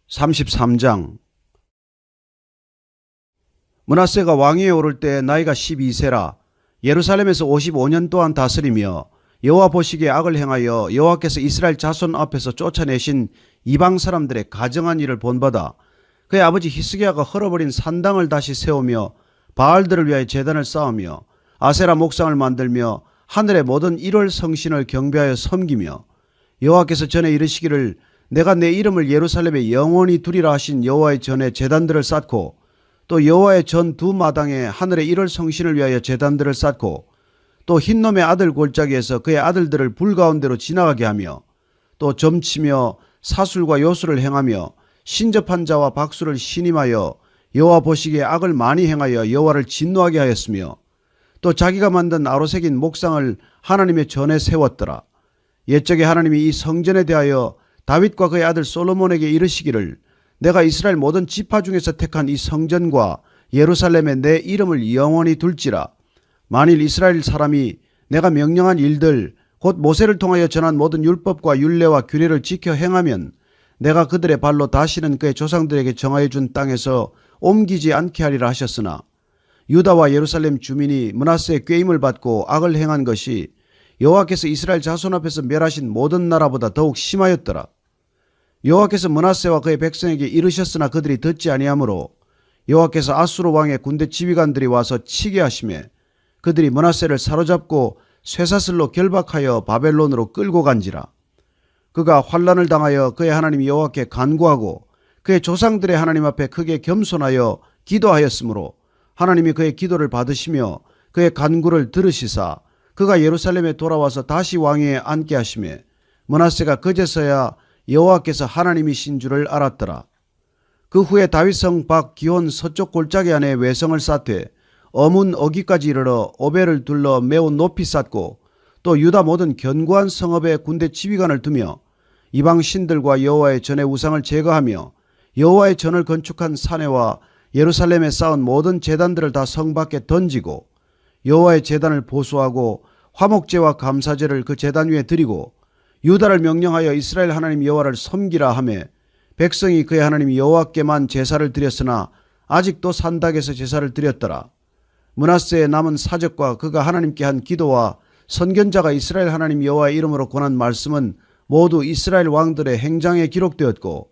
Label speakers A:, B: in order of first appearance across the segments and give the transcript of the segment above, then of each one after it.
A: 33장. 므낫세가 왕위에 오를 때 나이가 12세라. 예루살렘에서 55년 동안 다스리며 여호와 보시기에 악을 행하여 여호와께서 이스라엘 자손 앞에서 쫓아내신 이방 사람들의 가정한 일을 본받아 그의 아버지 히스기야가 헐어버린 산당을 다시 세우며 바알들을 위하여 제단을 쌓으며 아세라 목상을 만들며 하늘의 모든 일월 성신을 경배하여 섬기며 여호와께서 전에 이르시기를 내가 내 이름을 예루살렘에 영원히 두리라 하신 여호와의 전에 제단들을 쌓고 또 여호와의 전 두 마당에 하늘의 일월 성신을 위하여 제단들을 쌓고 또 흰놈의 아들 골짜기에서 그의 아들들을 불 가운데로 지나가게 하며 또 점치며 사술과 요술을 행하며 신접한 자와 박수를 신임하여 여호와 보시기에 악을 많이 행하여 여호와를 진노하게 하였으며 또 자기가 만든 아로새긴 목상을 하나님의 전에 세웠더라. 옛적에 하나님이 이 성전에 대하여 다윗과 그의 아들 솔로몬에게 이르시기를 내가 이스라엘 모든 지파 중에서 택한 이 성전과 예루살렘에 내 이름을 영원히 둘지라. 만일 이스라엘 사람이 내가 명령한 일들 곧 모세를 통하여 전한 모든 율법과 율례와 규례를 지켜 행하면 내가 그들의 발로 다시는 그의 조상들에게 정하여 준 땅에서 옮기지 않게 하리라 하셨으나 유다와 예루살렘 주민이 므낫세의 꾀임을 받고 악을 행한 것이 여호와께서 이스라엘 자손 앞에서 멸하신 모든 나라보다 더욱 심하였더라. 여호와께서 므낫세와 그의 백성에게 이르셨으나 그들이 듣지 아니하므로 여호와께서 아수르 왕의 군대 지휘관들이 와서 치게 하시매 그들이 므낫세를 사로잡고 쇠사슬로 결박하여 바벨론으로 끌고 간지라. 그가 환난을 당하여 그의 하나님 여호와께 간구하고 그의 조상들의 하나님 앞에 크게 겸손하여 기도하였으므로 하나님이 그의 기도를 받으시며 그의 간구를 들으시사 그가 예루살렘에 돌아와서 다시 왕위에 앉게 하시매 므낫세가 그제서야 여호와께서 하나님이신 줄을 알았더라. 그 후에 다윗성 밖 기혼 서쪽 골짜기 안에 외성을 쌓되 어문 어기까지 이르러 오벨을 둘러 매우 높이 쌓고 또 유다 모든 견고한 성읍에 군대 지휘관을 두며 이방 신들과 여호와의 전의 우상을 제거하며 여호와의 전을 건축한 사내와 예루살렘에 쌓은 모든 제단들을 다 성 밖에 던지고 여호와의 제단을 보수하고 화목제와 감사제를 그 제단 위에 드리고 유다를 명령하여 이스라엘 하나님 여호와를 섬기라 하매 백성이 그의 하나님 여호와께만 제사를 드렸으나 아직도 산닥에서 제사를 드렸더라. 므낫세의 남은 사적과 그가 하나님께 한 기도와 선견자가 이스라엘 하나님 여호와의 이름으로 권한 말씀은 모두 이스라엘 왕들의 행장에 기록되었고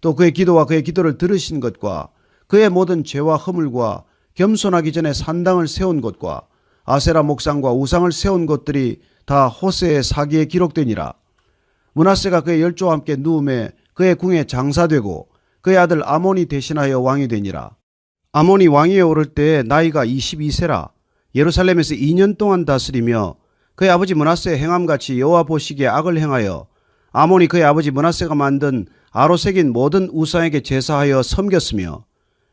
A: 또 그의 기도와 그의 기도를 들으신 것과 그의 모든 죄와 허물과 겸손하기 전에 산당을 세운 것과 아세라 목상과 우상을 세운 것들이 다 호세의 사기에 기록되니라. 므낫세가 그의 열조와 함께 누움에 그의 궁에 장사되고 그의 아들 아몬이 대신하여 왕이 되니라. 아몬이 왕위에 오를 때 나이가 22세라. 예루살렘에서 2년 동안 다스리며 그의 아버지 므낫세의 행함같이 여호와 보시기에 악을 행하여 아몬이 그의 아버지 므낫세가 만든 아로새긴 모든 우상에게 제사하여 섬겼으며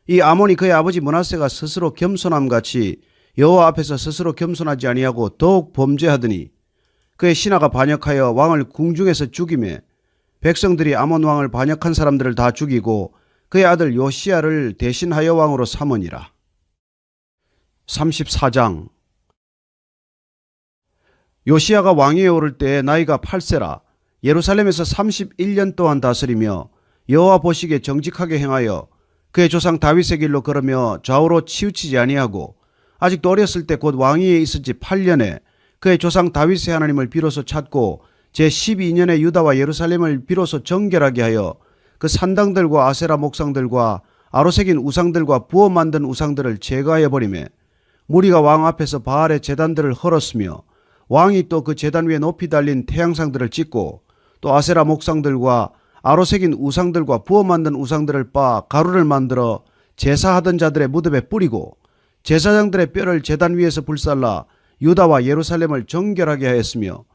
A: 이 아몬이 그의 아버지 므낫세가 스스로 겸손함같이 여호와 앞에서 스스로 겸손하지 아니하고 더욱 범죄하더니 그의 신하가 반역하여 왕을 궁중에서 죽이매 백성들이 아몬 왕을 반역한 사람들을 다 죽이고 그의 아들 요시야를 대신하여 왕으로 삼으니라. 34장. 요시야가 왕위에 오를 때 나이가 8세라. 예루살렘에서 31년 동안 다스리며 여호와 보시기에 정직하게 행하여 그의 조상 다윗의 길로 걸으며 좌우로 치우치지 아니하고 아직도 어렸을 때 곧 왕위에 있은 지 8년에 그의 조상 다윗의 하나님을 비로소 찾고 제12년에 유다와 예루살렘을 비로소 정결하게 하여 그 산당들과 아세라 목상들과 아로새긴 우상들과 부어 만든 우상들을 제거하여 버리매 무리가 왕 앞에서 바알의 제단들을 헐었으며 왕이 또 그 제단 위에 높이 달린 태양상들을 찍고 또 아세라 목상들과 아로새긴 우상들과 부어 만든 우상들을 빻아 가루를 만들어 제사하던 자들의 무덤에 뿌리고 제사장들의 뼈를 제단 위에서 불살라 유다와 예루살렘을 정결하게 하였으며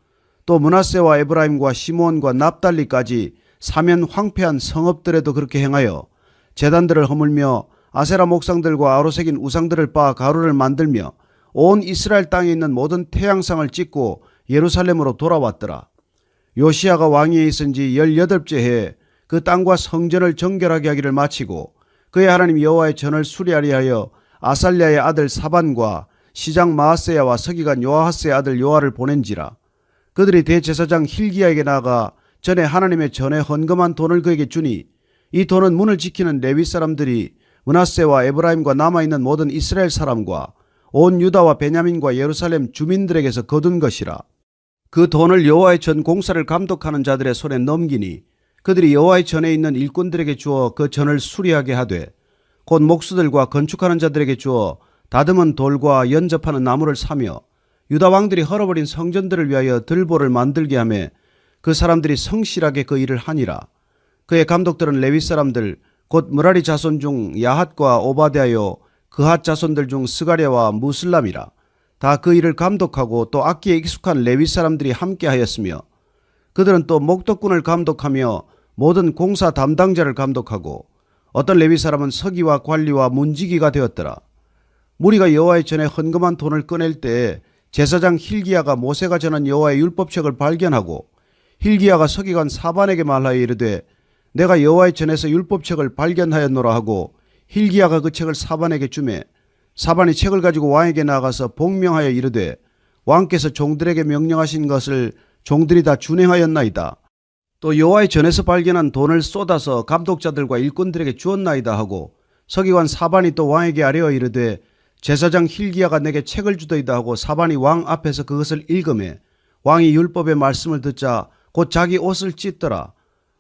A: 또 므낫세와 에브라임과 시므온과 납달리까지 사면 황폐한 성읍들에도 그렇게 행하여 제단들을 허물며 아세라 목상들과 아로새긴 우상들을 빻아 가루를 만들며 온 이스라엘 땅에 있는 모든 태양상을 찍고 예루살렘으로 돌아왔더라. 요시야가 왕위에 있은 지 18째 해에 그 땅과 성전을 정결하게 하기를 마치고 그의 하나님 여호와의 전을 수리하리 하여 아살랴의 아들 사반과 시장 마아세야와 서기관 요아하스의 아들 요아를 보낸지라. 그들이 대제사장 힐기야에게 나아가 전에 하나님의 전에 헌금한 돈을 그에게 주니 이 돈은 문을 지키는 레위 사람들이 므낫세와 에브라임과 남아있는 모든 이스라엘 사람과 온 유다와 베냐민과 예루살렘 주민들에게서 거둔 것이라. 그 돈을 여호와의 전 공사를 감독하는 자들의 손에 넘기니 그들이 여호와의 전에 있는 일꾼들에게 주어 그 전을 수리하게 하되 곧 목수들과 건축하는 자들에게 주어 다듬은 돌과 연접하는 나무를 사며 유다 왕들이 헐어버린 성전들을 위하여 들보를 만들게 하며 그 사람들이 성실하게 그 일을 하니라. 그의 감독들은 레위 사람들 곧 므라리 자손 중 야핫과 오바댜요 그핫 자손들 중 스가랴와 무슬람이라. 다 그 일을 감독하고 또 악기에 익숙한 레위 사람들이 함께 하였으며 그들은 또 목덕군을 감독하며 모든 공사 담당자를 감독하고 어떤 레위 사람은 서기와 관리와 문지기가 되었더라. 무리가 여호와의 전에 헌금한 돈을 꺼낼 때에 제사장 hil기야가 모세가 전한 여호와의 율법책을 발견하고 hil기야가 서기관 사반에게 말하여 이르되 내가 여호와의 전에서 율법책을 발견하였노라 하고 hil기야가 그 책을 사반에게 주매 사반이 책을 가지고 왕에게 나가서 복명하여 이르되 왕께서 종들에게 명령하신 것을 종들이 다 준행하였나이다. 또 여호와의 전에서 발견한 돈을 쏟아서 감독자들과 일꾼들에게 주었나이다 하고 서기관 사반이 또 왕에게 아뢰어 이르되 제사장 hil기야가 내게 책을 주더이다 하고 사반이 왕 앞에서 그것을 읽으매 왕이 율법의 말씀을 듣자 곧 자기 옷을 찢더라.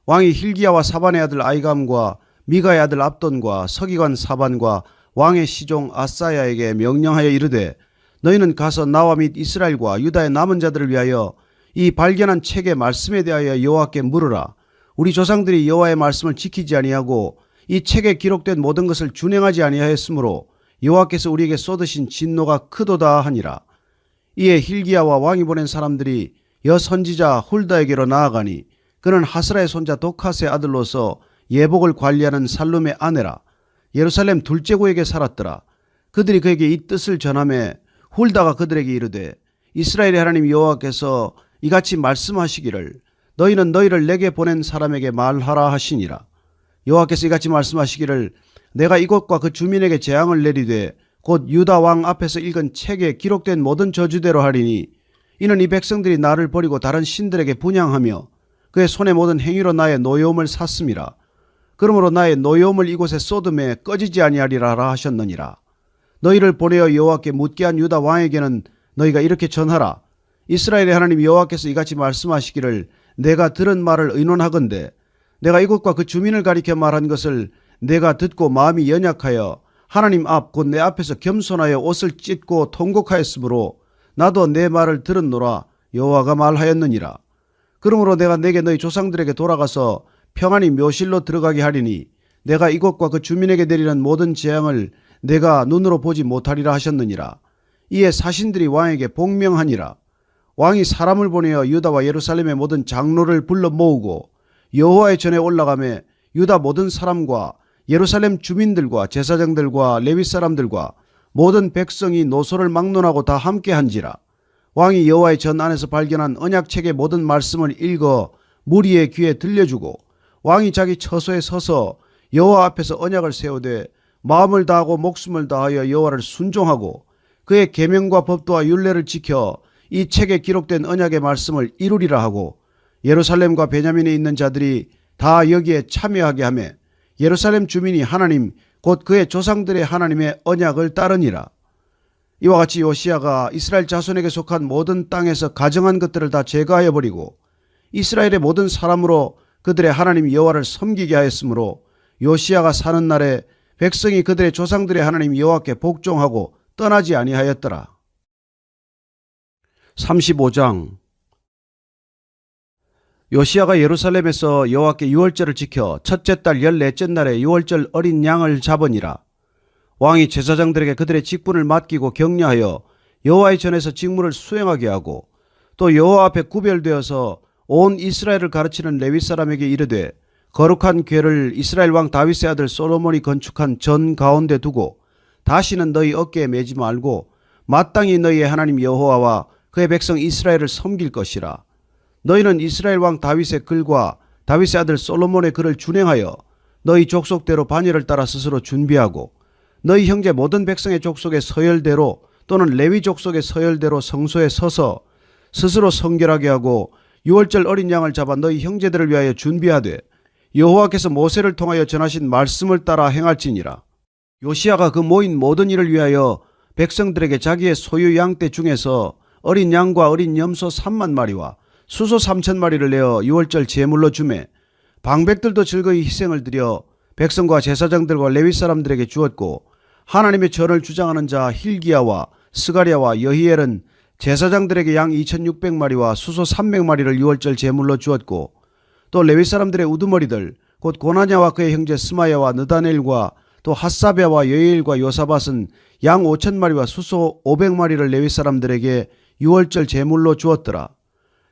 A: 왕이 hil기야와 사반의 아들 아이감과 미가의 아들 압돈과 서기관 사반과 왕의 시종 아사야에게 명령하여 이르되 너희는 가서 나와 및 이스라엘과 유다의 남은 자들을 위하여 이 발견한 책의 말씀에 대하여 여호와께 물으라. 우리 조상들이 여호와의 말씀을 지키지 아니하고 이 책에 기록된 모든 것을 준행하지 아니하였으므로 여호와께서 우리에게 쏟으신 진노가 크도다 하니라. 이에 hil기야와 왕이 보낸 사람들이 여선지자 훌다에게로 나아가니 그는 하스라의 손자 도카스의 아들로서 예복을 관리하는 살룸의 아내라. 예루살렘 둘째고에게 살았더라. 그들이 그에게 이 뜻을 전하매 훌다가 그들에게 이르되 이스라엘의 하나님 여호와께서 이같이 말씀하시기를 너희는 너희를 내게 보낸 사람에게 말하라 하시니라. 여호와께서 이같이 말씀하시기를 내가 이곳과 그 주민에게 재앙을 내리되 곧 유다 왕 앞에서 읽은 책에 기록된 모든 저주대로 하리니 이는 이 백성들이 나를 버리고 다른 신들에게 분향하며 그의 손의 모든 행위로 나의 노여움을 샀음이라. 그러므로 나의 노여움을 이곳에 쏟음에 꺼지지 아니하리라 하셨느니라. 너희를 보내어 여호와께 묻게 한 유다 왕에게는 너희가 이렇게 전하라. 이스라엘의 하나님 여호와께서 이같이 말씀하시기를 내가 들은 말을 의논하건대 내가 이곳과 그 주민을 가리켜 말한 것을 내가 듣고 마음이 연약하여 하나님 앞 곧 내 앞에서 겸손하여 옷을 찢고 통곡하였으므로 나도 내 말을 들었노라 여호와가 말하였느니라. 그러므로 내가 내게 너희 조상들에게 돌아가서 평안히 묘실로 들어가게 하리니 내가 이곳과 그 주민에게 내리는 모든 재앙을 내가 눈으로 보지 못하리라 하셨느니라. 이에 사신들이 왕에게 복명하니라. 왕이 사람을 보내어 유다와 예루살렘의 모든 장로를 불러 모으고 여호와의 전에 올라가매 유다 모든 사람과 예루살렘 주민들과 제사장들과 레위 사람들과 모든 백성이 노소를 막론하고 다 함께 한지라. 왕이 여호와의 전 안에서 발견한 언약책의 모든 말씀을 읽어 무리의 귀에 들려주고 왕이 자기 처소에 서서 여호와 앞에서 언약을 세우되 마음을 다하고 목숨을 다하여 여호와를 순종하고 그의 계명과 법도와 율례를 지켜 이 책에 기록된 언약의 말씀을 이루리라 하고 예루살렘과 베냐민에 있는 자들이 다 여기에 참여하게 하며 예루살렘 주민이 하나님 곧 그의 조상들의 하나님의 언약을 따르니라. 이와 같이 요시야가 이스라엘 자손에게 속한 모든 땅에서 가정한 것들을 다 제거하여 버리고 이스라엘의 모든 사람으로 그들의 하나님 여호와를 섬기게 하였으므로 요시야가 사는 날에 백성이 그들의 조상들의 하나님 여호와께 복종하고 떠나지 아니하였더라. 35장. 요시야가 예루살렘에서 여호와께 유월절을 지켜 첫째 달 14째 날에 유월절 어린 양을 잡으니라. 왕이 제사장들에게 그들의 직분을 맡기고 격려하여 여호와의 전에서 직무를 수행하게 하고 또 여호와 앞에 구별되어서 온 이스라엘을 가르치는 레위 사람에게 이르되 거룩한 궤를 이스라엘 왕 다윗의 아들 솔로몬이 건축한 전 가운데 두고 다시는 너희 어깨에 매지 말고 마땅히 너희의 하나님 여호와와 그의 백성 이스라엘을 섬길 것이라. 너희는 이스라엘 왕 다윗의 글과 다윗의 아들 솔로몬의 글을 준행하여 너희 족속대로 반열을 따라 스스로 준비하고 너희 형제 모든 백성의 족속의 서열대로 또는 레위 족속의 서열대로 성소에 서서 스스로 성결하게 하고 유월절 어린 양을 잡아 너희 형제들을 위하여 준비하되 여호와께서 모세를 통하여 전하신 말씀을 따라 행할지니라. 요시야가 그 모인 모든 일을 위하여 백성들에게 자기의 소유 양떼 중에서 어린 양과 어린 염소 3만 마리와 수소 3천 마리를 내어 유월절 제물로 주매 방백들도 즐거이 희생을 드려 백성과 제사장들과 레위 사람들에게 주었고 하나님의 전을 주장하는 자 힐기야와 스가랴와 여히엘은 제사장들에게 양 2,600마리와 수소 300마리를 유월절 제물로 주었고 또 레위 사람들의 우두머리들 곧 고나냐와 그의 형제 스마야와 느다넬과 또 핫사베와 여일과 요사밧은 양 5,000마리와 수소 500마리를 레위 사람들에게 유월절 제물로 주었더라.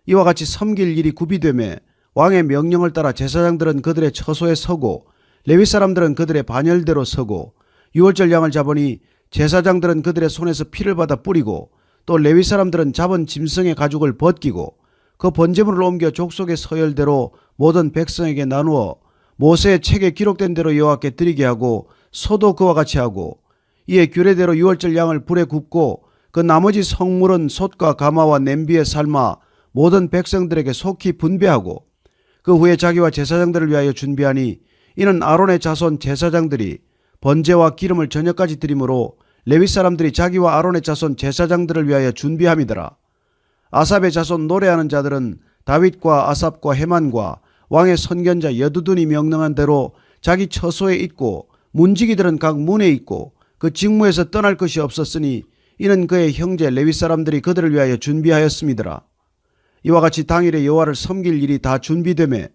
A: 이와 같이 섬길 일이 구비되매 왕의 명령을 따라 제사장들은 그들의 처소에 서고 레위 사람들은 그들의 반열대로 서고 유월절 양을 잡으니 제사장들은 그들의 손에서 피를 받아 뿌리고 또 레위 사람들은 잡은 짐승의 가죽을 벗기고 그 번제물을 옮겨 족속의 서열대로 모든 백성에게 나누어 모세의 책에 기록된 대로 여호와께 드리게 하고 소도 그와 같이 하고 이에 규례대로 유월절 양을 불에 굽고 그 나머지 성물은 솥과 가마와 냄비에 삶아 모든 백성들에게 속히 분배하고 그 후에 자기와 제사장들을 위하여 준비하니 이는 아론의 자손 제사장들이 번제와 기름을 저녁까지 드림으로 레위 사람들이 자기와 아론의 자손 제사장들을 위하여 준비함이더라. 아삽의 자손 노래하는 자들은 다윗과 아삽과 헤만과 왕의 선견자 여두둔이 명령한 대로 자기 처소에 있고 문지기들은 각 문에 있고 그 직무에서 떠날 것이 없었으니 이는 그의 형제 레위 사람들이 그들을 위하여 준비하였음이더라. 이와 같이 당일에 여호와를 섬길 일이 다 준비되매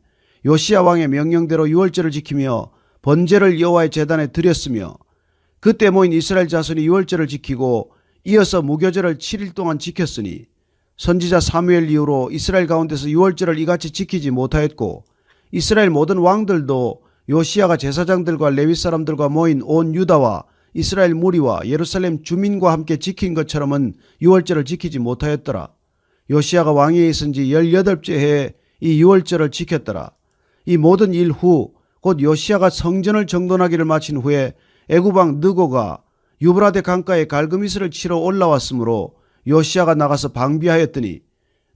A: 요시야 왕의 명령대로 유월절을 지키며 번제를 여호와의 제단에 드렸으며 그때 모인 이스라엘 자손이 유월절을 지키고 이어서 무교절을 7일 동안 지켰으니 선지자 사무엘 이후로 이스라엘 가운데서 유월절을 이같이 지키지 못하였고 이스라엘 모든 왕들도 요시야가 제사장들과 레위 사람들과 모인 온 유다와 이스라엘 무리와 예루살렘 주민과 함께 지킨 것처럼은 유월절을 지키지 못하였더라. 요시야가 왕위에 있은 지 18째 해에 이 유월절을 지켰더라. 이 모든 일 후 곧 요시야가 성전을 정돈하기를 마친 후에 애굽왕 느고가 유브라데 강가에 갈그미스를 치러 올라왔으므로 요시야가 나가서 방비하였더니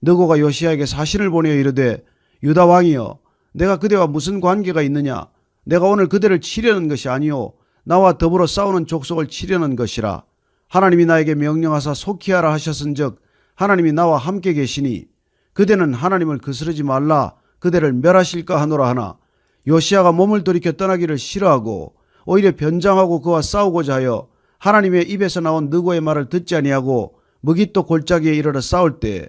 A: 느고가 요시야에게 사신을 보내어 이르되 유다 왕이여 내가 그대와 무슨 관계가 있느냐 내가 오늘 그대를 치려는 것이 아니요 나와 더불어 싸우는 족속을 치려는 것이라. 하나님이 나에게 명령하사 속히 하라 하셨은즉 하나님이 나와 함께 계시니 그대는 하나님을 거스르지 말라 그대를 멸하실까 하노라 하나 요시야가 몸을 돌이켜 떠나기를 싫어하고 오히려 변장하고 그와 싸우고자 하여 하나님의 입에서 나온 느고의 말을 듣지 아니하고 무깃도 골짜기에 이르러 싸울 때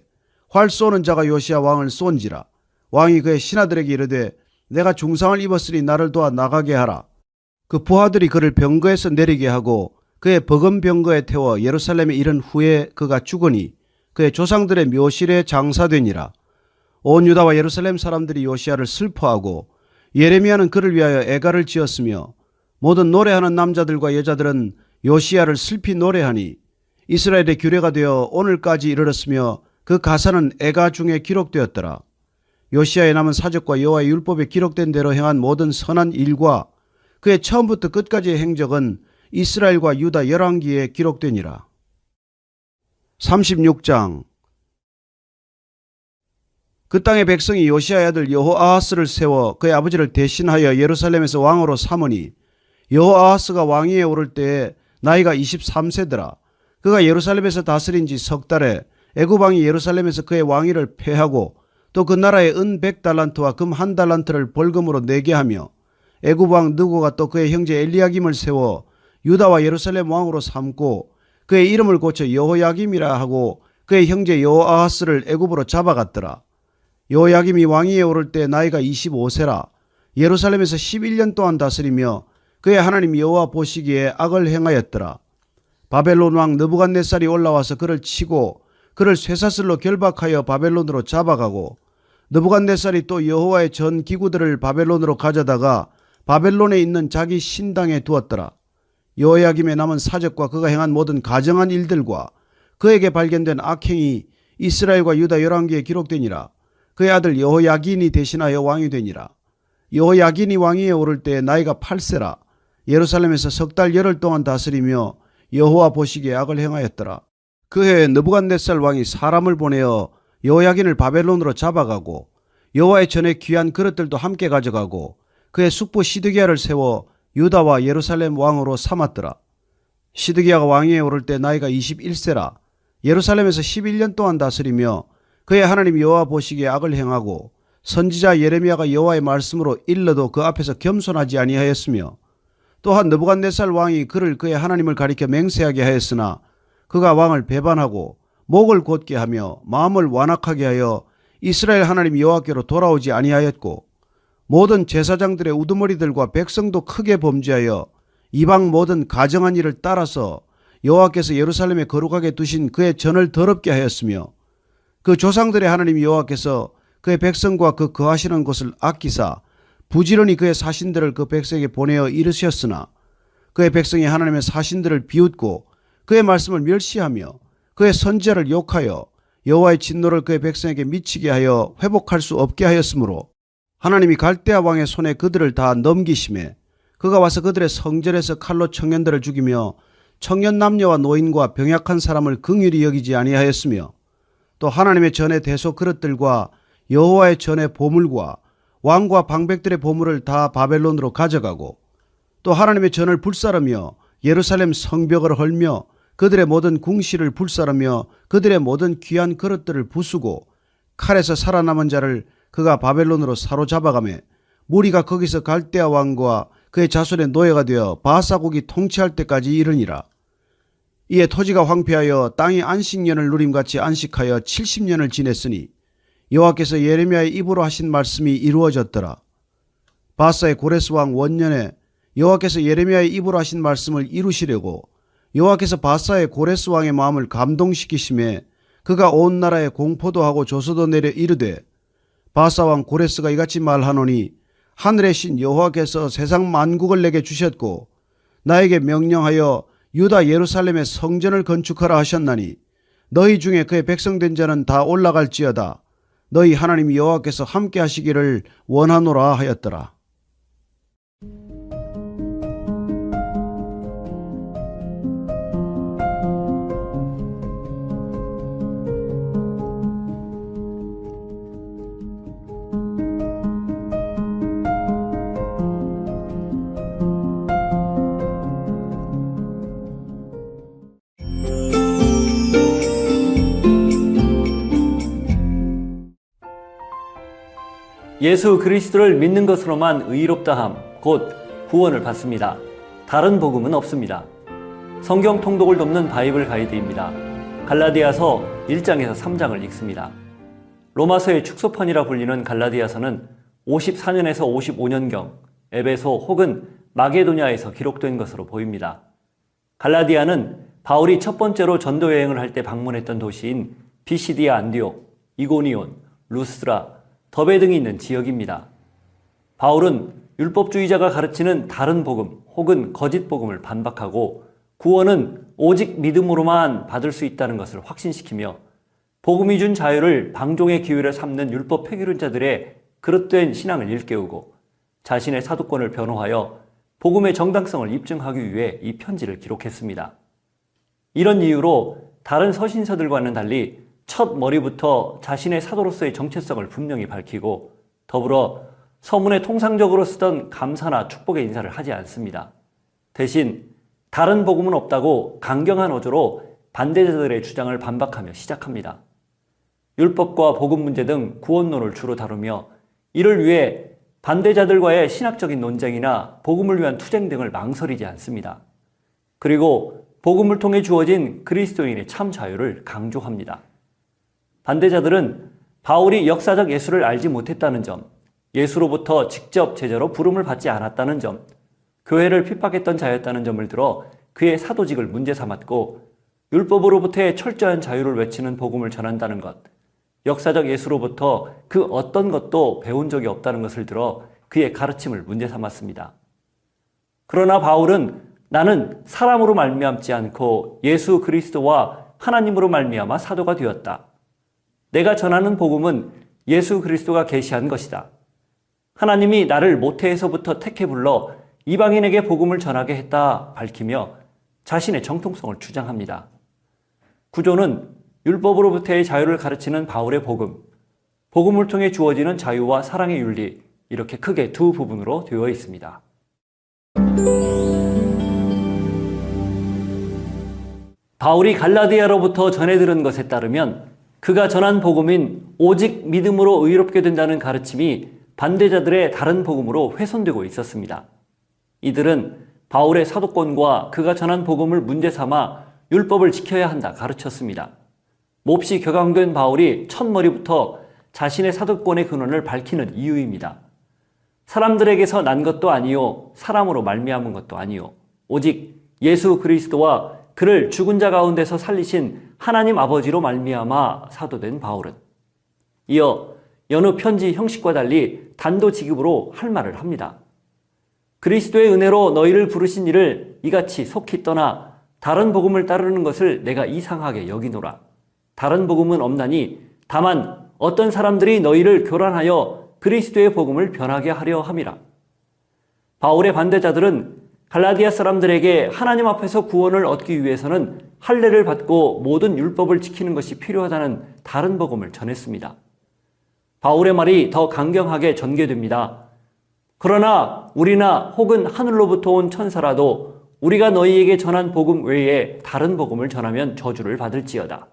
A: 활 쏘는 자가 요시야 왕을 쏜지라. 왕이 그의 신하들에게 이르되 내가 중상을 입었으니 나를 도와 나가게 하라. 그 부하들이 그를 병거에서 내리게 하고 그의 버금 병거에 태워 예루살렘에 이른 후에 그가 죽으니 그의 조상들의 묘실에 장사되니라. 온 유다와 예루살렘 사람들이 요시야를 슬퍼하고 예레미야는 그를 위하여 애가를 지었으며 모든 노래하는 남자들과 여자들은 요시야를 슬피 노래하니 이스라엘의 규례가 되어 오늘까지 이르렀으며 그 가사는 애가 중에 기록되었더라. 요시야의 남은 사적과 여호와의 율법에 기록된 대로 행한 모든 선한 일과 그의 처음부터 끝까지의 행적은 이스라엘과 유다 열왕기에 기록되니라. 36장. 그 땅의 백성이 요시야의 아들 여호아하스를 세워 그의 아버지를 대신하여 예루살렘에서 왕으로 삼으니 여호아하스가 왕위에 오를 때에 나이가 23세더라. 그가 예루살렘에서 다스린 지 석 달에 애굽 왕이 예루살렘에서 그의 왕위를 폐하고 또 그 나라에 은 100달란트와 금 1달란트를 벌금으로 내게 하며 애굽 왕 느고가 또 그의 형제 엘리야김을 세워 유다와 예루살렘 왕으로 삼고 그의 이름을 고쳐 여호야김이라 하고 그의 형제 여호아하스를 애굽으로 잡아갔더라. 여호야김이 왕위에 오를 때 나이가 25세라. 예루살렘에서 11년 동안 다스리며 그의 하나님 여호와 보시기에 악을 행하였더라. 바벨론 왕 느부갓네살이 올라와서 그를 치고 그를 쇠사슬로 결박하여 바벨론으로 잡아가고 느부갓네살이 또 여호와의 전 기구들을 바벨론으로 가져다가 바벨론에 있는 자기 신당에 두었더라. 여호야김의 남은 사적과 그가 행한 모든 가정한 일들과 그에게 발견된 악행이 이스라엘과 유다 열왕기에 기록되니라. 그의 아들 여호야긴이 대신하여 왕이 되니라. 여호야긴이 왕위에 오를 때 나이가 8세라. 예루살렘에서 석 달 열흘 동안 다스리며 여호와 보시기에 악을 행하였더라. 그 해에 느부갓네살 왕이 사람을 보내어 여호야긴을 바벨론으로 잡아가고 여호와의 전에 귀한 그릇들도 함께 가져가고 그의 숙부 시드기야를 세워 유다와 예루살렘 왕으로 삼았더라. 시드기야가 왕위에 오를 때 나이가 21세라. 예루살렘에서 11년 동안 다스리며 그의 하나님 여호와 보시기에 악을 행하고 선지자 예레미야가 여호와의 말씀으로 일러도 그 앞에서 겸손하지 아니하였으며 또한 느부갓네살 왕이 그를 그의 하나님을 가리켜 맹세하게 하였으나 그가 왕을 배반하고 목을 곧게 하며 마음을 완악하게 하여 이스라엘 하나님 여호와께로 돌아오지 아니하였고 모든 제사장들의 우두머리들과 백성도 크게 범죄하여 이방 모든 가정한 일을 따라서 여호와께서 예루살렘에 거룩하게 두신 그의 전을 더럽게 하였으며 그 조상들의 하나님 여호와께서 그의 백성과 그 거하시는 곳을 아끼사 부지런히 그의 사신들을 그 백성에게 보내어 이르셨으나 그의 백성이 하나님의 사신들을 비웃고 그의 말씀을 멸시하며 그의 선지자를 욕하여 여호와의 진노를 그의 백성에게 미치게 하여 회복할 수 없게 하였으므로 하나님이 갈대아 왕의 손에 그들을 다 넘기심에 그가 와서 그들의 성전에서 칼로 청년들을 죽이며 청년 남녀와 노인과 병약한 사람을 긍휼히 여기지 아니하였으며 또 하나님의 전의 대소 그릇들과 여호와의 전의 보물과 왕과 방백들의 보물을 다 바벨론으로 가져가고 또 하나님의 전을 불사르며 예루살렘 성벽을 헐며 그들의 모든 궁실을 불사르며 그들의 모든 귀한 그릇들을 부수고 칼에서 살아남은 자를 그가 바벨론으로 사로잡아가며 무리가 거기서 갈대아 왕과 그의 자손의 노예가 되어 바사국이 통치할 때까지 이르니라. 이에 토지가 황폐하여 땅이 안식년을 누림같이 안식하여 70년을 지냈으니 여호와께서 예레미야의 입으로 하신 말씀이 이루어졌더라. 바사의 고레스 왕 원년에 여호와께서 예레미야의 입으로 하신 말씀을 이루시려고 여호와께서 바사의 고레스 왕의 마음을 감동시키심에 그가 온 나라에 공포도 하고 조서도 내려 이르되 바사 왕 고레스가 이같이 말하노니 하늘의 신 여호와께서 세상 만국을 내게 주셨고 나에게 명령하여 유다 예루살렘의 성전을 건축하라 하셨나니 너희 중에 그의 백성된 자는 다 올라갈지어다. 너희 하나님 여호와께서 함께 하시기를 원하노라 하였더라.
B: 예수 그리스도를 믿는 것으로만 의롭다함, 곧 구원을 받습니다. 다른 복음은 없습니다. 성경 통독을 돕는 바이블 가이드입니다. 갈라디아서 1장에서 3장을 읽습니다. 로마서의 축소판이라 불리는 갈라디아서는 54년에서 55년경 에베소 혹은 마게도냐에서 기록된 것으로 보입니다. 갈라디아는 바울이 첫 번째로 전도 여행을 할 때 방문했던 도시인 비시디아 안디옥, 이고니온, 루스드라, 더베 등이 있는 지역입니다. 바울은 율법주의자가 가르치는 다른 복음 혹은 거짓 복음을 반박하고 구원은 오직 믿음으로만 받을 수 있다는 것을 확신시키며 복음이 준 자유를 방종의 기회를 삼는 율법 폐기론자들의 그릇된 신앙을 일깨우고 자신의 사도권을 변호하여 복음의 정당성을 입증하기 위해 이 편지를 기록했습니다. 이런 이유로 다른 서신서들과는 달리 첫 머리부터 자신의 사도로서의 정체성을 분명히 밝히고 더불어 서문에 통상적으로 쓰던 감사나 축복의 인사를 하지 않습니다. 대신 다른 복음은 없다고 강경한 어조로 반대자들의 주장을 반박하며 시작합니다. 율법과 복음 문제 등 구원론을 주로 다루며 이를 위해 반대자들과의 신학적인 논쟁이나 복음을 위한 투쟁 등을 망설이지 않습니다. 그리고 복음을 통해 주어진 그리스도인의 참 자유를 강조합니다. 반대자들은 바울이 역사적 예수를 알지 못했다는 점, 예수로부터 직접 제자로 부름을 받지 않았다는 점, 교회를 핍박했던 자였다는 점을 들어 그의 사도직을 문제 삼았고 율법으로부터의 철저한 자유를 외치는 복음을 전한다는 것, 역사적 예수로부터 그 어떤 것도 배운 적이 없다는 것을 들어 그의 가르침을 문제 삼았습니다. 그러나 바울은 나는 사람으로 말미암지 않고 예수 그리스도와 하나님으로 말미암아 사도가 되었다. 내가 전하는 복음은 예수 그리스도가 계시한 것이다. 하나님이 나를 모태에서부터 택해 불러 이방인에게 복음을 전하게 했다 밝히며 자신의 정통성을 주장합니다. 구조는 율법으로부터의 자유를 가르치는 바울의 복음, 복음을 통해 주어지는 자유와 사랑의 윤리, 이렇게 크게 두 부분으로 되어 있습니다. 바울이 갈라디아로부터 전해 들은 것에 따르면 그가 전한 복음인 오직 믿음으로 의롭게 된다는 가르침이 반대자들의 다른 복음으로 훼손되고 있었습니다. 이들은 바울의 사도권과 그가 전한 복음을 문제 삼아 율법을 지켜야 한다 가르쳤습니다. 몹시 격앙된 바울이 첫머리부터 자신의 사도권의 근원을 밝히는 이유입니다. 사람들에게서 난 것도 아니요 사람으로 말미암은 것도 아니요 오직 예수 그리스도와 그를 죽은 자 가운데서 살리신 하나님 아버지로 말미암아 사도된 바울은 이어 여느 편지 형식과 달리 단도직입으로 할 말을 합니다. 그리스도의 은혜로 너희를 부르신 이를 이같이 속히 떠나 다른 복음을 따르는 것을 내가 이상하게 여기노라. 다른 복음은 없나니 다만 어떤 사람들이 너희를 교란하여 그리스도의 복음을 변하게 하려 함이라. 바울의 반대자들은 갈라디아 사람들에게 하나님 앞에서 구원을 얻기 위해서는 할례를 받고 모든 율법을 지키는 것이 필요하다는 다른 복음을 전했습니다. 바울의 말이 더 강경하게 전개됩니다. 그러나 우리나 혹은 하늘로부터 온 천사라도 우리가 너희에게 전한 복음 외에 다른 복음을 전하면 저주를 받을지어다.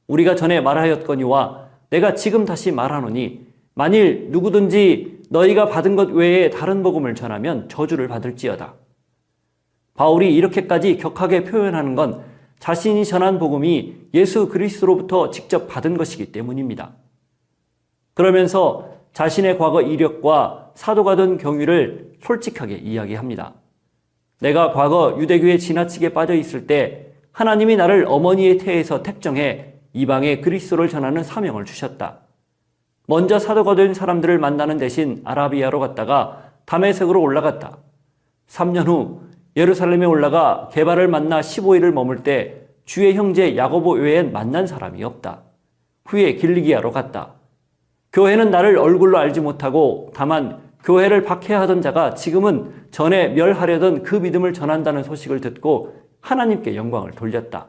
B: 우리가 전에 말하였거니와 내가 지금 다시 말하노니 만일 누구든지 너희가 받은 것 외에 다른 복음을 전하면 저주를 받을지어다. 바울이 이렇게까지 격하게 표현하는 건 자신이 전한 복음이 예수 그리스도로부터 직접 받은 것이기 때문입니다. 그러면서 자신의 과거 이력과 사도가 된 경위를 솔직하게 이야기합니다. 내가 과거 유대교에 지나치게 빠져 있을 때 하나님이 나를 어머니의 태에서 택정해 이방의 그리스도를 전하는 사명을 주셨다. 먼저 사도가 된 사람들을 만나는 대신 아라비아로 갔다가 다메섹으로 올라갔다. 3년 후 예루살렘에 올라가 게바를 만나 15일을 머물 때 주의 형제 야고보 외엔 만난 사람이 없다. 후에 길리기아로 갔다. 교회는 나를 얼굴로 알지 못하고 다만 교회를 박해하던 자가 지금은 전에 멸하려던 그 믿음을 전한다는 소식을 듣고 하나님께 영광을 돌렸다.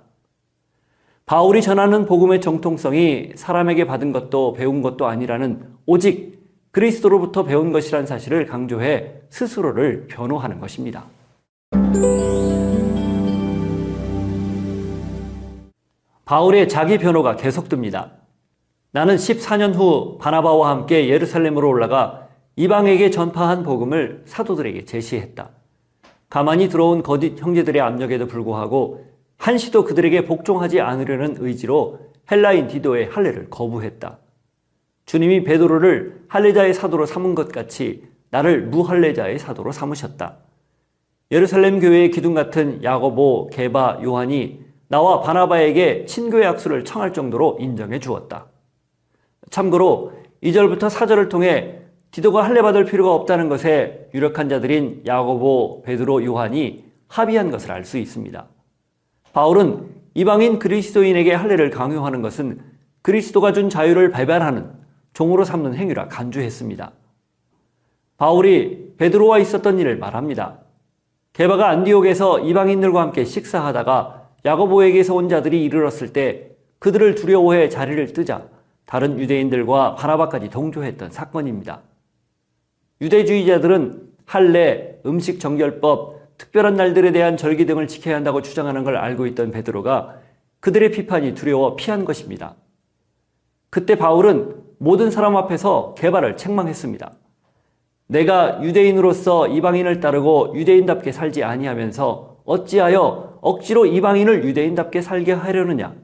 B: 바울이 전하는 복음의 정통성이 사람에게 받은 것도 배운 것도 아니라는 오직 그리스도로부터 배운 것이란 사실을 강조해 스스로를 변호하는 것입니다. 바울의 자기 변호가 계속됩니다. 나는 14년 후 바나바와 함께 예루살렘으로 올라가 이방에게 전파한 복음을 사도들에게 제시했다. 가만히 들어온 거짓 형제들의 압력에도 불구하고 한시도 그들에게 복종하지 않으려는 의지로 헬라인 디도의 할례를 거부했다. 주님이 베드로를 할례자의 사도로 삼은 것 같이 나를 무할례자의 사도로 삼으셨다. 예루살렘 교회의 기둥 같은 야고보, 게바, 요한이 나와 바나바에게 친교의 악수를 청할 정도로 인정해 주었다. 참고로 2절부터 4절을 통해 디도가 할례받을 필요가 없다는 것에 유력한 자들인 야고보, 베드로, 요한이 합의한 것을 알 수 있습니다. 바울은 이방인 그리스도인에게 할례를 강요하는 것은 그리스도가 준 자유를 배반하는 종으로 삼는 행위라 간주했습니다. 바울이 베드로와 있었던 일을 말합니다. 게바가 안디옥에서 이방인들과 함께 식사하다가 야고보에게서 온 자들이 이르렀을 때 그들을 두려워해 자리를 뜨자 다른 유대인들과 바나바까지 동조했던 사건입니다. 유대주의자들은 할례, 음식 정결법, 특별한 날들에 대한 절기 등을 지켜야 한다고 주장하는 걸 알고 있던 베드로가 그들의 비판이 두려워 피한 것입니다. 그때 바울은 모든 사람 앞에서 게바를 책망했습니다. 내가 유대인으로서 이방인을 따르고 유대인답게 살지 아니하면서 어찌하여 억지로 이방인을 유대인답게 살게 하려느냐.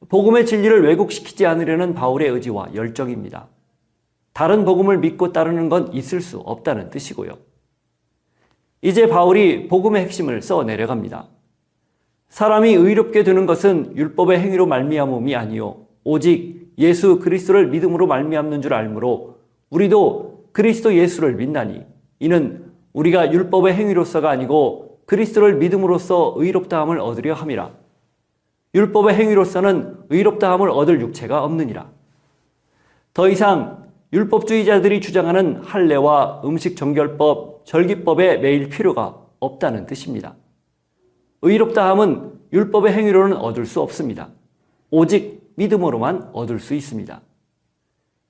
B: 복음의 진리를 왜곡시키지 않으려는 바울의 의지와 열정입니다. 다른 복음을 믿고 따르는 건 있을 수 없다는 뜻이고요. 이제 바울이 복음의 핵심을 써 내려갑니다. 사람이 의롭게 되는 것은 율법의 행위로 말미암음이 아니요 오직 예수 그리스도를 믿음으로 말미암는 줄 알므로 우리도 그리스도 예수를 믿나니 이는 우리가 율법의 행위로서가 아니고 그리스도를 믿음으로써 의롭다함을 얻으려 함이라. 율법의 행위로서는 의롭다함을 얻을 육체가 없느니라. 더 이상 율법주의자들이 주장하는 할례와 음식 정결법, 절기법에 매일 필요가 없다는 뜻입니다. 의롭다함은 율법의 행위로는 얻을 수 없습니다. 오직 믿음으로만 얻을 수 있습니다.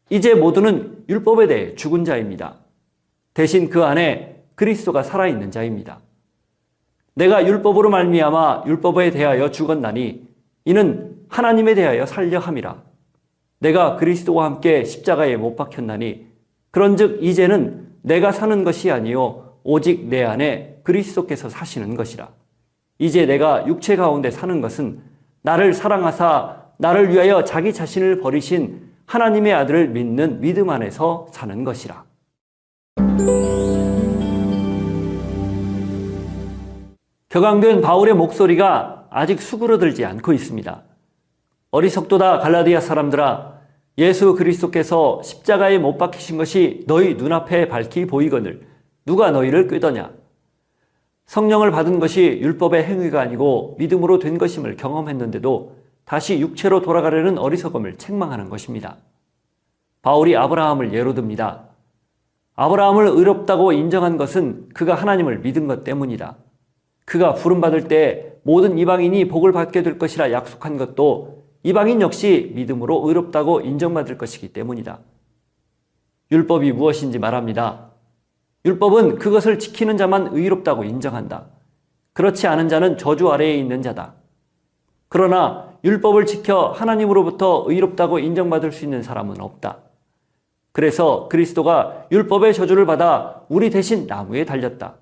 B: 이제 모두는 율법에 대해 죽은 자입니다. 대신 그 안에 그리스도가 살아있는 자입니다. 내가 율법으로 말미암아 율법에 대하여 죽었나니 이는 하나님에 대하여 살려 함이라. 내가 그리스도와 함께 십자가에 못 박혔나니 그런즉 이제는 내가 사는 것이 아니요 오직 내 안에 그리스도께서 사시는 것이라. 이제 내가 육체 가운데 사는 것은 나를 사랑하사 나를 위하여 자기 자신을 버리신 하나님의 아들을 믿는 믿음 안에서 사는 것이라. 격앙된 바울의 목소리가 아직 수그러들지 않고 있습니다. 어리석도다 갈라디아 사람들아, 예수 그리스도께서 십자가에 못 박히신 것이 너희 눈앞에 밝히 보이거늘 누가 너희를 꾀더냐. 성령을 받은 것이 율법의 행위가 아니고 믿음으로 된 것임을 경험했는데도 다시 육체로 돌아가려는 어리석음을 책망하는 것입니다. 바울이 아브라함을 예로 듭니다. 아브라함을 의롭다고 인정한 것은 그가 하나님을 믿은 것 때문이다. 그가 부름받을 때 모든 이방인이 복을 받게 될 것이라 약속한 것도 이방인 역시 믿음으로 의롭다고 인정받을 것이기 때문이다. 율법이 무엇인지 말합니다. 율법은 그것을 지키는 자만 의롭다고 인정한다. 그렇지 않은 자는 저주 아래에 있는 자다. 그러나 율법을 지켜 하나님으로부터 의롭다고 인정받을 수 있는 사람은 없다. 그래서 그리스도가 율법의 저주를 받아 우리 대신 나무에 달렸다.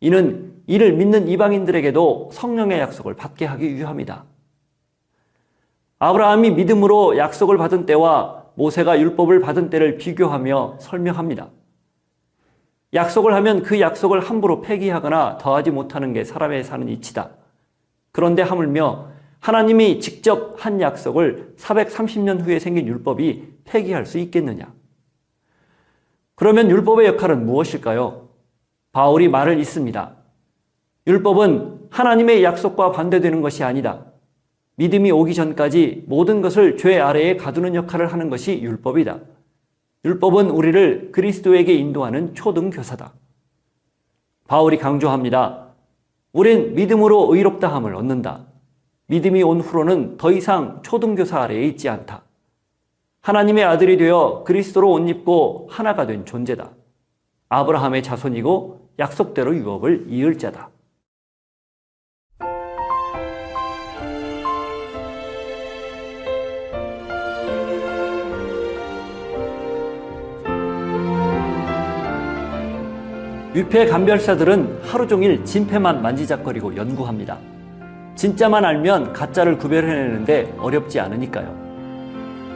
B: 이는 이를 믿는 이방인들에게도 성령의 약속을 받게 하기 위함이다. 아브라함이 믿음으로 약속을 받은 때와 모세가 율법을 받은 때를 비교하며 설명합니다. 약속을 하면 그 약속을 함부로 폐기하거나 더하지 못하는 게 사람의 사는 이치다. 그런데 하물며 하나님이 직접 한 약속을 430년 후에 생긴 율법이 폐기할 수 있겠느냐? 그러면 율법의 역할은 무엇일까요? 바울이 말을 잇습니다. 율법은 하나님의 약속과 반대되는 것이 아니다. 믿음이 오기 전까지 모든 것을 죄 아래에 가두는 역할을 하는 것이 율법이다. 율법은 우리를 그리스도에게 인도하는 초등교사다. 바울이 강조합니다. 우린 믿음으로 의롭다함을 얻는다. 믿음이 온 후로는 더 이상 초등교사 아래에 있지 않다. 하나님의 아들이 되어 그리스도로 옷 입고 하나가 된 존재다. 아브라함의 자손이고 약속대로 유업을 이을 자다. 위패 감별사들은 하루 종일 진패만 만지작거리고 연구합니다. 진짜만 알면 가짜를 구별해내는데 어렵지 않으니까요.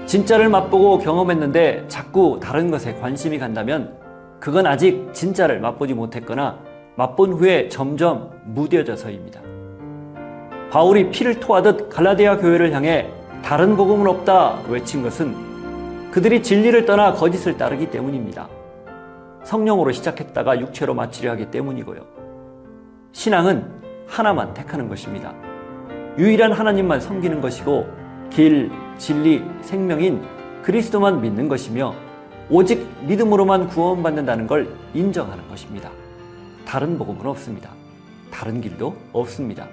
B: 진짜를 맛보고 경험했는데 자꾸 다른 것에 관심이 간다면 그건 아직 진짜를 맛보지 못했거나 맛본 후에 점점 무뎌져서입니다. 바울이 피를 토하듯 갈라디아 교회를 향해 다른 복음은 없다 외친 것은 그들이 진리를 떠나 거짓을 따르기 때문입니다. 성령으로 시작했다가 육체로 마치려 하기 때문이고요. 신앙은 하나만 택하는 것입니다. 유일한 하나님만 섬기는 것이고 길, 진리, 생명인 그리스도만 믿는 것이며 오직 믿음으로만 구원받는다는 걸 인정하는 것입니다. 다른 복음은 없습니다. 다른 길도 없습니다.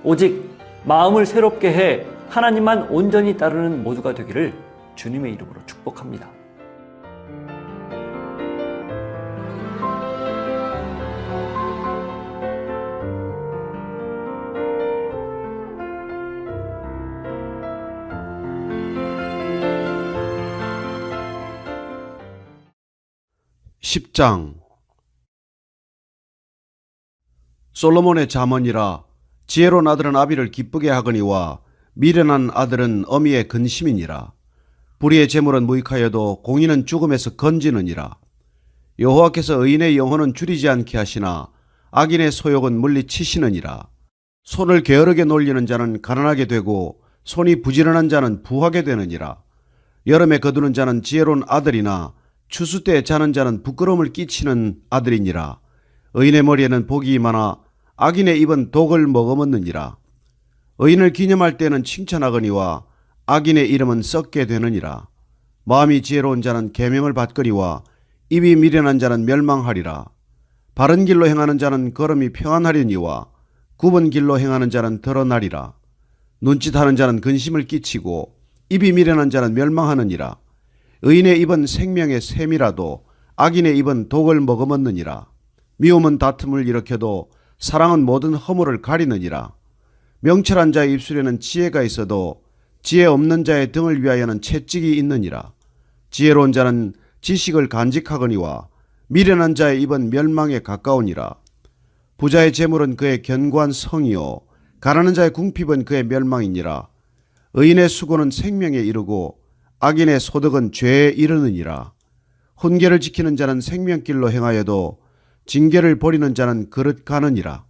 B: 오직 마음을 새롭게 해 하나님만 온전히 따르는 모두가 되기를 주님의 이름으로 축복합니다.
A: 십 장 솔로몬의 잠언이라 지혜로운 아들은 아비를 기쁘게 하거니와 미련한 아들은 어미의 근심이니라. 불의의 재물은 무익하여도 공의는 죽음에서 건지느니라. 여호와께서 의인의 영혼은 줄이지 않게 하시나 악인의 소욕은 물리치시느니라. 손을 게으르게 놀리는 자는 가난하게 되고 손이 부지런한 자는 부하게 되느니라. 여름에 거두는 자는 지혜로운 아들이나 추수 때 자는 자는 부끄러움을 끼치는 아들이니라. 의인의 머리에는 복이 많아 악인의 입은 독을 머금었느니라. 의인을 기념할 때는 칭찬하거니와 악인의 이름은 썩게 되느니라. 마음이 지혜로운 자는 계명을 받거니와 입이 미련한 자는 멸망하리라. 바른 길로 행하는 자는 걸음이 평안하려니와 굽은 길로 행하는 자는 드러나리라. 눈짓하는 자는 근심을 끼치고 입이 미련한 자는 멸망하느니라. 의인의 입은 생명의 샘이라도 악인의 입은 독을 머금었느니라. 미움은 다툼을 일으켜도 사랑은 모든 허물을 가리느니라. 명철한 자의 입술에는 지혜가 있어도 지혜 없는 자의 등을 위하여는 채찍이 있느니라. 지혜로운 자는 지식을 간직하거니와 미련한 자의 입은 멸망에 가까우니라. 부자의 재물은 그의 견고한 성이요 가난한 자의 궁핍은 그의 멸망이니라. 의인의 수고는 생명에 이르고 악인의 소득은 죄에 이르느니라. 훈계를 지키는 자는 생명길로 행하여도 징계를 버리는 자는 그릇 가느니라.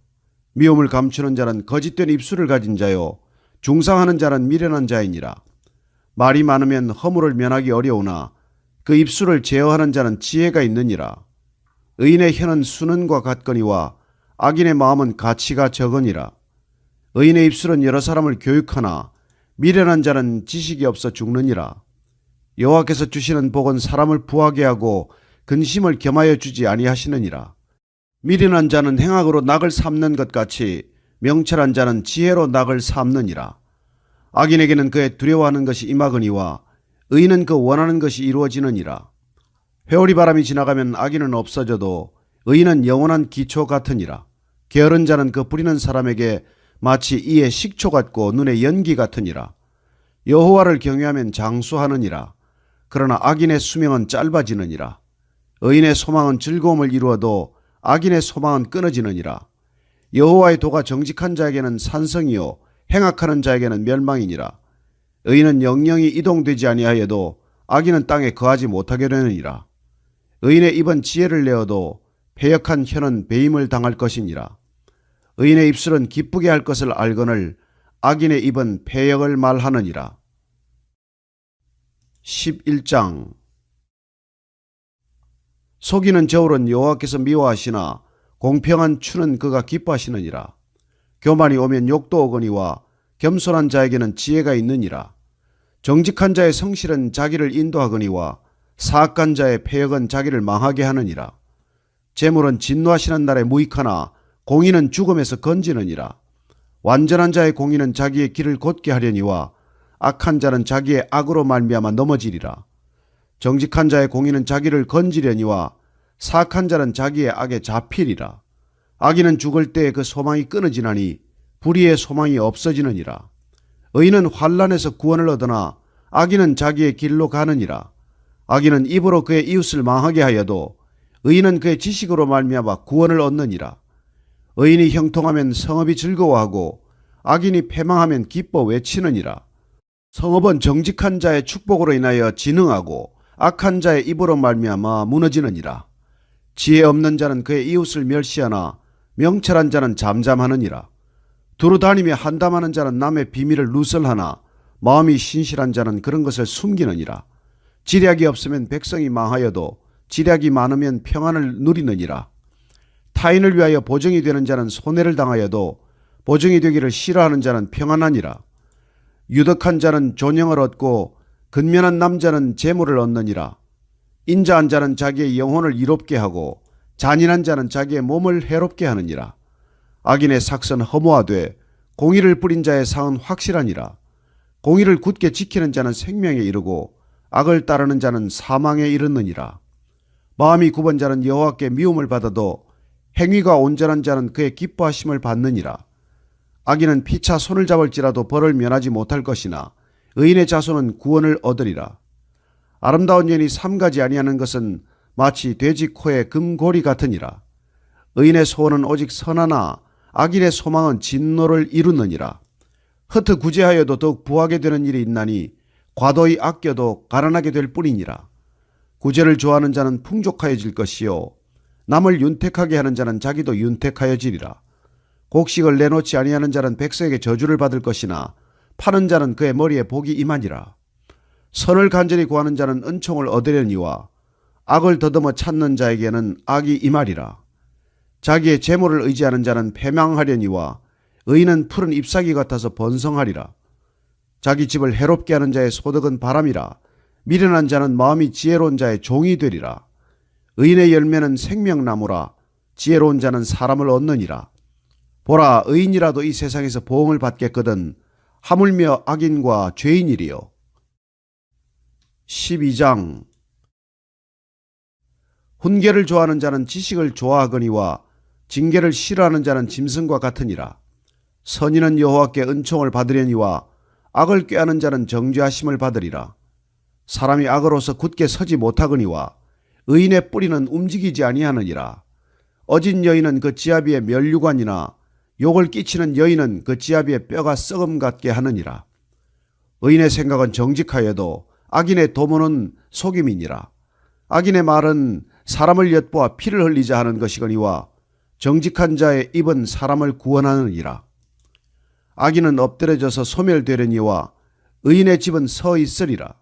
A: 미움을 감추는 자는 거짓된 입술을 가진 자요 중상하는 자는 미련한 자이니라. 말이 많으면 허물을 면하기 어려우나 그 입술을 제어하는 자는 지혜가 있느니라. 의인의 혀는 수는과 같거니와 악인의 마음은 가치가 적으니라. 의인의 입술은 여러 사람을 교육하나 미련한 자는 지식이 없어 죽느니라. 여호와께서 주시는 복은 사람을 부하게 하고 근심을 겸하여 주지 아니하시느니라. 미련한 자는 행악으로 낙을 삼는 것 같이 명철한 자는 지혜로 낙을 삼느니라. 악인에게는 그의 두려워하는 것이 임하거니와 의인은 그 원하는 것이 이루어지느니라. 회오리 바람이 지나가면 악인은 없어져도 의인은 영원한 기초 같으니라. 게으른 자는 그 부리는 사람에게 마치 이에 식초 같고 눈에 연기 같으니라. 여호와를 경외하면 장수하느니라. 그러나 악인의 수명은 짧아지느니라. 의인의 소망은 즐거움을 이루어도 악인의 소망은 끊어지느니라. 여호와의 도가 정직한 자에게는 산성이요 행악하는 자에게는 멸망이니라. 의인은 영영이 이동되지 아니하여도 악인은 땅에 거하지 못하게 되느니라. 의인의 입은 지혜를 내어도 패역한 혀는 배임을 당할 것이니라. 의인의 입술은 기쁘게 할 것을 알거늘 악인의 입은 패역을 말하느니라. 11장. 속이는 저울은 여호와께서 미워하시나 공평한 추는 그가 기뻐하시느니라. 교만이 오면 욕도 오거니와 겸손한 자에게는 지혜가 있느니라. 정직한 자의 성실은 자기를 인도하거니와 사악한 자의 패역은 자기를 망하게 하느니라. 재물은 진노하시는 날에 무익하나 공의는 죽음에서 건지느니라. 완전한 자의 공의는 자기의 길을 곧게 하려니와 악한 자는 자기의 악으로 말미암아 넘어지리라. 정직한 자의 공의는 자기를 건지려니와 사악한 자는 자기의 악에 잡히리라. 악인은 죽을 때에 그 소망이 끊어지나니 불의의 소망이 없어지느니라. 의인은 환난에서 구원을 얻으나 악인은 자기의 길로 가느니라. 악인은 입으로 그의 이웃을 망하게 하여도 의인은 그의 지식으로 말미암아 구원을 얻느니라. 의인이 형통하면 성읍이 즐거워하고 악인이 패망하면 기뻐 외치느니라. 성읍은 정직한 자의 축복으로 인하여 진흥하고 악한 자의 입으로 말미암아 무너지느니라. 지혜 없는 자는 그의 이웃을 멸시하나 명철한 자는 잠잠하느니라. 두루 다니며 한담하는 자는 남의 비밀을 누설하나 마음이 신실한 자는 그런 것을 숨기느니라. 지략이 없으면 백성이 망하여도 지략이 많으면 평안을 누리느니라. 타인을 위하여 보증이 되는 자는 손해를 당하여도 보증이 되기를 싫어하는 자는 평안하니라. 유덕한 자는 존영을 얻고 근면한 남자는 재물을 얻느니라. 인자한 자는 자기의 영혼을 이롭게 하고 잔인한 자는 자기의 몸을 해롭게 하느니라. 악인의 삭은 허무하되 공의를 뿌린 자의 상은 확실하니라. 공의를 굳게 지키는 자는 생명에 이르고 악을 따르는 자는 사망에 이르느니라. 마음이 굽은 자는 여호와께 미움을 받아도 행위가 온전한 자는 그의 기뻐하심을 받느니라. 악인은 피차 손을 잡을지라도 벌을 면하지 못할 것이나 의인의 자손은 구원을 얻으리라. 아름다운 년이 삼가지 아니하는 것은 마치 돼지 코의 금고리 같으니라. 의인의 소원은 오직 선하나 악인의 소망은 진노를 이루느니라. 흩어 구제하여도 더욱 부하게 되는 일이 있나니 과도히 아껴도 가난하게 될 뿐이니라. 구제를 좋아하는 자는 풍족하여질 것이요 남을 윤택하게 하는 자는 자기도 윤택하여지리라. 곡식을 내놓지 아니하는 자는 백성에게 저주를 받을 것이나 파는 자는 그의 머리에 복이 임하니라. 선을 간절히 구하는 자는 은총을 얻으려니와 악을 더듬어 찾는 자에게는 악이 임하리라. 자기의 재물을 의지하는 자는 패망하려니와 의인은 푸른 잎사귀 같아서 번성하리라. 자기 집을 해롭게 하는 자의 소득은 바람이라. 미련한 자는 마음이 지혜로운 자의 종이 되리라. 의인의 열매는 생명나무라. 지혜로운 자는 사람을 얻느니라. 보라, 의인이라도 이 세상에서 보응을 받겠거든 하물며 악인과 죄인이리요. 12장 훈계를 좋아하는 자는 지식을 좋아하거니와 징계를 싫어하는 자는 짐승과 같으니라. 선인은 여호와께 은총을 받으려니와 악을 꾀하는 자는 정죄하심을 받으리라. 사람이 악으로서 굳게 서지 못하거니와 의인의 뿌리는 움직이지 아니하느니라. 어진 여인은 그 지아비의 면류관이나 욕을 끼치는 여인은 그 지아비의 뼈가 썩음 같게 하느니라. 의인의 생각은 정직하여도 악인의 도모는 속임이니라. 악인의 말은 사람을 엿보아 피를 흘리자 하는 것이거니와 정직한 자의 입은 사람을 구원하느니라. 악인은 엎드려져서 소멸되려니와 의인의 집은 서 있으리라.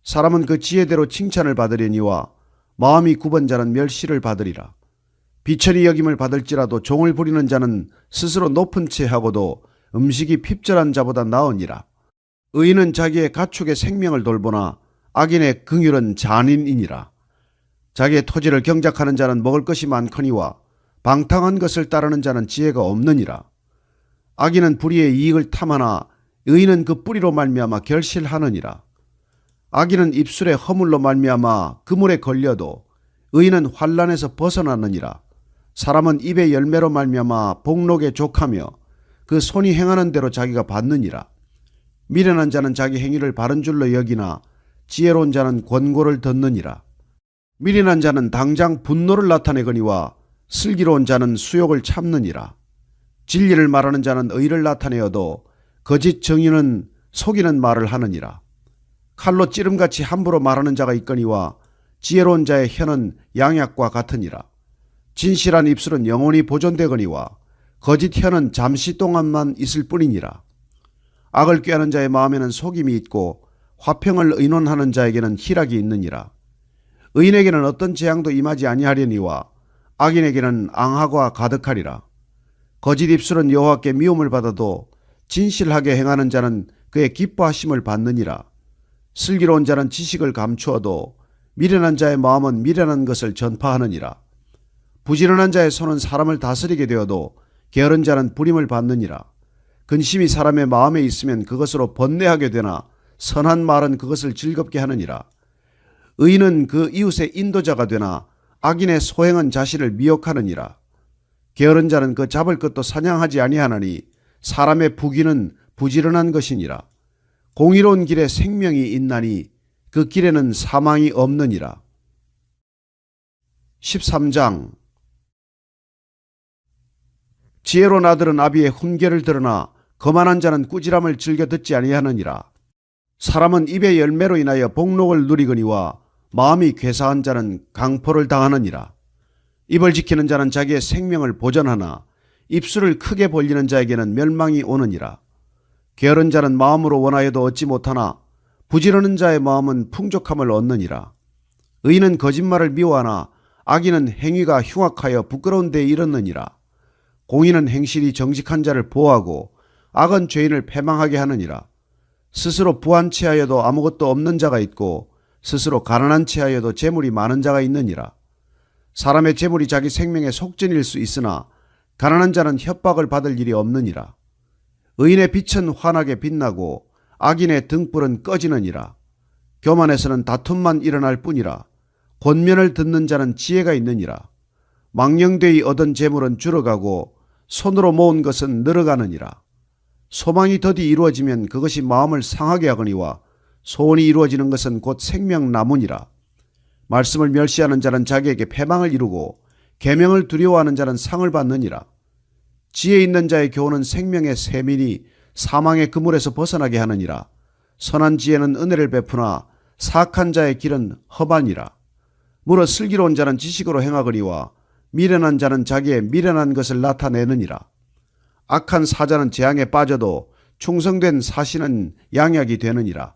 A: 사람은 그 지혜대로 칭찬을 받으려니와 마음이 굽은 자는 멸시를 받으리라. 비천히 여김을 받을지라도 종을 부리는 자는 스스로 높은 채 하고도 음식이 핍절한 자보다 나으니라. 의인은 자기의 가축의 생명을 돌보나 악인의 긍휼은 잔인이니라. 자기의 토지를 경작하는 자는 먹을 것이 많거니와 방탕한 것을 따르는 자는 지혜가 없느니라. 악인은 불의의 이익을 탐하나 의인은 그 뿌리로 말미암아 결실하느니라. 악인은 입술의 허물로 말미암아 그물에 걸려도 의인은 환난에서 벗어나느니라. 사람은 입의 열매로 말미암아 복록에 족하며 그 손이 행하는 대로 자기가 받느니라. 미련한 자는 자기 행위를 바른 줄로 여기나 지혜로운 자는 권고를 듣느니라. 미련한 자는 당장 분노를 나타내거니와 슬기로운 자는 수욕을 참느니라. 진리를 말하는 자는 의를 나타내어도 거짓 정의는 속이는 말을 하느니라. 칼로 찌름같이 함부로 말하는 자가 있거니와 지혜로운 자의 혀는 양약과 같으니라. 진실한 입술은 영원히 보존되거니와 거짓 혀는 잠시 동안만 있을 뿐이니라. 악을 꾀하는 자의 마음에는 속임이 있고 화평을 의논하는 자에게는 희락이 있느니라. 의인에게는 어떤 재앙도 임하지 아니하려니와 악인에게는 앙하가 가득하리라. 거짓 입술은 여호와께 미움을 받아도 진실하게 행하는 자는 그의 기뻐하심을 받느니라. 슬기로운 자는 지식을 감추어도 미련한 자의 마음은 미련한 것을 전파하느니라. 부지런한 자의 손은 사람을 다스리게 되어도 게으른 자는 부림을 받느니라. 근심이 사람의 마음에 있으면 그것으로 번뇌하게 되나 선한 말은 그것을 즐겁게 하느니라. 의인은 그 이웃의 인도자가 되나 악인의 소행은 자신을 미혹하느니라. 게으른 자는 그 잡을 것도 사냥하지 아니하나니 사람의 부귀는 부지런한 것이니라. 공의로운 길에 생명이 있나니 그 길에는 사망이 없느니라. 13장 지혜로운 아들은 아비의 훈계를 들으나 거만한 자는 꾸지람을 즐겨 듣지 아니하느니라. 사람은 입의 열매로 인하여 복록을 누리거니와 마음이 괴사한 자는 강포를 당하느니라. 입을 지키는 자는 자기의 생명을 보전하나 입술을 크게 벌리는 자에게는 멸망이 오느니라. 게으른 자는 마음으로 원하여도 얻지 못하나 부지런한 자의 마음은 풍족함을 얻느니라. 의인은 거짓말을 미워하나 악인은 행위가 흉악하여 부끄러운 데에 이르느니라. 공의는 행실이 정직한 자를 보호하고 악은 죄인을 패망하게 하느니라. 스스로 부한 채하여도 아무것도 없는 자가 있고 스스로 가난한 채하여도 재물이 많은 자가 있느니라. 사람의 재물이 자기 생명의 속전일 수 있으나 가난한 자는 협박을 받을 일이 없느니라. 의인의 빛은 환하게 빛나고 악인의 등불은 꺼지느니라. 교만에서는 다툼만 일어날 뿐이라. 권면을 듣는 자는 지혜가 있느니라. 망령되이 얻은 재물은 줄어가고 손으로 모은 것은 늘어가느니라. 소망이 더디 이루어지면 그것이 마음을 상하게 하거니와 소원이 이루어지는 것은 곧 생명나무니라. 말씀을 멸시하는 자는 자기에게 패망을 이루고 계명을 두려워하는 자는 상을 받느니라. 지혜 있는 자의 교훈은 생명의 샘이니 사망의 그물에서 벗어나게 하느니라. 선한 지혜는 은혜를 베푸나 사악한 자의 길은 허반이라. 무릇 슬기로운 자는 지식으로 행하거니와 미련한 자는 자기의 미련한 것을 나타내느니라. 악한 사자는 재앙에 빠져도 충성된 사신은 양약이 되느니라.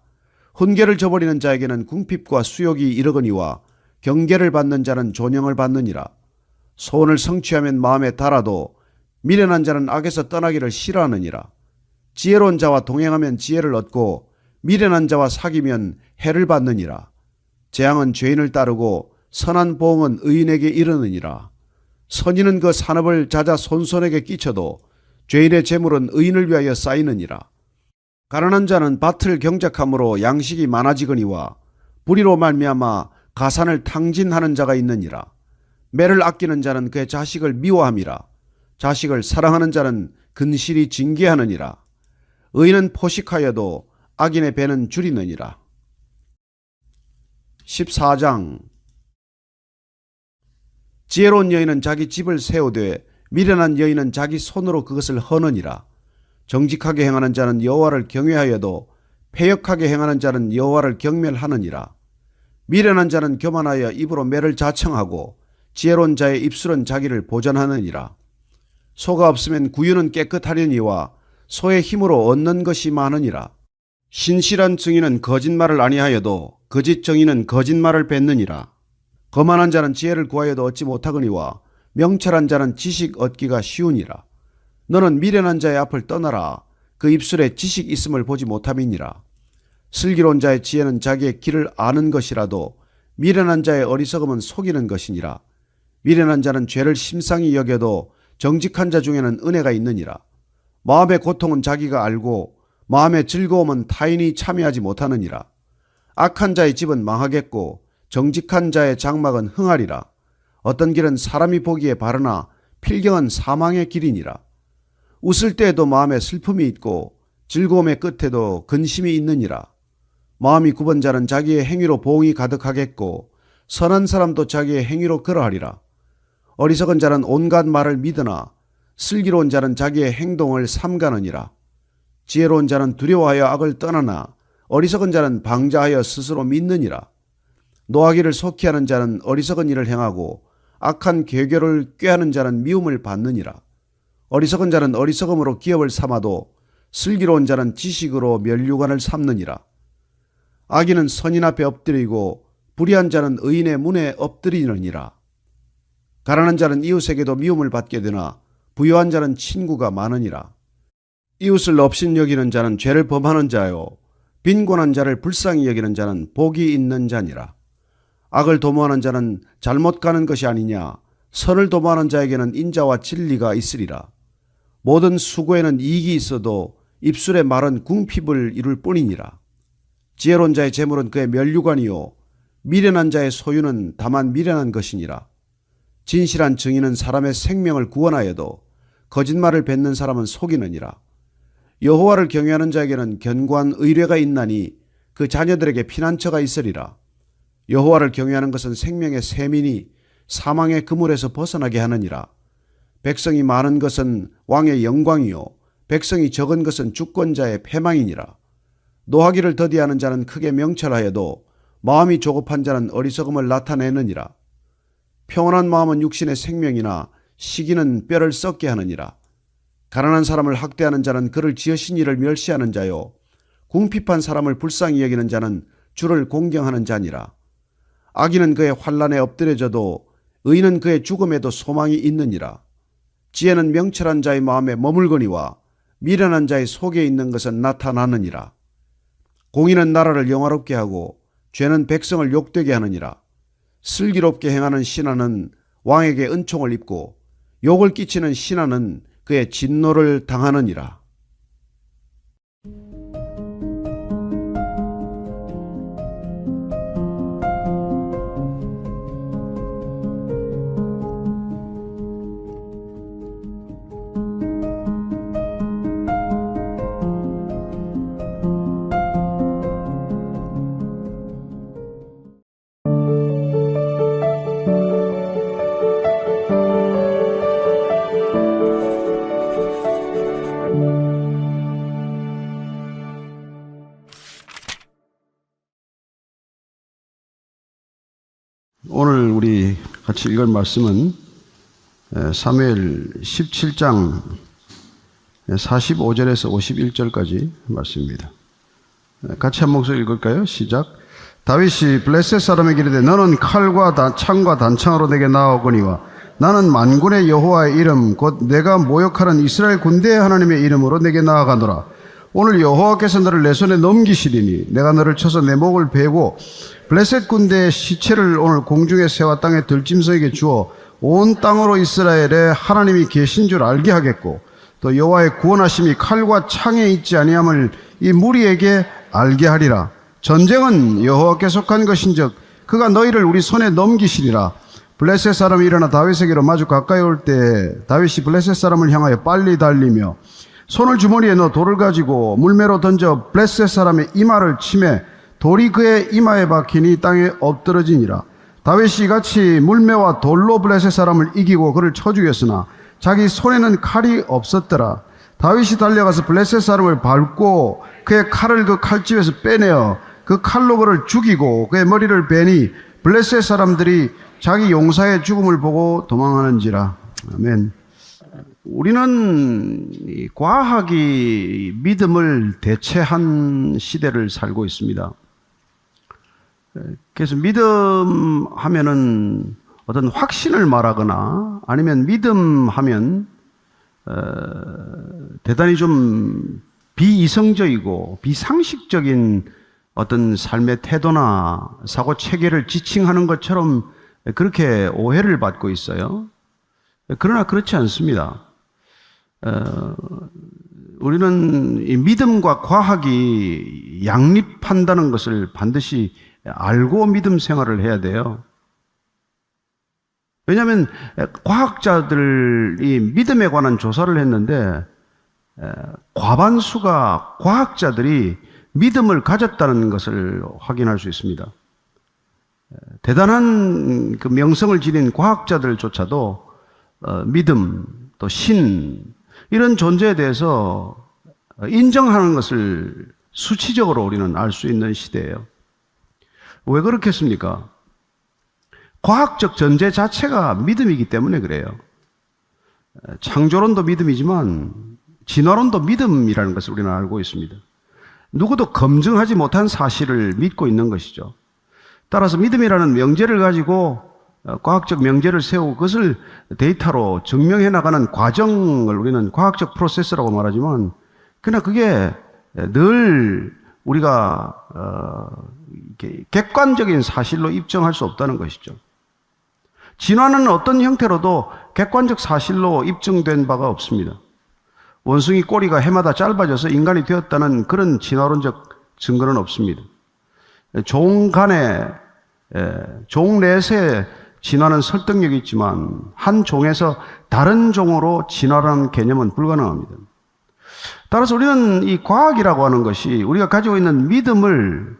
A: 훈계를 저버리는 자에게는 궁핍과 수욕이 이르거니와 경계를 받는 자는 존영을 받느니라. 소원을 성취하면 마음에 달아도 미련한 자는 악에서 떠나기를 싫어하느니라. 지혜로운 자와 동행하면 지혜를 얻고 미련한 자와 사귀면 해를 받느니라. 재앙은 죄인을 따르고 선한 보응은 의인에게 이르느니라. 선인은 그 산업을 자자 손손에게 끼쳐도 죄인의 재물은 의인을 위하여 쌓이느니라. 가난한 자는 밭을 경작함으로 양식이 많아지거니와 불의로 말미암아 가산을 탕진하는 자가 있느니라. 매를 아끼는 자는 그의 자식을 미워함이라. 자식을 사랑하는 자는 근실히 징계하느니라. 의인은 포식하여도 악인의 배는 줄이느니라. 14장. 지혜로운 여인은 자기 집을 세우되 미련한 여인은 자기 손으로 그것을 허느니라. 정직하게 행하는 자는 여호와를 경외하여도 패역하게 행하는 자는 여호와를 경멸하느니라. 미련한 자는 교만하여 입으로 매를 자청하고 지혜로운 자의 입술은 자기를 보전하느니라. 소가 없으면 구유는 깨끗하려니와 소의 힘으로 얻는 것이 많으니라. 신실한 증인은 거짓말을 아니하여도 거짓 정인은 거짓말을 뱉느니라. 거만한 자는 지혜를 구하여도 얻지 못하거니와 명철한 자는 지식 얻기가 쉬우니라. 너는 미련한 자의 앞을 떠나라. 그 입술에 지식 있음을 보지 못함이니라. 슬기로운 자의 지혜는 자기의 길을 아는 것이라도 미련한 자의 어리석음은 속이는 것이니라. 미련한 자는 죄를 심상히 여겨도 정직한 자 중에는 은혜가 있느니라. 마음의 고통은 자기가 알고 마음의 즐거움은 타인이 참여하지 못하느니라. 악한 자의 집은 망하겠고 정직한 자의 장막은 흥하리라. 어떤 길은 사람이 보기에 바르나 필경은 사망의 길이니라. 웃을 때에도 마음에 슬픔이 있고 즐거움의 끝에도 근심이 있느니라. 마음이 굽은 자는 자기의 행위로 보응이 가득하겠고 선한 사람도 자기의 행위로 그러하리라. 어리석은 자는 온갖 말을 믿으나 슬기로운 자는 자기의 행동을 삼가느니라. 지혜로운 자는 두려워하여 악을 떠나나 어리석은 자는 방자하여 스스로 믿느니라. 노하기를 속히 하는 자는 어리석은 일을 행하고 악한 계교를 꾀하는 자는 미움을 받느니라. 어리석은 자는 어리석음으로 기업을 삼아도 슬기로운 자는 지식으로 면류관을 삼느니라. 악인은 선인 앞에 엎드리고 불의한 자는 의인의 문에 엎드리느니라. 가난한 자는 이웃에게도 미움을 받게 되나 부유한 자는 친구가 많으니라. 이웃을 업신 여기는 자는 죄를 범하는 자요 빈곤한 자를 불쌍히 여기는 자는 복이 있는 자니라. 악을 도모하는 자는 잘못 가는 것이 아니냐. 선을 도모하는 자에게는 인자와 진리가 있으리라. 모든 수고에는 이익이 있어도 입술의 말은 궁핍을 이룰 뿐이니라. 지혜로운 자의 재물은 그의 면류관이요 미련한 자의 소유는 다만 미련한 것이니라. 진실한 증인은 사람의 생명을 구원하여도 거짓말을 뱉는 사람은 속이느니라. 여호와를 경외하는 자에게는 견고한 의뢰가 있나니 그 자녀들에게 피난처가 있으리라. 여호와를 경외하는 것은 생명의 셈이니 사망의 그물에서 벗어나게 하느니라. 백성이 많은 것은 왕의 영광이요 백성이 적은 것은 주권자의 패망이니라. 노하기를 더디하는 자는 크게 명철하여도 마음이 조급한 자는 어리석음을 나타내느니라. 평온한 마음은 육신의 생명이나 시기는 뼈를 썩게 하느니라. 가난한 사람을 학대하는 자는 그를 지으신 이를 멸시하는 자요 궁핍한 사람을 불쌍히 여기는 자는 주를 공경하는 자니라. 악인은 그의 환난에 엎드려져도 의인은 그의 죽음에도 소망이 있느니라. 지혜는 명철한 자의 마음에 머물거니와 미련한 자의 속에 있는 것은 나타나느니라. 공의는 나라를 영화롭게 하고 죄는 백성을 욕되게 하느니라. 슬기롭게 행하는 신하는 왕에게 은총을 입고 욕을 끼치는 신하는 그의 진노를 당하느니라. 오늘 우리 같이 읽을 말씀은 사무엘 17장 45절에서 51절까지 말씀입니다. 같이 한 목소리 읽을까요? 시작. 다윗이 블레셋 사람에게 이르되 너는 칼과 창과 단창으로 내게 나아오거니와 나는 만군의 여호와의 이름 곧 내가 모욕하는 이스라엘 군대의 하나님의 이름으로 내게 나아가노라. 오늘 여호와께서 너를 내 손에 넘기시리니 내가 너를 쳐서 내 목을 베고 블레셋 군대의 시체를 오늘 공중의 새와 땅의 들짐승에게 주어 온 땅으로 이스라엘에 하나님이 계신 줄 알게 하겠고 또 여호와의 구원하심이 칼과 창에 있지 아니함을 이 무리에게 알게 하리라. 전쟁은 여호와께 속한 것인즉 그가 너희를 우리 손에 넘기시리라. 블레셋 사람이 일어나 다윗에게로 마주 가까이 올 때 다윗이 블레셋 사람을 향하여 빨리 달리며 손을 주머니에 넣어 돌을 가지고 물매로 던져 블레셋 사람의 이마를 치매 돌이 그의 이마에 박히니 땅에 엎드러지니라. 다윗이 같이 물매와 돌로 블레셋 사람을 이기고 그를 쳐 죽였으나 자기 손에는 칼이 없었더라. 다윗이 달려가서 블레셋 사람을 밟고 그의 칼을 그 칼집에서 빼내어 그 칼로 그를 죽이고 그의 머리를 베니 블레셋 사람들이 자기 용사의 죽음을 보고 도망하는지라. 아멘. 우리는 이 과학이 믿음을 대체한 시대를 살고 있습니다. 그래서 믿음 하면은 어떤 확신을 말하거나 아니면 믿음 하면 대단히 좀 비이성적이고 비상식적인 어떤 삶의 태도나 사고 체계를 지칭하는 것처럼 그렇게 오해를 받고 있어요. 그러나 그렇지 않습니다. 우리는 이 믿음과 과학이 양립한다는 것을 반드시 알고 믿음 생활을 해야 돼요. 왜냐하면 과학자들이 믿음에 관한 조사를 했는데 과반수가 과학자들이 믿음을 가졌다는 것을 확인할 수 있습니다. 대단한 그 명성을 지닌 과학자들조차도 믿음, 또 신, 이런 존재에 대해서 인정하는 것을 수치적으로 우리는 알 수 있는 시대예요. 왜 그렇겠습니까? 과학적 전제 자체가 믿음이기 때문에 그래요. 창조론도 믿음이지만 진화론도 믿음이라는 것을 우리는 알고 있습니다. 누구도 검증하지 못한 사실을 믿고 있는 것이죠. 따라서 믿음이라는 명제를 가지고 과학적 명제를 세우고 그것을 데이터로 증명해 나가는 과정을 우리는 과학적 프로세스라고 말하지만 그러나 그게 늘 우리가 이렇게 객관적인 사실로 입증할 수 없다는 것이죠. 진화는 어떤 형태로도 객관적 사실로 입증된 바가 없습니다. 원숭이 꼬리가 해마다 짧아져서 인간이 되었다는 그런 진화론적 증거는 없습니다. 종 내에서의 진화는 설득력이 있지만 한 종에서 다른 종으로 진화라는 개념은 불가능합니다. 따라서 우리는 이 과학이라고 하는 것이 우리가 가지고 있는 믿음을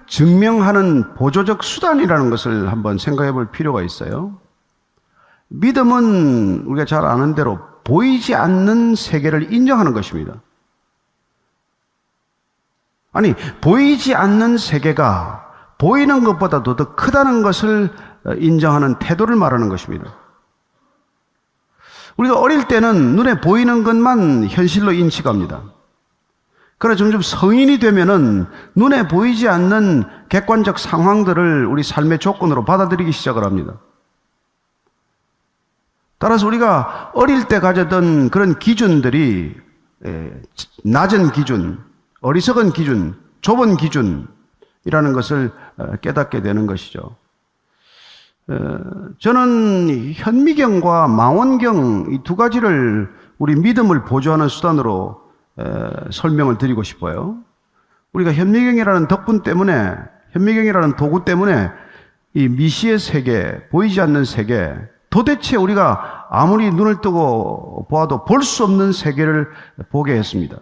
A: 증명하는 보조적 수단이라는 것을 한번 생각해 볼 필요가 있어요. 믿음은 우리가 잘 아는 대로 보이지 않는 세계를 인정하는 것입니다. 아니, 보이지 않는 세계가 보이는 것보다도 더 크다는 것을 인정하는 태도를 말하는 것입니다. 우리가 어릴 때는 눈에 보이는 것만 현실로 인식합니다. 그러나 점점 성인이 되면은 눈에 보이지 않는 객관적 상황들을 우리 삶의 조건으로 받아들이기 시작을 합니다. 따라서 우리가 어릴 때 가졌던 그런 기준들이 낮은 기준, 어리석은 기준, 좁은 기준이라는 것을 깨닫게 되는 것이죠. 저는 현미경과 망원경 이 두 가지를 우리 믿음을 보조하는 수단으로 설명을 드리고 싶어요. 우리가 현미경이라는 덕분 때문에, 현미경이라는 도구 때문에 이 미시의 세계, 보이지 않는 세계, 도대체 우리가 아무리 눈을 뜨고 보아도 볼 수 없는 세계를 보게 했습니다.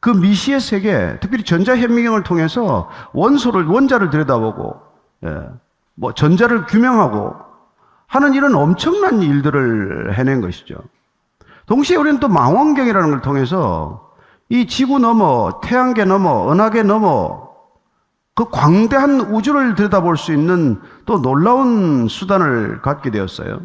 A: 그 미시의 세계, 특별히 전자현미경을 통해서 원자를 들여다보고, 전자를 규명하고 하는 이런 엄청난 일들을 해낸 것이죠. 동시에 우리는 또 망원경이라는 걸 통해서 이 지구 너머, 태양계 너머, 은하계 너머 그 광대한 우주를 들여다볼 수 있는 또 놀라운 수단을 갖게 되었어요.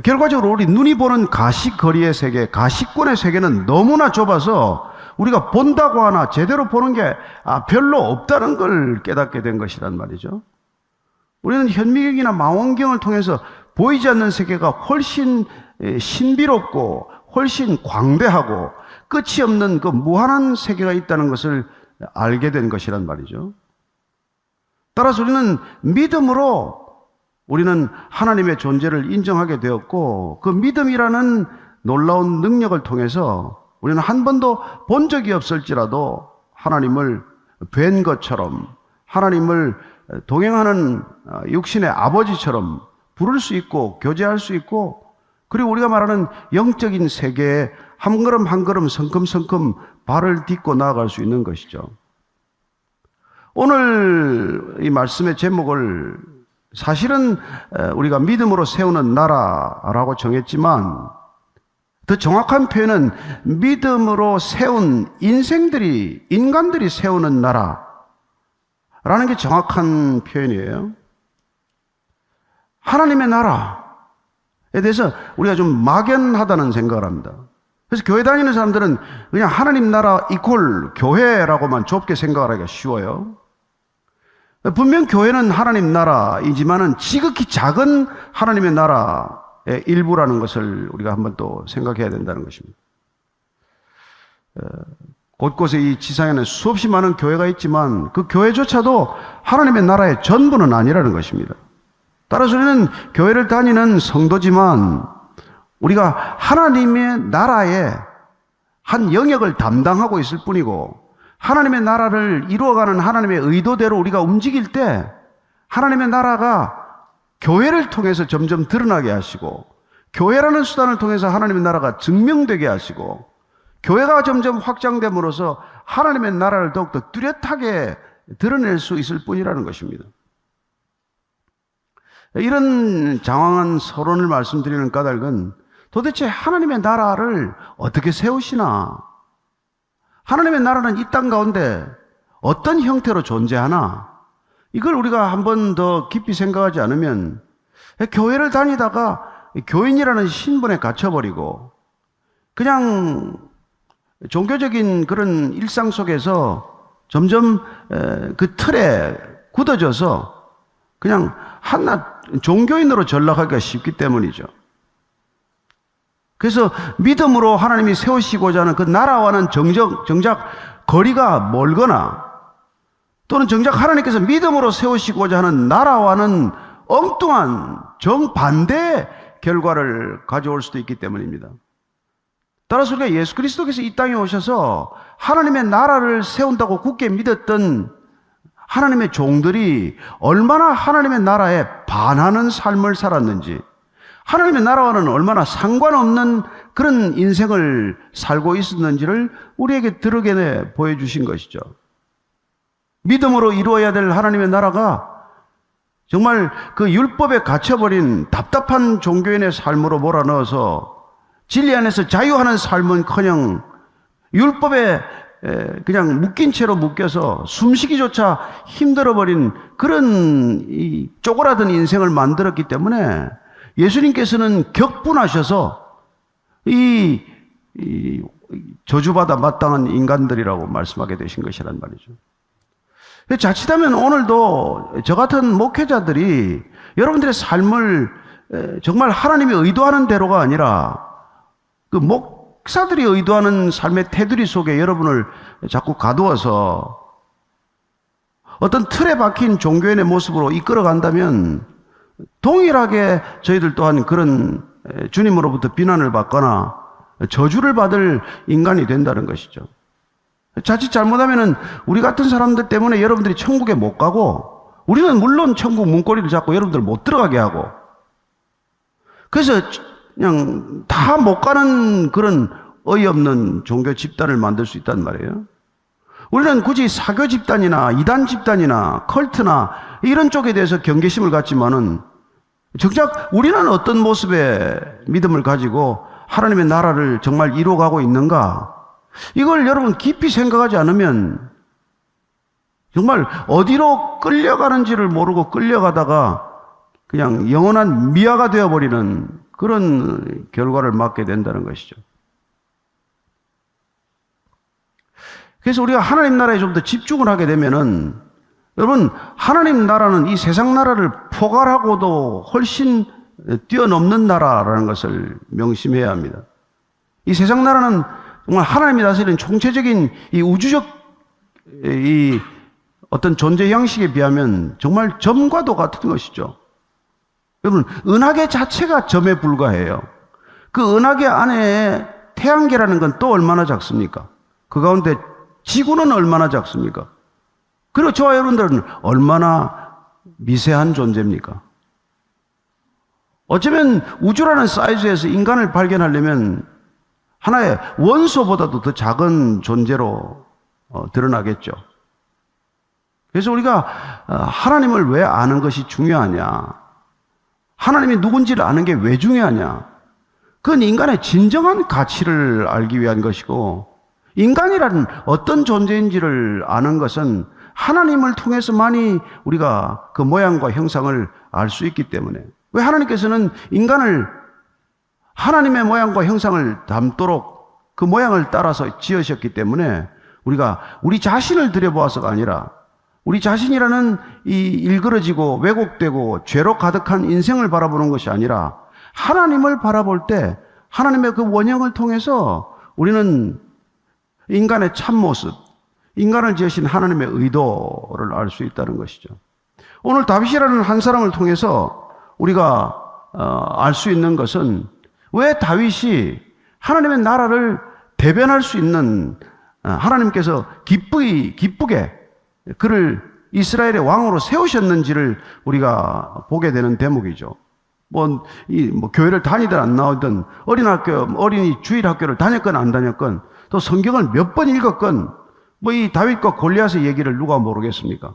A: 결과적으로 우리 눈이 보는 가시거리의 세계, 가시권의 세계는 너무나 좁아서 우리가 본다고 하나 제대로 보는 게 별로 없다는 걸 깨닫게 된 것이란 말이죠. 우리는 현미경이나 망원경을 통해서 보이지 않는 세계가 훨씬 신비롭고 훨씬 광대하고 끝이 없는 그 무한한 세계가 있다는 것을 알게 된 것이란 말이죠. 따라서 우리는 믿음으로 우리는 하나님의 존재를 인정하게 되었고 그 믿음이라는 놀라운 능력을 통해서 우리는 한 번도 본 적이 없을지라도 하나님을 뵌 것처럼 하나님을 동행하는 육신의 아버지처럼 부를 수 있고 교제할 수 있고, 그리고 우리가 말하는 영적인 세계에 한 걸음 한 걸음 성큼성큼 발을 딛고 나아갈 수 있는 것이죠. 오늘 이 말씀의 제목을 사실은 우리가 믿음으로 세우는 나라라고 정했지만, 더 정확한 표현은 믿음으로 세운 인간들이 세우는 나라라는 게 정확한 표현이에요. 하나님의 나라에 대해서 우리가 좀 막연하다는 생각을 합니다. 그래서 교회 다니는 사람들은 그냥 하나님 나라 이퀄 교회라고만 좁게 생각을 하기가 쉬워요. 분명 교회는 하나님 나라이지만은 지극히 작은 하나님의 나라의 일부라는 것을 우리가 한번 또 생각해야 된다는 것입니다. 곳곳에 이 지상에는 수없이 많은 교회가 있지만 그 교회조차도 하나님의 나라의 전부는 아니라는 것입니다. 따라서 우리는 교회를 다니는 성도지만 우리가 하나님의 나라의 한 영역을 담당하고 있을 뿐이고, 하나님의 나라를 이루어가는 하나님의 의도대로 우리가 움직일 때 하나님의 나라가 교회를 통해서 점점 드러나게 하시고, 교회라는 수단을 통해서 하나님의 나라가 증명되게 하시고, 교회가 점점 확장됨으로써 하나님의 나라를 더욱더 뚜렷하게 드러낼 수 있을 뿐이라는 것입니다. 이런 장황한 서론을 말씀드리는 까닭은 도대체 하나님의 나라를 어떻게 세우시나, 하나님의 나라는 이 땅 가운데 어떤 형태로 존재하나, 이걸 우리가 한 번 더 깊이 생각하지 않으면 교회를 다니다가 교인이라는 신분에 갇혀버리고 그냥 종교적인 그런 일상 속에서 점점 그 틀에 굳어져서 그냥 한낱 종교인으로 전락하기가 쉽기 때문이죠. 그래서 믿음으로 하나님이 세우시고자 하는 그 나라와는 정작 거리가 멀거나, 또는 정작 하나님께서 믿음으로 세우시고자 하는 나라와는 엉뚱한 정반대의 결과를 가져올 수도 있기 때문입니다. 따라서 우리가 예수 그리스도께서 이 땅에 오셔서 하나님의 나라를 세운다고 굳게 믿었던 하나님의 종들이 얼마나 하나님의 나라에 반하는 삶을 살았는지, 하나님의 나라와는 얼마나 상관없는 그런 인생을 살고 있었는지를 우리에게 드러내 보여주신 것이죠. 믿음으로 이루어야 될 하나님의 나라가 정말 그 율법에 갇혀버린 답답한 종교인의 삶으로 몰아넣어서 진리 안에서 자유하는 삶은커녕 율법에 그냥 묶인 채로 묶여서 숨쉬기조차 힘들어버린 그런 이 쪼그라든 인생을 만들었기 때문에 예수님께서는 격분하셔서 이 저주받아 마땅한 인간들이라고 말씀하게 되신 것이란 말이죠. 자칫하면 오늘도 저 같은 목회자들이 여러분들의 삶을 정말 하나님이 의도하는 대로가 아니라 그 목사들이 의도하는 삶의 테두리 속에 여러분을 자꾸 가두어서 어떤 틀에 박힌 종교인의 모습으로 이끌어간다면 동일하게 저희들 또한 그런 주님으로부터 비난을 받거나 저주를 받을 인간이 된다는 것이죠. 자칫 잘못하면은 우리 같은 사람들 때문에 여러분들이 천국에 못 가고, 우리는 물론 천국 문고리를 잡고 여러분들 못 들어가게 하고, 그래서 그냥 다 못 가는 그런 어이없는 종교 집단을 만들 수 있단 말이에요. 우리는 굳이 사교 집단이나 이단 집단이나 컬트나 이런 쪽에 대해서 경계심을 갖지만은 정작 우리는 어떤 모습의 믿음을 가지고 하나님의 나라를 정말 이루어가고 있는가, 이걸 여러분 깊이 생각하지 않으면 정말 어디로 끌려가는지를 모르고 끌려가다가 그냥 영원한 미아가 되어버리는 그런 결과를 맞게 된다는 것이죠. 그래서 우리가 하나님 나라에 좀 더 집중을 하게 되면은, 여러분, 하나님 나라는 이 세상 나라를 포괄하고도 훨씬 뛰어넘는 나라라는 것을 명심해야 합니다. 이 세상 나라는 정말 하나님이 다스리는 총체적인 이 우주적 이 어떤 존재 양식에 비하면 정말 점과도 같은 것이죠. 여러분, 은하계 자체가 점에 불과해요. 그 은하계 안에 태양계라는 건 또 얼마나 작습니까? 그 가운데 지구는 얼마나 작습니까? 그리고 저와 여러분들은 얼마나 미세한 존재입니까? 어쩌면 우주라는 사이즈에서 인간을 발견하려면 하나의 원소보다도 더 작은 존재로 드러나겠죠. 그래서 우리가 하나님을 왜 아는 것이 중요하냐? 하나님이 누군지를 아는 게 왜 중요하냐? 그건 인간의 진정한 가치를 알기 위한 것이고, 인간이라는 어떤 존재인지를 아는 것은 하나님을 통해서만이 우리가 그 모양과 형상을 알 수 있기 때문에. 왜 하나님께서는 인간을 하나님의 모양과 형상을 담도록 그 모양을 따라서 지으셨기 때문에 우리가 우리 자신을 들여보아서가 아니라 우리 자신이라는 이 일그러지고 왜곡되고 죄로 가득한 인생을 바라보는 것이 아니라 하나님을 바라볼 때 하나님의 그 원형을 통해서 우리는 인간의 참모습, 인간을 지으신 하나님의 의도를 알 수 있다는 것이죠. 오늘 다윗이라는 한 사람을 통해서 우리가 알 수 있는 것은 왜 다윗이 하나님의 나라를 대변할 수 있는 하나님께서 기쁘게 그를 이스라엘의 왕으로 세우셨는지를 우리가 보게 되는 대목이죠. 교회를 다니든 안 나오든 어린이 주일학교를 다녔건 안 다녔건 또 성경을 몇 번 읽었건 이 다윗과 골리앗의 얘기를 누가 모르겠습니까?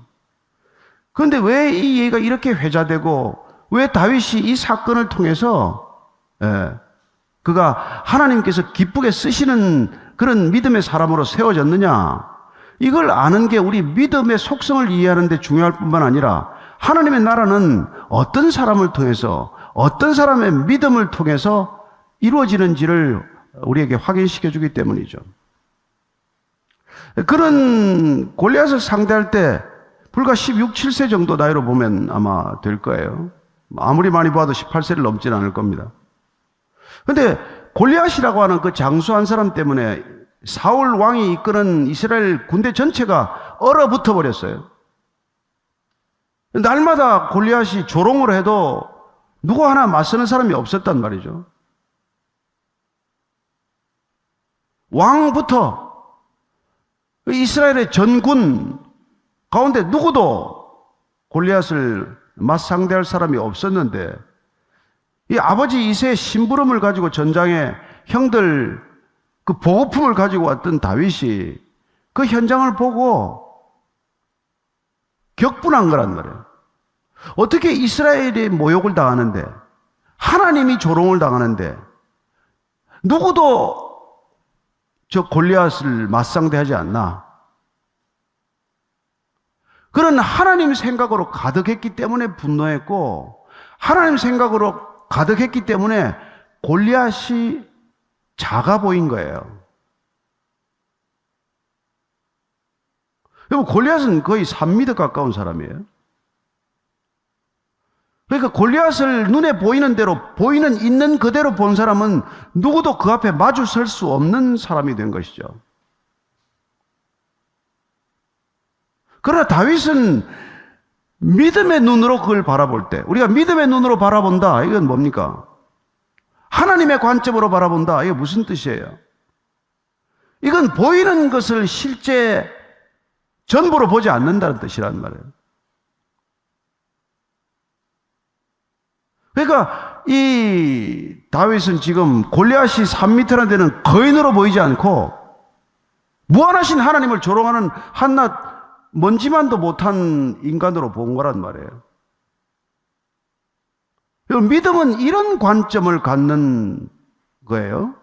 A: 그런데 왜 이 얘기가 이렇게 회자되고 왜 다윗이 이 사건을 통해서 그가 하나님께서 기쁘게 쓰시는 그런 믿음의 사람으로 세워졌느냐? 이걸 아는 게 우리 믿음의 속성을 이해하는 데 중요할 뿐만 아니라 하나님의 나라는 어떤 사람을 통해서 어떤 사람의 믿음을 통해서 이루어지는지를 우리에게 확인시켜 주기 때문이죠. 그런 골리앗을 상대할 때 불과 16, 7세 정도 나이로 보면 아마 될 거예요. 아무리 많이 봐도 18세를 넘지는 않을 겁니다. 그런데 골리앗이라고 하는 그 장수한 사람 때문에 사울 왕이 이끄는 이스라엘 군대 전체가 얼어붙어 버렸어요. 날마다 골리앗이 조롱을 해도 누구 하나 맞서는 사람이 없었단 말이죠. 왕부터 이스라엘의 전군 가운데 누구도 골리앗을 맞상대할 사람이 없었는데 이 아버지 이새의 심부름을 가지고 전장에 형들 그 보급품을 가지고 왔던 다윗이 그 현장을 보고 격분한 거란 말이에요. 어떻게 이스라엘이 모욕을 당하는데 하나님이 조롱을 당하는데 누구도 저 골리앗을 맞상대하지 않나? 그런 하나님 생각으로 가득했기 때문에 분노했고 하나님 생각으로 가득했기 때문에 골리앗이 작아 보인 거예요. 여러분, 골리앗은 거의 3m 가까운 사람이에요. 그러니까 골리앗을 눈에 보이는 대로 있는 그대로 본 사람은 누구도 그 앞에 마주 설 수 없는 사람이 된 것이죠. 그러나 다윗은 믿음의 눈으로 그걸 바라볼 때, 우리가 믿음의 눈으로 바라본다, 이건 뭡니까? 하나님의 관점으로 바라본다, 이게 무슨 뜻이에요? 이건 보이는 것을 실제 전부로 보지 않는다는 뜻이란 말이에요. 그러니까 이 다윗은 지금 골리앗이 3m나 되는 거인으로 보이지 않고 무한하신 하나님을 조롱하는 한낱 먼지만도 못한 인간으로 본 거란 말이에요. 믿음은 이런 관점을 갖는 거예요.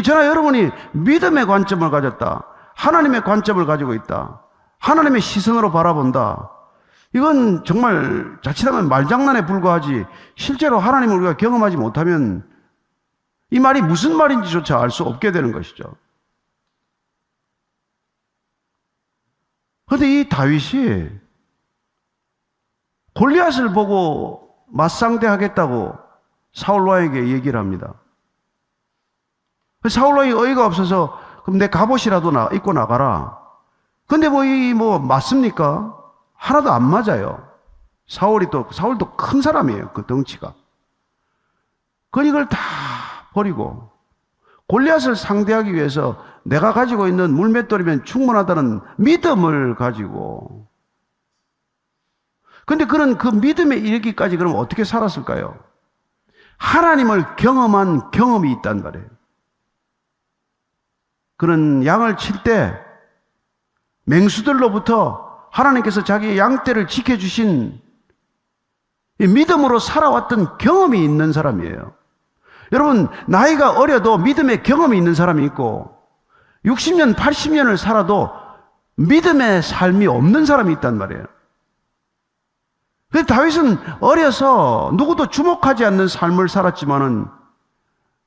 A: 저나 여러분이 믿음의 관점을 가졌다, 하나님의 관점을 가지고 있다, 하나님의 시선으로 바라본다, 이건 정말 자칫하면 말장난에 불과하지 실제로 하나님을 우리가 경험하지 못하면 이 말이 무슨 말인지조차 알 수 없게 되는 것이죠. 그런데 이 다윗이 골리앗을 보고 맞상대하겠다고 사울왕에게 얘기를 합니다. 사울왕이 어이가 없어서 그럼 내 갑옷이라도 입고 나가라. 근데 맞습니까? 하나도 안 맞아요. 사울도 큰 사람이에요. 그 덩치가. 그건 이걸 다 버리고 골리앗을 상대하기 위해서 내가 가지고 있는 물맷돌이면 충분하다는 믿음을 가지고, 근데 그는 그 믿음에 이르기까지 그럼 어떻게 살았을까요? 하나님을 경험한 경험이 있단 말이에요. 그는 양을 칠 때 맹수들로부터 하나님께서 자기의 양떼를 지켜주신 믿음으로 살아왔던 경험이 있는 사람이에요. 여러분, 나이가 어려도 믿음의 경험이 있는 사람이 있고 60년, 80년을 살아도 믿음의 삶이 없는 사람이 있단 말이에요. 그래서 다윗은 어려서 누구도 주목하지 않는 삶을 살았지만은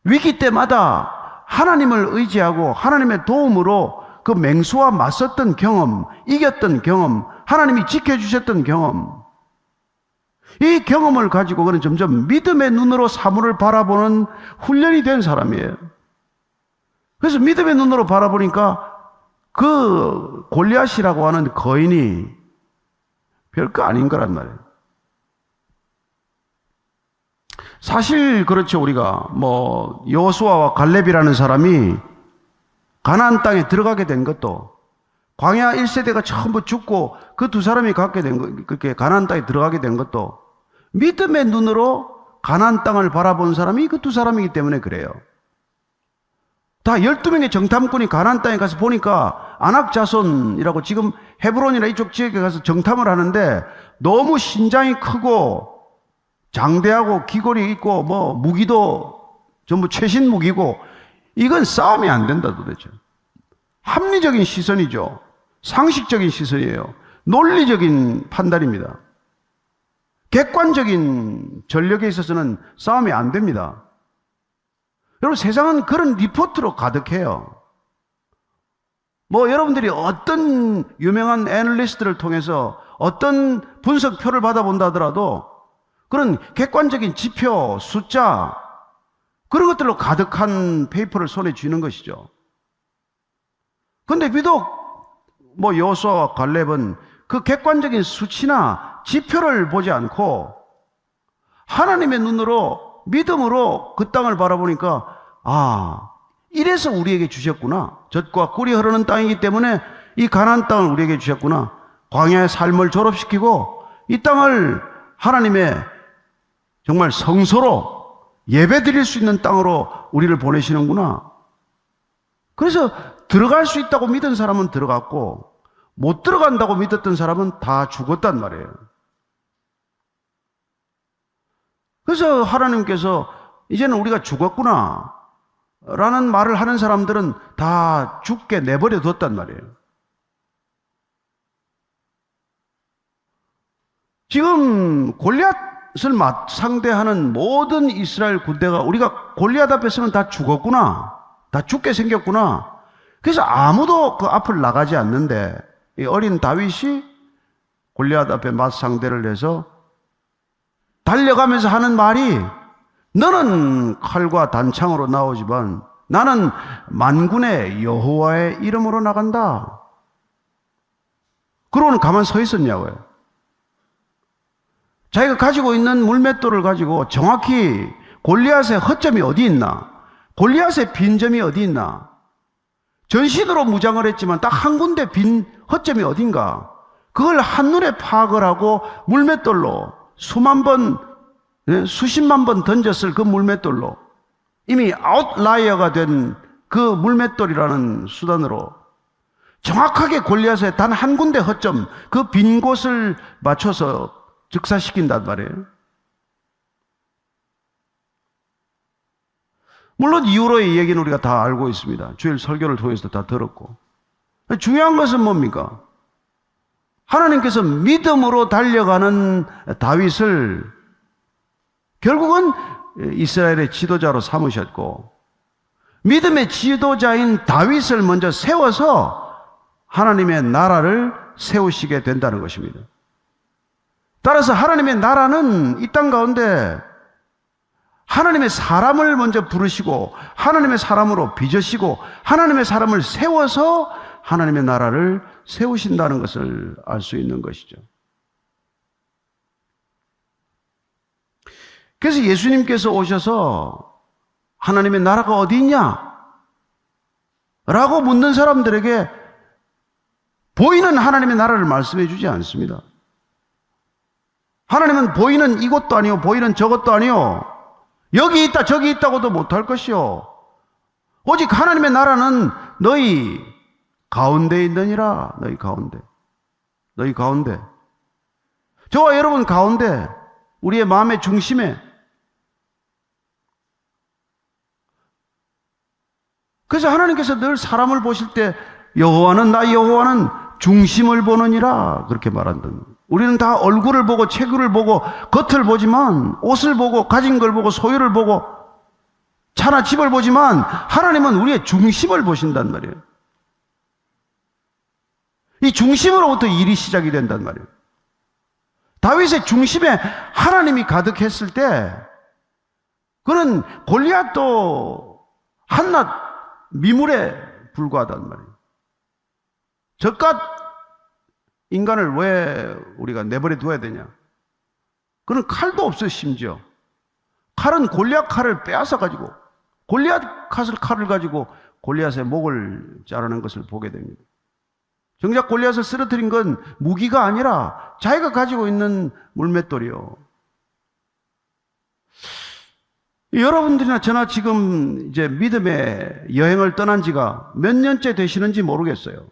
A: 위기 때마다 하나님을 의지하고 하나님의 도움으로 그 맹수와 맞섰던 경험, 이겼던 경험, 하나님이 지켜주셨던 경험, 이 경험을 가지고 그는 점점 믿음의 눈으로 사물을 바라보는 훈련이 된 사람이에요. 그래서 믿음의 눈으로 바라보니까 그 골리앗이라고 하는 거인이 별거 아닌 거란 말이에요. 사실 그렇죠. 우리가 여호수아와 갈렙이라는 사람이 가나안 땅에 들어가게 된 것도 광야 1세대가 전부 죽고 그 두 사람이 갖게 된 것, 그렇게 가나안 땅에 들어가게 된 것도 믿음의 눈으로 가나안 땅을 바라본 사람이 그 두 사람이기 때문에 그래요. 다 12명의 정탐꾼이 가나안 땅에 가서 보니까 아낙 자손이라고 지금 헤브론이나 이쪽 지역에 가서 정탐을 하는데 너무 신장이 크고 장대하고 귀걸이 있고 무기도 전부 최신 무기고 이건 싸움이 안 된다 도대체. 합리적인 시선이죠. 상식적인 시선이에요. 논리적인 판단입니다. 객관적인 전력에 있어서는 싸움이 안 됩니다. 여러분, 세상은 그런 리포트로 가득해요. 여러분들이 어떤 유명한 애널리스트를 통해서 어떤 분석표를 받아본다 하더라도 그런 객관적인 지표, 숫자, 그런 것들로 가득한 페이퍼를 손에 쥐는 것이죠. 그런데 비록 여호수아와 갈렙은 그 객관적인 수치나 지표를 보지 않고 하나님의 눈으로 믿음으로 그 땅을 바라보니까 이래서 우리에게 주셨구나. 젖과 꿀이 흐르는 땅이기 때문에 이 가나안 땅을 우리에게 주셨구나. 광야의 삶을 졸업시키고 이 땅을 하나님의 정말 성소로 예배드릴 수 있는 땅으로 우리를 보내시는구나. 그래서 들어갈 수 있다고 믿은 사람은 들어갔고 못 들어간다고 믿었던 사람은 다 죽었단 말이에요. 그래서 하나님께서 이제는 우리가 죽었구나 라는 말을 하는 사람들은 다 죽게 내버려 뒀단 말이에요. 지금 골리앗을 상대하는 모든 이스라엘 군대가 우리가 골리앗 앞에서는 다 죽었구나, 다 죽게 생겼구나. 그래서 아무도 그 앞을 나가지 않는데 이 어린 다윗이 골리앗 앞에 맞상대를 해서 달려가면서 하는 말이 너는 칼과 단창으로 나오지만 나는 만군의 여호와의 이름으로 나간다. 그러고는 가만 서 있었냐고요. 자기가 가지고 있는 물맷돌을 가지고 정확히 골리앗의 허점이 어디 있나, 골리앗의 빈점이 어디 있나, 전신으로 무장을 했지만 딱 한 군데 빈 허점이 어딘가, 그걸 한눈에 파악을 하고 물맷돌로 수만 번, 수십만 번 던졌을 그 물맷돌로 이미 아웃라이어가 된 그 물맷돌이라는 수단으로 정확하게 골리앗의 단 한 군데 허점, 그 빈 곳을 맞춰서 즉사시킨단 말이에요. 물론 이후로의 얘기는 우리가 다 알고 있습니다. 주일 설교를 통해서 다 들었고. 중요한 것은 뭡니까? 하나님께서 믿음으로 달려가는 다윗을 결국은 이스라엘의 지도자로 삼으셨고, 믿음의 지도자인 다윗을 먼저 세워서 하나님의 나라를 세우시게 된다는 것입니다. 따라서 하나님의 나라는 이 땅 가운데 하나님의 사람을 먼저 부르시고 하나님의 사람으로 빚으시고 하나님의 사람을 세워서 하나님의 나라를 세우신다는 것을 알 수 있는 것이죠. 그래서 예수님께서 오셔서 하나님의 나라가 어디 있냐? 라고 묻는 사람들에게 보이는 하나님의 나라를 말씀해 주지 않습니다. 하나님은 보이는 이것도 아니요, 보이는 저것도 아니요, 여기 있다 저기 있다고도 못할 것이요, 오직 하나님의 나라는 너희 가운데 있느니라. 너희 가운데, 너희 가운데, 저와 여러분 가운데, 우리의 마음의 중심에. 그래서 하나님께서 늘 사람을 보실 때 여호와는, 나 여호와는 중심을 보느니라 그렇게 말한다. 우리는 다 얼굴을 보고 체구를 보고 겉을 보지만, 옷을 보고 가진 걸 보고 소유를 보고 차나 집을 보지만, 하나님은 우리의 중심을 보신단 말이에요. 이 중심으로부터 일이 시작이 된단 말이에요. 다윗의 중심에 하나님이 가득했을 때 그는 골리앗도 한낱 미물에 불과하단 말이에요. 저깟 인간을 왜 우리가 내버려 둬야 되냐? 그는 칼도 없어요. 심지어 칼은 골리앗 칼을 빼앗아 가지고, 골리앗 칼을 가지고 골리앗의 목을 자르는 것을 보게 됩니다. 정작 골리앗을 쓰러뜨린 건 무기가 아니라 자기가 가지고 있는 물맷돌이요. 여러분들이나 저나 지금 이제 믿음의 여행을 떠난 지가 몇 년째 되시는지 모르겠어요.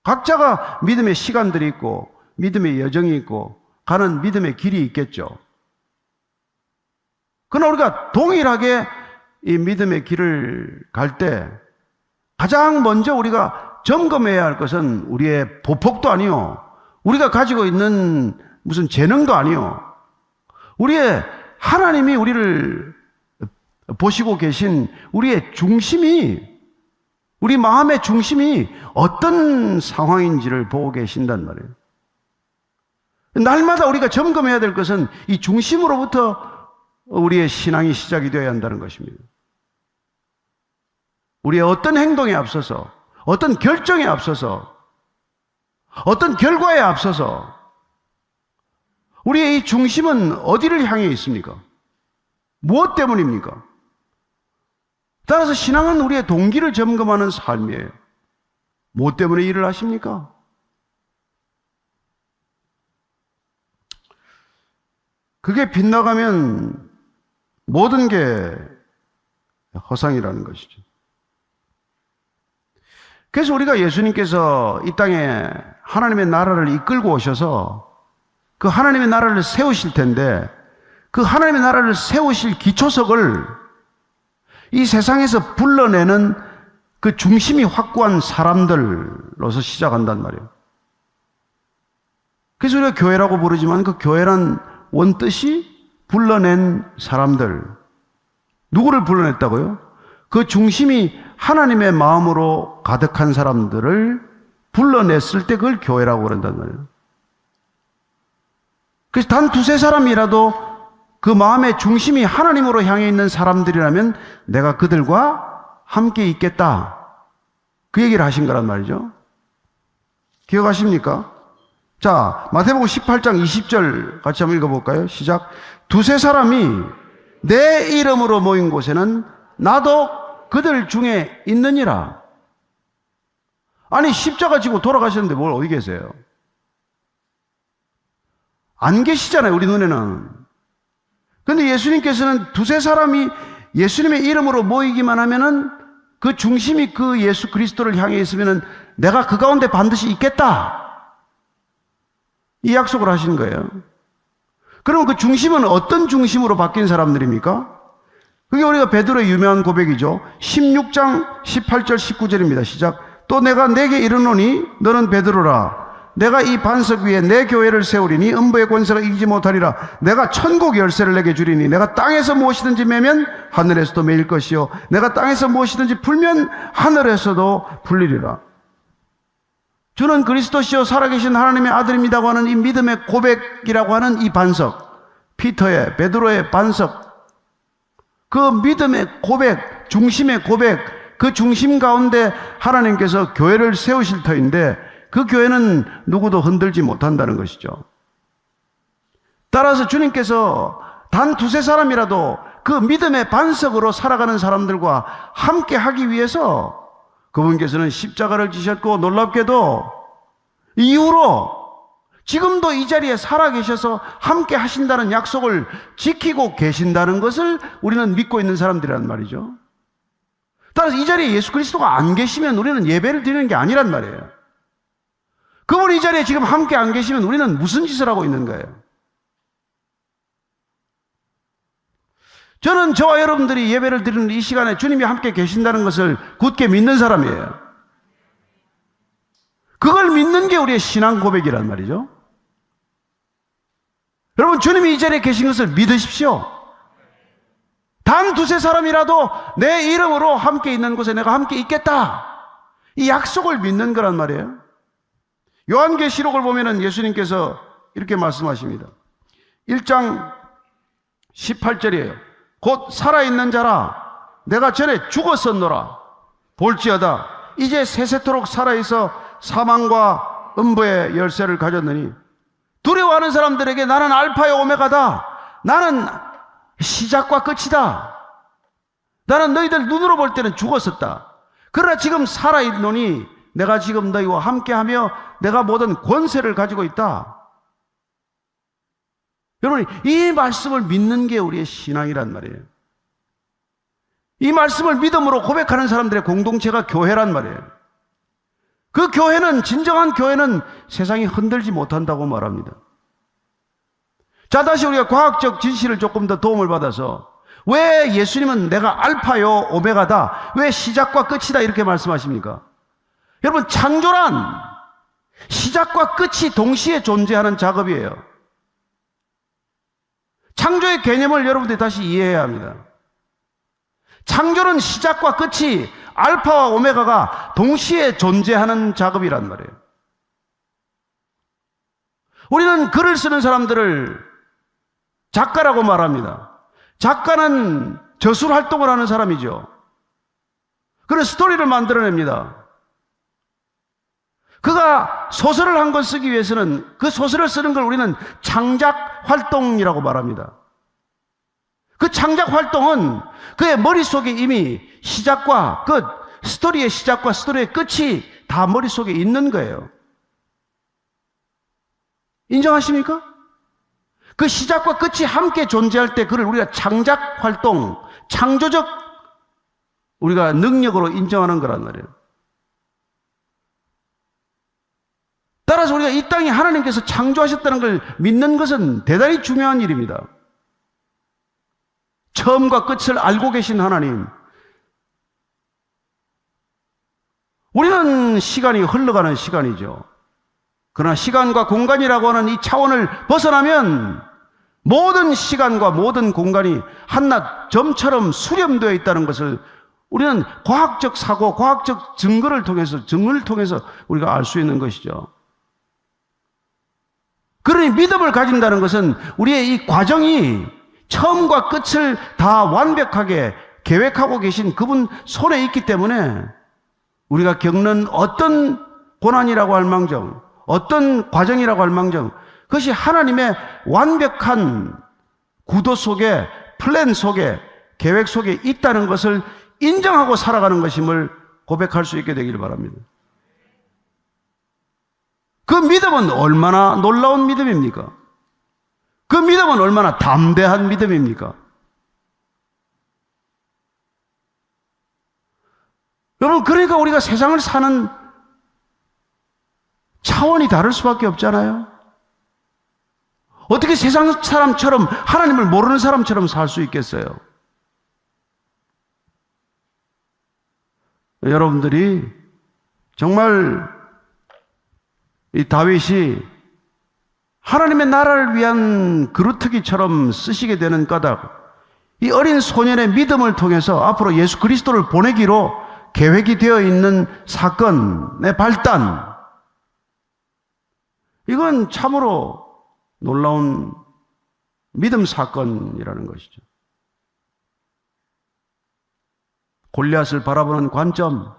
A: 각자가 믿음의 시간들이 있고 믿음의 여정이 있고 가는 믿음의 길이 있겠죠. 그러나 우리가 동일하게 이 믿음의 길을 갈 때 가장 먼저 우리가 점검해야 할 것은 우리의 보폭도 아니요, 우리가 가지고 있는 무슨 재능도 아니요, 우리의 하나님이 우리를 보시고 계신 우리의 중심이, 우리 마음의 중심이 어떤 상황인지를 보고 계신단 말이에요. 날마다 우리가 점검해야 될 것은 이 중심으로부터 우리의 신앙이 시작이 되어야 한다는 것입니다. 우리의 어떤 행동에 앞서서, 어떤 결정에 앞서서, 어떤 결과에 앞서서 우리의 이 중심은 어디를 향해 있습니까? 무엇 때문입니까? 따라서 신앙은 우리의 동기를 점검하는 삶이에요. 무엇 때문에 일을 하십니까? 그게 빗나가면 모든 게 허상이라는 것이죠. 그래서 우리가 예수님께서 이 땅에 하나님의 나라를 이끌고 오셔서 그 하나님의 나라를 세우실 텐데, 그 하나님의 나라를 세우실 기초석을 이 세상에서 불러내는 그 중심이 확고한 사람들로서 시작한단 말이에요. 그래서 우리가 교회라고 부르지만 그 교회란 원뜻이 불러낸 사람들. 누구를 불러냈다고요? 그 중심이 하나님의 마음으로 가득한 사람들을 불러냈을 때 그걸 교회라고 그런단 말이에요. 그래서 단 두세 사람이라도 그 마음의 중심이 하나님으로 향해 있는 사람들이라면 내가 그들과 함께 있겠다, 그 얘기를 하신 거란 말이죠. 기억하십니까? 자, 마태복음 18장 20절 같이 한번 읽어볼까요? 시작. 두세 사람이 내 이름으로 모인 곳에는 나도 그들 중에 있느니라. 아니, 십자가 지고 돌아가셨는데 뭘 어디 계세요? 안 계시잖아요, 우리 눈에는. 그런데 예수님께서는 두세 사람이 예수님의 이름으로 모이기만 하면은 그 중심이 그 예수 그리스도를 향해 있으면은 내가 그 가운데 반드시 있겠다, 이 약속을 하시는 거예요. 그러면 그 중심은 어떤 중심으로 바뀐 사람들입니까? 그게 우리가 베드로의 유명한 고백이죠. 16장 18절 19절입니다. 시작. 또 내가 내게 이르노니 너는 베드로라. 내가 이 반석 위에 내 교회를 세우리니 음부의 권세가 이기지 못하리라. 내가 천국 열쇠를 내게 주리니 내가 땅에서 무엇이든지 매면 하늘에서도 매일 것이요 내가 땅에서 무엇이든지 풀면 하늘에서도 풀리리라. 주는 그리스도시요 살아계신 하나님의 아들입니다고 하는 이 믿음의 고백이라고 하는 이 반석, 피터의, 베드로의 반석, 그 믿음의 고백, 중심의 고백, 그 중심 가운데 하나님께서 교회를 세우실 터인데 그 교회는 누구도 흔들지 못한다는 것이죠. 따라서 주님께서 단 두세 사람이라도 그 믿음의 반석으로 살아가는 사람들과 함께 하기 위해서 그분께서는 십자가를 지셨고, 놀랍게도 이후로 지금도 이 자리에 살아계셔서 함께 하신다는 약속을 지키고 계신다는 것을 우리는 믿고 있는 사람들이란 말이죠. 따라서 이 자리에 예수 그리스도가 안 계시면 우리는 예배를 드리는 게 아니란 말이에요. 그분이 이 자리에 지금 함께 안 계시면 우리는 무슨 짓을 하고 있는 거예요? 저는 저와 여러분들이 예배를 드리는 이 시간에 주님이 함께 계신다는 것을 굳게 믿는 사람이에요. 그걸 믿는 게 우리의 신앙 고백이란 말이죠. 여러분, 주님이 이 자리에 계신 것을 믿으십시오. 단 두세 사람이라도 내 이름으로 함께 있는 곳에 내가 함께 있겠다, 이 약속을 믿는 거란 말이에요. 요한계시록을 보면은 예수님께서 이렇게 말씀하십니다. 1장 18절이에요. 곧 살아있는 자라 내가 전에 죽었었노라 볼지어다 이제 세세토록 살아있어 사망과 음부의 열쇠를 가졌느니 두려워하는 사람들에게 나는 알파요 오메가다, 나는 시작과 끝이다, 나는 너희들 눈으로 볼 때는 죽었었다, 그러나 지금 살아있노니 내가 지금 너희와 함께하며 내가 모든 권세를 가지고 있다. 여러분, 이 말씀을 믿는 게 우리의 신앙이란 말이에요. 이 말씀을 믿음으로 고백하는 사람들의 공동체가 교회란 말이에요. 그 교회는, 진정한 교회는 세상이 흔들지 못한다고 말합니다. 자, 다시 우리가 과학적 진실을 조금 더 도움을 받아서, 왜 예수님은 내가 알파요 오메가다, 왜 시작과 끝이다 이렇게 말씀하십니까? 여러분, 창조란 시작과 끝이 동시에 존재하는 작업이에요. 창조의 개념을 여러분들이 다시 이해해야 합니다. 창조는 시작과 끝이, 알파와 오메가가 동시에 존재하는 작업이란 말이에요. 우리는 글을 쓰는 사람들을 작가라고 말합니다. 작가는 저술 활동을 하는 사람이죠. 그런 스토리를 만들어냅니다. 그가 소설을 한 권 쓰기 위해서는 그 소설을 쓰는 걸 우리는 창작 활동이라고 말합니다. 그 창작 활동은 그의 머릿속에 이미 시작과 끝, 스토리의 시작과 스토리의 끝이 다 머릿속에 있는 거예요. 인정하십니까? 그 시작과 끝이 함께 존재할 때 그를 우리가 창작 활동, 창조적 우리가 능력으로 인정하는 거란 말이에요. 따라서 우리가 이 땅에 하나님께서 창조하셨다는 걸 믿는 것은 대단히 중요한 일입니다. 처음과 끝을 알고 계신 하나님. 우리는 시간이 흘러가는 시간이죠. 그러나 시간과 공간이라고 하는 이 차원을 벗어나면 모든 시간과 모든 공간이 한낱 점처럼 수렴되어 있다는 것을 우리는 과학적 사고, 과학적 증거를 통해서 우리가 알 수 있는 것이죠. 그러니 믿음을 가진다는 것은 우리의 이 과정이 처음과 끝을 다 완벽하게 계획하고 계신 그분 손에 있기 때문에 우리가 겪는 어떤 고난이라고 할 망정, 어떤 과정이라고 할 망정, 그것이 하나님의 완벽한 구도 속에, 플랜 속에, 계획 속에 있다는 것을 인정하고 살아가는 것임을 고백할 수 있게 되기를 바랍니다. 그 믿음은 얼마나 놀라운 믿음입니까? 그 믿음은 얼마나 담대한 믿음입니까? 여러분, 그러니까 우리가 세상을 사는 차원이 다를 수밖에 없잖아요. 어떻게 세상 사람처럼, 하나님을 모르는 사람처럼 살 수 있겠어요? 여러분들이 정말 이 다윗이 하나님의 나라를 위한 그루터기처럼 쓰시게 되는 까닭, 이 어린 소년의 믿음을 통해서 앞으로 예수 그리스도를 보내기로 계획이 되어 있는 사건의 발단, 이건 참으로 놀라운 믿음 사건이라는 것이죠. 골리앗을 바라보는 관점,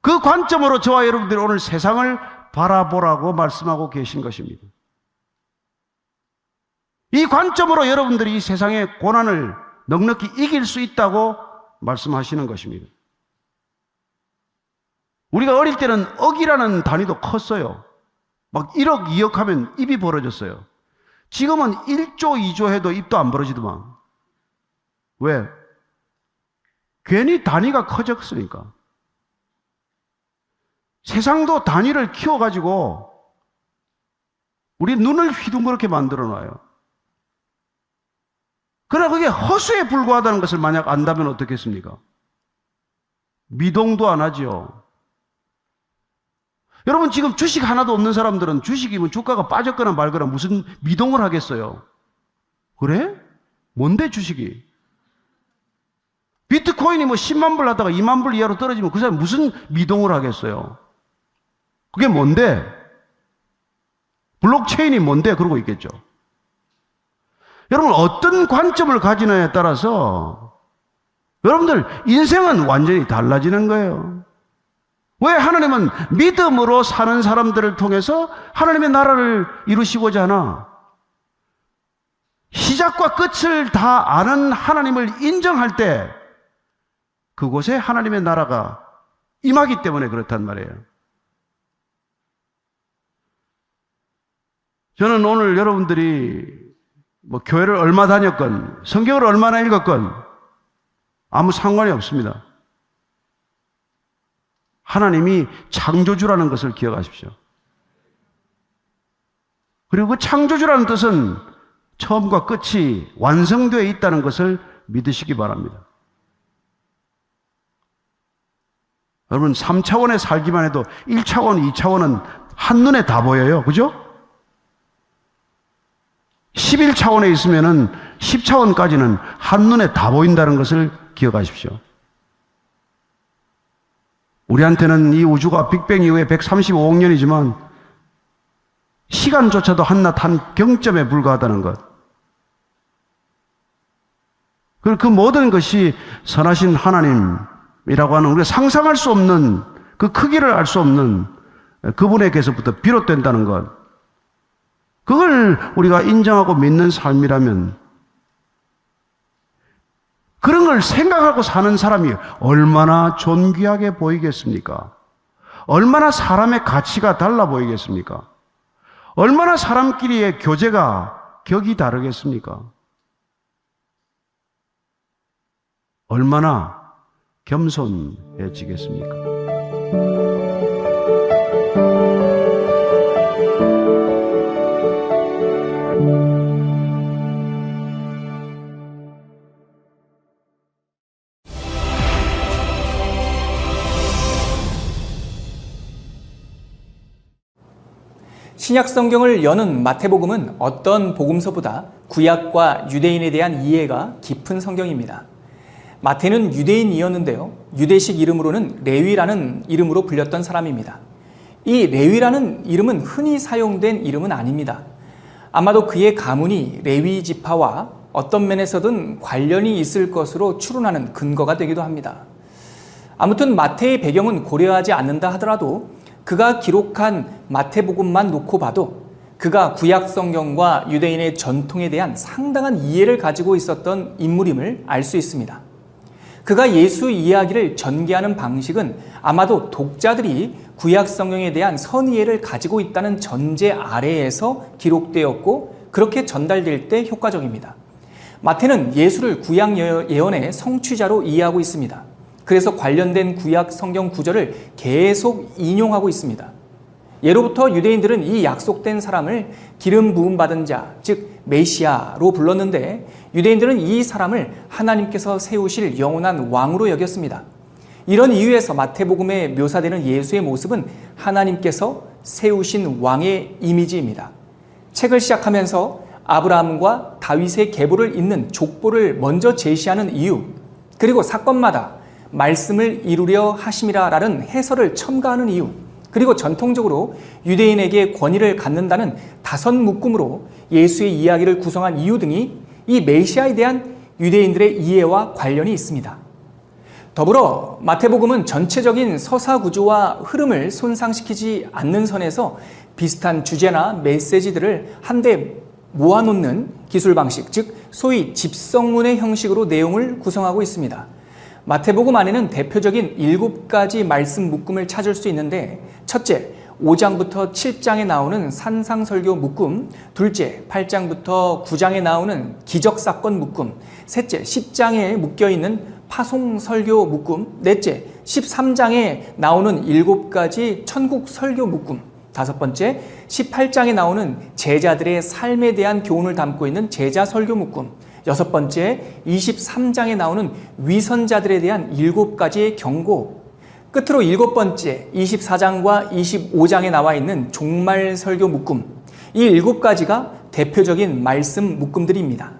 A: 그 관점으로 저와 여러분들이 오늘 세상을 바라보라고 말씀하고 계신 것입니다. 이 관점으로 여러분들이 이 세상의 고난을 넉넉히 이길 수 있다고 말씀하시는 것입니다. 우리가 어릴 때는 억이라는 단위도 컸어요. 막 1억, 2억 하면 입이 벌어졌어요. 지금은 1조, 2조 해도 입도 안 벌어지더만. 왜? 괜히 단위가 커졌으니까. 세상도 단위를 키워가지고 우리 눈을 휘둥그렇게 만들어 놔요. 그러나 그게 허수에 불과하다는 것을 만약 안다면 어떻겠습니까? 미동도 안 하죠. 여러분 지금 주식 하나도 없는 사람들은 주식이면 주가가 빠졌거나 말거나 무슨 미동을 하겠어요? 그래? 뭔데 주식이? 비트코인이 뭐 10만 불 하다가 2만 불 이하로 떨어지면 그 사람이 무슨 미동을 하겠어요? 그게 뭔데? 블록체인이 뭔데? 그러고 있겠죠. 여러분 어떤 관점을 가지느냐에 따라서 여러분들 인생은 완전히 달라지는 거예요. 왜 하나님은 믿음으로 사는 사람들을 통해서 하나님의 나라를 이루시고자 하나? 시작과 끝을 다 아는 하나님을 인정할 때 그곳에 하나님의 나라가 임하기 때문에 그렇단 말이에요. 저는 오늘 여러분들이 뭐 교회를 얼마 다녔건 성경을 얼마나 읽었건 아무 상관이 없습니다. 하나님이 창조주라는 것을 기억하십시오. 그리고 그 창조주라는 뜻은 처음과 끝이 완성되어 있다는 것을 믿으시기 바랍니다. 여러분 3차원에 살기만 해도 1차원, 2차원은 한눈에 다 보여요. 그죠? 11차원에 있으면은 10차원까지는 한눈에 다 보인다는 것을 기억하십시오. 우리한테는 이 우주가 빅뱅 이후에 135억 년이지만 시간조차도 한낱 한 경점에 불과하다는 것. 그리고 그 모든 것이 선하신 하나님이라고 하는 우리가 상상할 수 없는 그 크기를 알 수 없는 그분에게서부터 비롯된다는 것. 그걸 우리가 인정하고 믿는 삶이라면 그런 걸 생각하고 사는 사람이 얼마나 존귀하게 보이겠습니까? 얼마나 사람의 가치가 달라 보이겠습니까? 얼마나 사람끼리의 교제가 격이 다르겠습니까? 얼마나 겸손해지겠습니까?
C: 신약 성경을 여는 마태복음은 어떤 복음서보다 구약과 유대인에 대한 이해가 깊은 성경입니다. 마태는 유대인이었는데요. 유대식 이름으로는 레위라는 이름으로 불렸던 사람입니다. 이 레위라는 이름은 흔히 사용된 이름은 아닙니다. 아마도 그의 가문이 레위 지파와 어떤 면에서든 관련이 있을 것으로 추론하는 근거가 되기도 합니다. 아무튼 마태의 배경은 고려하지 않는다 하더라도 그가 기록한 마태복음만 놓고 봐도 그가 구약 성경과 유대인의 전통에 대한 상당한 이해를 가지고 있었던 인물임을 알 수 있습니다. 그가 예수 이야기를 전개하는 방식은 아마도 독자들이 구약 성경에 대한 선이해를 가지고 있다는 전제 아래에서 기록되었고 그렇게 전달될 때 효과적입니다. 마태는 예수를 구약 예언의 성취자로 이해하고 있습니다. 그래서 관련된 구약 성경 구절을 계속 인용하고 있습니다. 예로부터 유대인들은 이 약속된 사람을 기름 부음 받은 자, 즉 메시아로 불렀는데 유대인들은 이 사람을 하나님께서 세우실 영원한 왕으로 여겼습니다. 이런 이유에서 마태복음에 묘사되는 예수의 모습은 하나님께서 세우신 왕의 이미지입니다. 책을 시작하면서 아브라함과 다윗의 계보를 잇는 족보를 먼저 제시하는 이유, 그리고 사건마다 말씀을 이루려 하심이라라는 해설을 첨가하는 이유, 그리고 전통적으로 유대인에게 권위를 갖는다는 다섯 묶음으로 예수의 이야기를 구성한 이유 등이 이 메시아에 대한 유대인들의 이해와 관련이 있습니다. 더불어 마태복음은 전체적인 서사 구조와 흐름을 손상시키지 않는 선에서 비슷한 주제나 메시지들을 한데 모아놓는 기술 방식, 즉 소위 집성문의 형식으로 내용을 구성하고 있습니다. 마태복음 안에는 대표적인 7가지 말씀 묶음을 찾을 수 있는데, 첫째, 5장부터 7장에 나오는 산상설교 묶음, 둘째, 8장부터 9장에 나오는 기적사건 묶음, 셋째, 10장에 묶여있는 파송설교 묶음, 넷째, 13장에 나오는 7가지 천국설교 묶음, 다섯 번째, 18장에 나오는 제자들의 삶에 대한 교훈을 담고 있는 제자설교 묶음, 여섯 번째, 23장에 나오는 위선자들에 대한 7가지의 경고, 끝으로 7번째, 24장과 25장에 나와 있는 종말 설교 묶음, 이 7가지가 대표적인 말씀 묶음들입니다.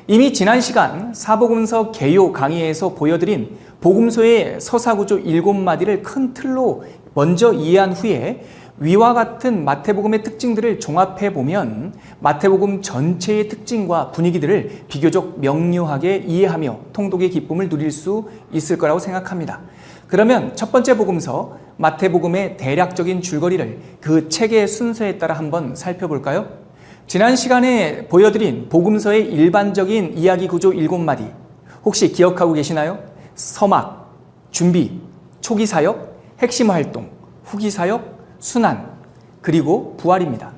C: 이미 지난 시간 사복음서 개요 강의에서 보여드린 복음서의 서사구조 7마디를 큰 틀로 먼저 이해한 후에 위와 같은 마태복음의 특징들을 종합해 보면 마태복음 전체의 특징과 분위기들을 비교적 명료하게 이해하며 통독의 기쁨을 누릴 수 있을 거라고 생각합니다. 그러면 첫 번째 복음서 마태복음의 대략적인 줄거리를 그 책의 순서에 따라 한번 살펴볼까요? 지난 시간에 보여드린 복음서의 일반적인 이야기 구조 7마디 혹시 기억하고 계시나요? 서막, 준비, 초기 사역, 핵심 활동, 후기 사역, 순환, 그리고 부활입니다.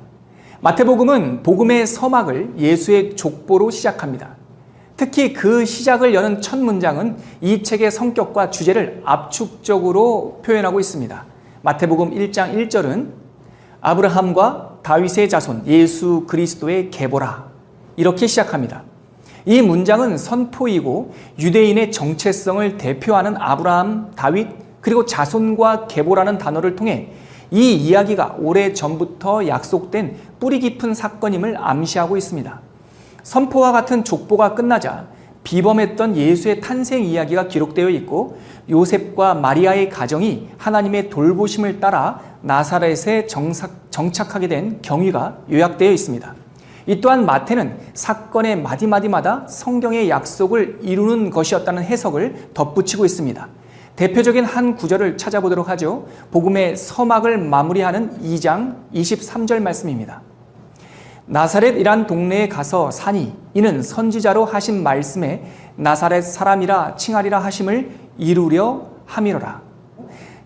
C: 마태복음은 복음의 서막을 예수의 족보로 시작합니다. 특히 그 시작을 여는 첫 문장은 이 책의 성격과 주제를 압축적으로 표현하고 있습니다. 마태복음 1장 1절은 아브라함과 다윗의 자손 예수 그리스도의 계보라, 이렇게 시작합니다. 이 문장은 선포이고 유대인의 정체성을 대표하는 아브라함, 다윗, 그리고 자손과 계보라는 단어를 통해 이 이야기가 오래전부터 약속된 뿌리 깊은 사건임을 암시하고 있습니다. 선포와 같은 족보가 끝나자 비범했던 예수의 탄생 이야기가 기록되어 있고, 요셉과 마리아의 가정이 하나님의 돌보심을 따라 나사렛에 정착하게 된 경위가 요약되어 있습니다. 이 또한 마태는 사건의 마디마디마다 성경의 약속을 이루는 것이었다는 해석을 덧붙이고 있습니다. 대표적인 한 구절을 찾아보도록 하죠. 복음의 서막을 마무리하는 2장 23절 말씀입니다. 나사렛이란 동네에 가서 사니 이는 선지자로 하신 말씀에 나사렛 사람이라 칭하리라 하심을 이루려 함이로라.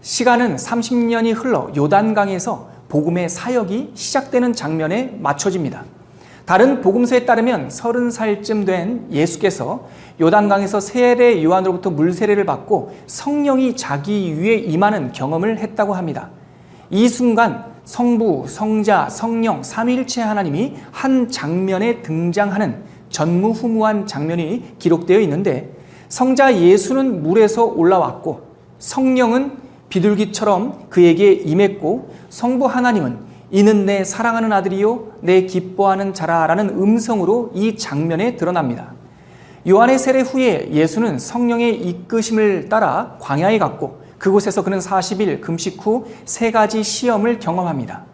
C: 시간은 30년이 흘러 요단강에서 복음의 사역이 시작되는 장면에 맞춰집니다. 다른 복음서에 따르면 30살쯤 된 예수께서 요단강에서 세례 요한으로부터 물세례를 받고 성령이 자기 위에 임하는 경험을 했다고 합니다. 이 순간 성부, 성자, 성령, 삼위일체 하나님이 한 장면에 등장하는 전무후무한 장면이 기록되어 있는데, 성자 예수는 물에서 올라왔고 성령은 비둘기처럼 그에게 임했고, 성부 하나님은 이는 내 사랑하는 아들이요 내 기뻐하는 자라라는 음성으로 이 장면에 드러납니다. 요한의 세례 후에 예수는 성령의 이끄심을 따라 광야에 갔고, 그곳에서 그는 40일 금식 후 3가지 시험을 경험합니다.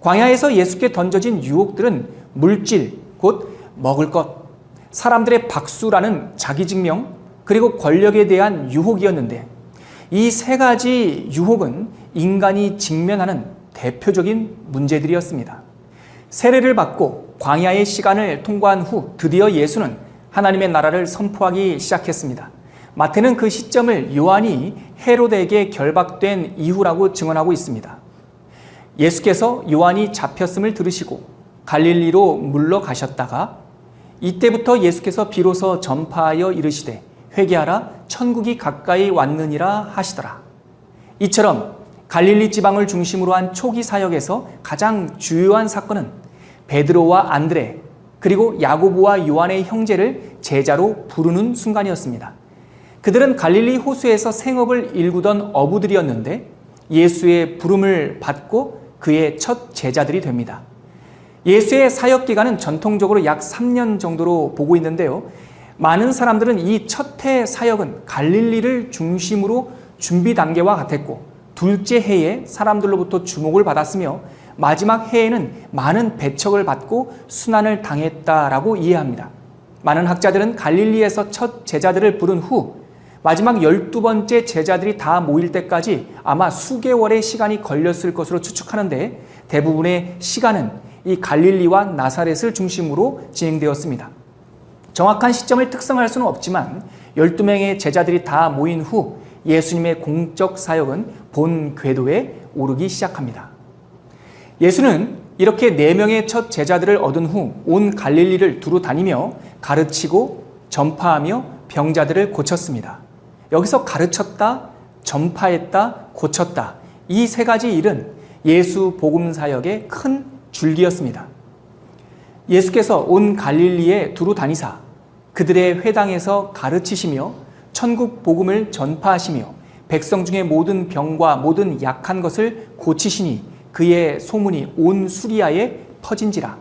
C: 광야에서 예수께 던져진 유혹들은 물질, 곧 먹을 것, 사람들의 박수라는 자기증명, 그리고 권력에 대한 유혹이었는데, 이 3가지 유혹은 인간이 직면하는 대표적인 문제들이었습니다. 세례를 받고 광야의 시간을 통과한 후 드디어 예수는 하나님의 나라를 선포하기 시작했습니다. 마태는 그 시점을 요한이 헤롯에게 결박된 이후라고 증언하고 있습니다. 예수께서 요한이 잡혔음을 들으시고 갈릴리로 물러가셨다가 이때부터 예수께서 비로소 전파하여 이르시되 회개하라 천국이 가까이 왔느니라 하시더라. 이처럼 갈릴리 지방을 중심으로 한 초기 사역에서 가장 주요한 사건은 베드로와 안드레 그리고 야고보와 요한의 형제를 제자로 부르는 순간이었습니다. 그들은 갈릴리 호수에서 생업을 일구던 어부들이었는데 예수의 부름을 받고 그의 첫 제자들이 됩니다. 예수의 사역 기간은 전통적으로 약 3년 정도로 보고 있는데요. 많은 사람들은 이 첫 해 사역은 갈릴리를 중심으로 준비 단계와 같았고, 둘째 해에 사람들로부터 주목을 받았으며 마지막 해에는 많은 배척을 받고 순환을 당했다라고 이해합니다. 많은 학자들은 갈릴리에서 첫 제자들을 부른 후 마지막 12번째 제자들이 다 모일 때까지 아마 수개월의 시간이 걸렸을 것으로 추측하는데, 대부분의 시간은 이 갈릴리와 나사렛을 중심으로 진행되었습니다. 정확한 시점을 특정할 수는 없지만 12명의 제자들이 다 모인 후 예수님의 공적 사역은 본 궤도에 오르기 시작합니다. 예수는 이렇게 4명의 첫 제자들을 얻은 후 온 갈릴리를 두루 다니며 가르치고 전파하며 병자들을 고쳤습니다. 여기서 가르쳤다, 전파했다, 고쳤다. 이 3가지 일은 예수 복음 사역의 큰 줄기였습니다. 예수께서 온 갈릴리에 두루 다니사 그들의 회당에서 가르치시며 천국 복음을 전파하시며 백성 중에 모든 병과 모든 약한 것을 고치시니 그의 소문이 온 수리아에 퍼진지라.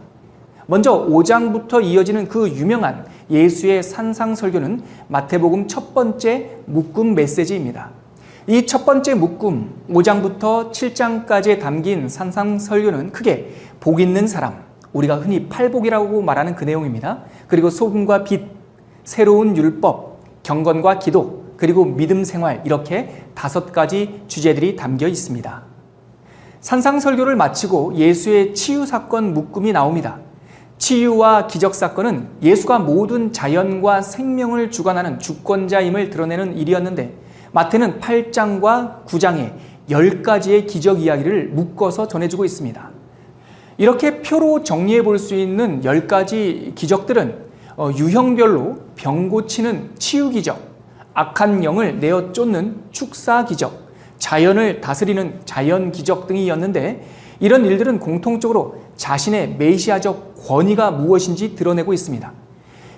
C: 먼저 5장부터 이어지는 그 유명한 예수의 산상설교는 마태복음 첫 번째 묶음 메시지입니다. 이 첫 번째 묶음 5장부터 7장까지에 담긴 산상설교는 크게 복 있는 사람, 우리가 흔히 팔복이라고 말하는 그 내용입니다. 그리고 소금과 빛, 새로운 율법, 경건과 기도, 그리고 믿음 생활, 이렇게 5가지 주제들이 담겨 있습니다. 산상설교를 마치고 예수의 치유 사건 묶음이 나옵니다. 치유와 기적 사건은 예수가 모든 자연과 생명을 주관하는 주권자임을 드러내는 일이었는데 마태는 8장과 9장에 10가지의 기적 이야기를 묶어서 전해주고 있습니다. 이렇게 표로 정리해 볼 수 있는 10가지 기적들은 유형별로 병 고치는 치유 기적, 악한 영을 내어 쫓는 축사 기적, 자연을 다스리는 자연 기적 등이었는데 이런 일들은 공통적으로 자신의 메시아적 권위가 무엇인지 드러내고 있습니다.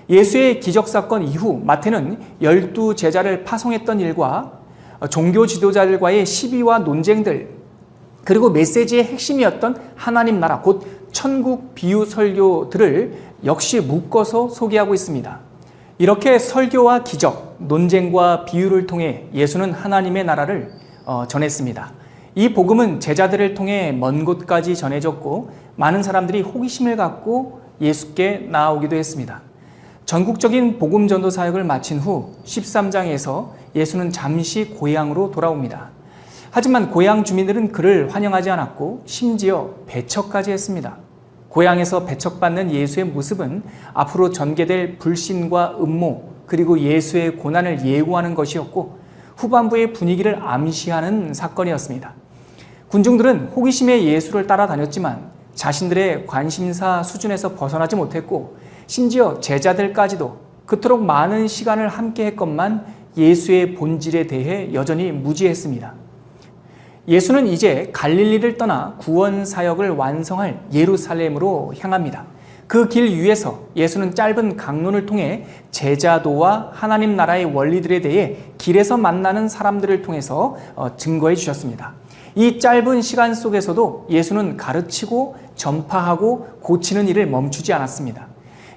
C: 예수의 기적 사건 이후 마태는 12제자를 파송했던 일과 종교 지도자들과의 시비와 논쟁들, 그리고 메시지의 핵심이었던 하나님 나라, 곧 천국 비유 설교들을 역시 묶어서 소개하고 있습니다. 이렇게 설교와 기적, 논쟁과 비유를 통해 예수는 하나님의 나라를 전했습니다. 이 복음은 제자들을 통해 먼 곳까지 전해졌고 많은 사람들이 호기심을 갖고 예수께 나아오기도 했습니다. 전국적인 복음 전도 사역을 마친 후 13장에서 예수는 잠시 고향으로 돌아옵니다. 하지만 고향 주민들은 그를 환영하지 않았고 심지어 배척까지 했습니다. 고향에서 배척받는 예수의 모습은 앞으로 전개될 불신과 음모, 그리고 예수의 고난을 예고하는 것이었고 후반부의 분위기를 암시하는 사건이었습니다. 군중들은 호기심에 예수를 따라다녔지만 자신들의 관심사 수준에서 벗어나지 못했고 심지어 제자들까지도 그토록 많은 시간을 함께 했건만 예수의 본질에 대해 여전히 무지했습니다. 예수는 이제 갈릴리를 떠나 구원 사역을 완성할 예루살렘으로 향합니다. 그 길 위에서 예수는 짧은 강론을 통해 제자도와 하나님 나라의 원리들에 대해 길에서 만나는 사람들을 통해서 증거해 주셨습니다. 이 짧은 시간 속에서도 예수는 가르치고 전파하고 고치는 일을 멈추지 않았습니다.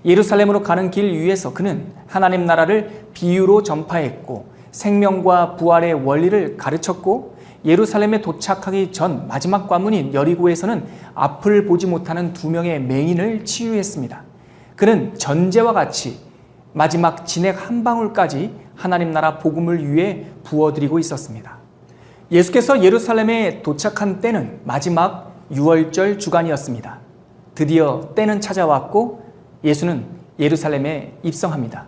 C: 예루살렘으로 가는 길 위에서 그는 하나님 나라를 비유로 전파했고 생명과 부활의 원리를 가르쳤고 예루살렘에 도착하기 전 마지막 관문인 여리고에서는 앞을 보지 못하는 2명의 맹인을 치유했습니다. 그는 전제와 같이 마지막 진액 한 방울까지 하나님 나라 복음을 위해 부어드리고 있었습니다. 예수께서 예루살렘에 도착한 때는 마지막 유월절 주간이었습니다. 드디어 때는 찾아왔고 예수는 예루살렘에 입성합니다.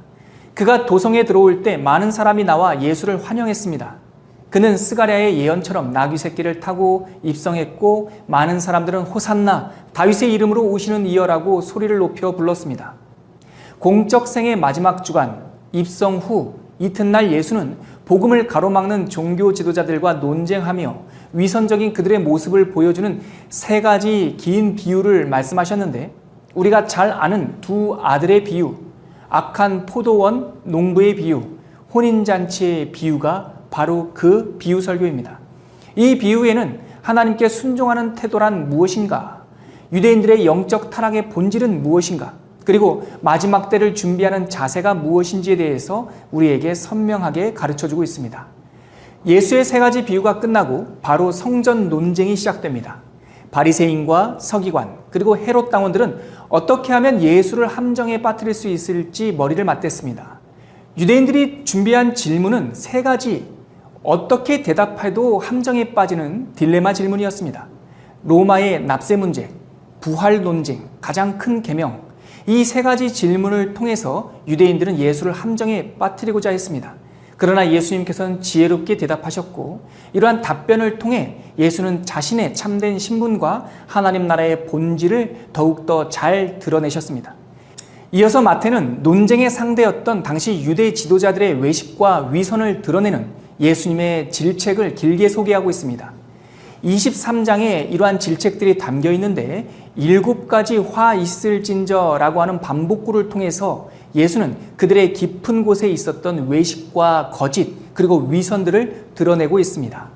C: 그가 도성에 들어올 때 많은 사람이 나와 예수를 환영했습니다. 그는 스가랴의 예언처럼 나귀 새끼를 타고 입성했고 많은 사람들은 호산나 다윗의 이름으로 오시는 이여라고 소리를 높여 불렀습니다. 공적 생의 마지막 주간 입성 후 이튿날 예수는 복음을 가로막는 종교 지도자들과 논쟁하며 위선적인 그들의 모습을 보여주는 3가지 긴 비유를 말씀하셨는데 우리가 잘 아는 2 아들의 비유, 악한 포도원 농부의 비유, 혼인잔치의 비유가 바로 그 비유 설교입니다. 이 비유에는 하나님께 순종하는 태도란 무엇인가? 유대인들의 영적 타락의 본질은 무엇인가? 그리고 마지막 때를 준비하는 자세가 무엇인지에 대해서 우리에게 선명하게 가르쳐주고 있습니다. 예수의 3가지 비유가 끝나고 바로 성전 논쟁이 시작됩니다. 바리새인과 서기관 그리고 헤롯 당원들은 어떻게 하면 예수를 함정에 빠뜨릴 수 있을지 머리를 맞댔습니다. 유대인들이 준비한 질문은 3가지, 어떻게 대답해도 함정에 빠지는 딜레마 질문이었습니다. 로마의 납세 문제, 부활 논쟁, 가장 큰 계명, 이 세 가지 질문을 통해서 유대인들은 예수를 함정에 빠뜨리고자 했습니다. 그러나 예수님께서는 지혜롭게 대답하셨고 이러한 답변을 통해 예수는 자신의 참된 신분과 하나님 나라의 본질을 더욱더 잘 드러내셨습니다. 이어서 마태는 논쟁의 상대였던 당시 유대 지도자들의 외식과 위선을 드러내는 예수님의 질책을 길게 소개하고 있습니다. 23장에 이러한 질책들이 담겨 있는데 7가지 화 있을진저라고 하는 반복구를 통해서 예수는 그들의 깊은 곳에 있었던 외식과 거짓 그리고 위선들을 드러내고 있습니다.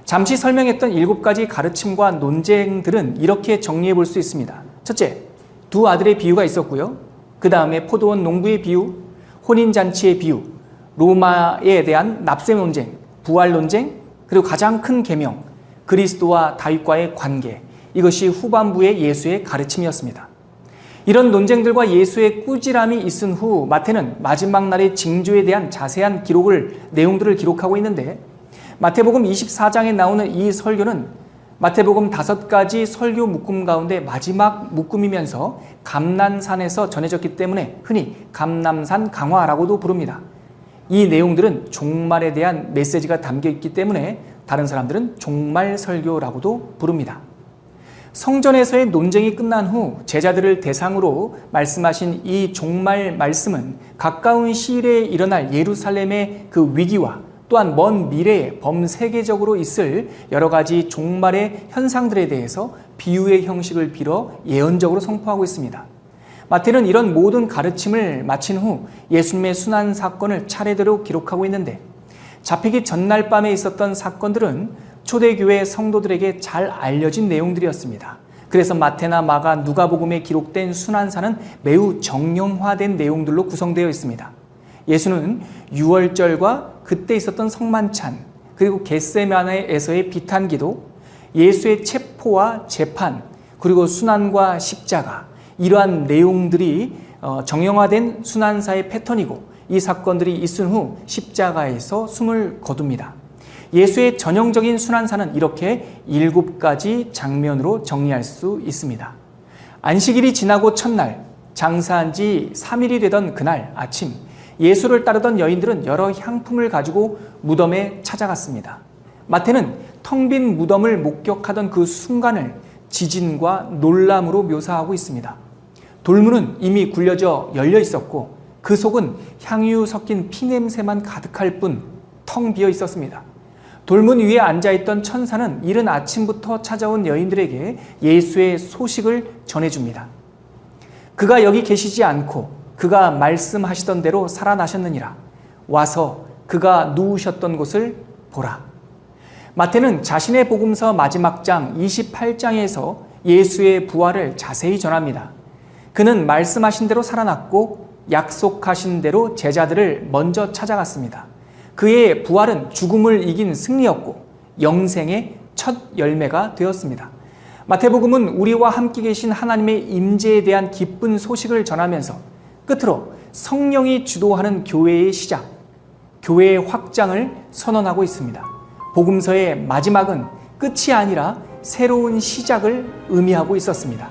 C: 잠시 설명했던 7가지 가르침과 논쟁들은 이렇게 정리해 볼 수 있습니다. 첫째, 두 아들의 비유가 있었고요. 그 다음에 포도원 농부의 비유, 혼인잔치의 비유, 로마에 대한 납세 논쟁, 부활 논쟁, 그리고 가장 큰 계명, 그리스도와 다윗과의 관계, 이것이 후반부의 예수의 가르침이었습니다. 이런 논쟁들과 예수의 꾸지람이 있은 후 마태는 마지막 날의 징조에 대한 자세한 내용들을 기록하고 있는데 마태복음 24장에 나오는 이 설교는 마태복음 5가지 설교 묶음 가운데 마지막 묶음이면서 감난산에서 전해졌기 때문에 흔히 감남산 강화라고도 부릅니다. 이 내용들은 종말에 대한 메시지가 담겨 있기 때문에 다른 사람들은 종말 설교라고도 부릅니다. 성전에서의 논쟁이 끝난 후 제자들을 대상으로 말씀하신 이 종말 말씀은 가까운 시일에 일어날 예루살렘의 그 위기와 또한 먼 미래에 범세계적으로 있을 여러 가지 종말의 현상들에 대해서 비유의 형식을 빌어 예언적으로 선포하고 있습니다. 마태는 이런 모든 가르침을 마친 후 예수님의 순환 사건을 차례대로 기록하고 있는데 잡히기 전날 밤에 있었던 사건들은 초대교회 성도들에게 잘 알려진 내용들이었습니다. 그래서 마태나 마가, 누가복음에 기록된 순환사는 매우 정형화된 내용들로 구성되어 있습니다. 예수는 유월절과 그때 있었던 성만찬, 그리고 겟세마네에서의 비탄기도, 예수의 체포와 재판, 그리고 순환과 십자가, 이러한 내용들이 정형화된 순환사의 패턴이고 이 사건들이 있은 후 십자가에서 숨을 거둡니다. 예수의 전형적인 순환사는 이렇게 7가지 장면으로 정리할 수 있습니다. 안식일이 지나고 첫날, 장사한 지 3일이 되던 그날 아침, 예수를 따르던 여인들은 여러 향품을 가지고 무덤에 찾아갔습니다. 마태는 텅 빈 무덤을 목격하던 그 순간을 지진과 놀람으로 묘사하고 있습니다. 돌문은 이미 굴려져 열려 있었고 그 속은 향유 섞인 피냄새만 가득할 뿐 텅 비어 있었습니다. 돌문 위에 앉아있던 천사는 이른 아침부터 찾아온 여인들에게 예수의 소식을 전해줍니다. 그가 여기 계시지 않고 그가 말씀하시던 대로 살아나셨느니라. 와서 그가 누우셨던 곳을 보라. 마태는 자신의 복음서 마지막 장 28장에서 예수의 부활을 자세히 전합니다. 그는 말씀하신 대로 살아났고 약속하신 대로 제자들을 먼저 찾아갔습니다. 그의 부활은 죽음을 이긴 승리였고 영생의 첫 열매가 되었습니다. 마태복음은 우리와 함께 계신 하나님의 임재에 대한 기쁜 소식을 전하면서 끝으로 성령이 주도하는 교회의 시작, 교회의 확장을 선언하고 있습니다. 복음서의 마지막은 끝이 아니라 새로운 시작을 의미하고 있었습니다.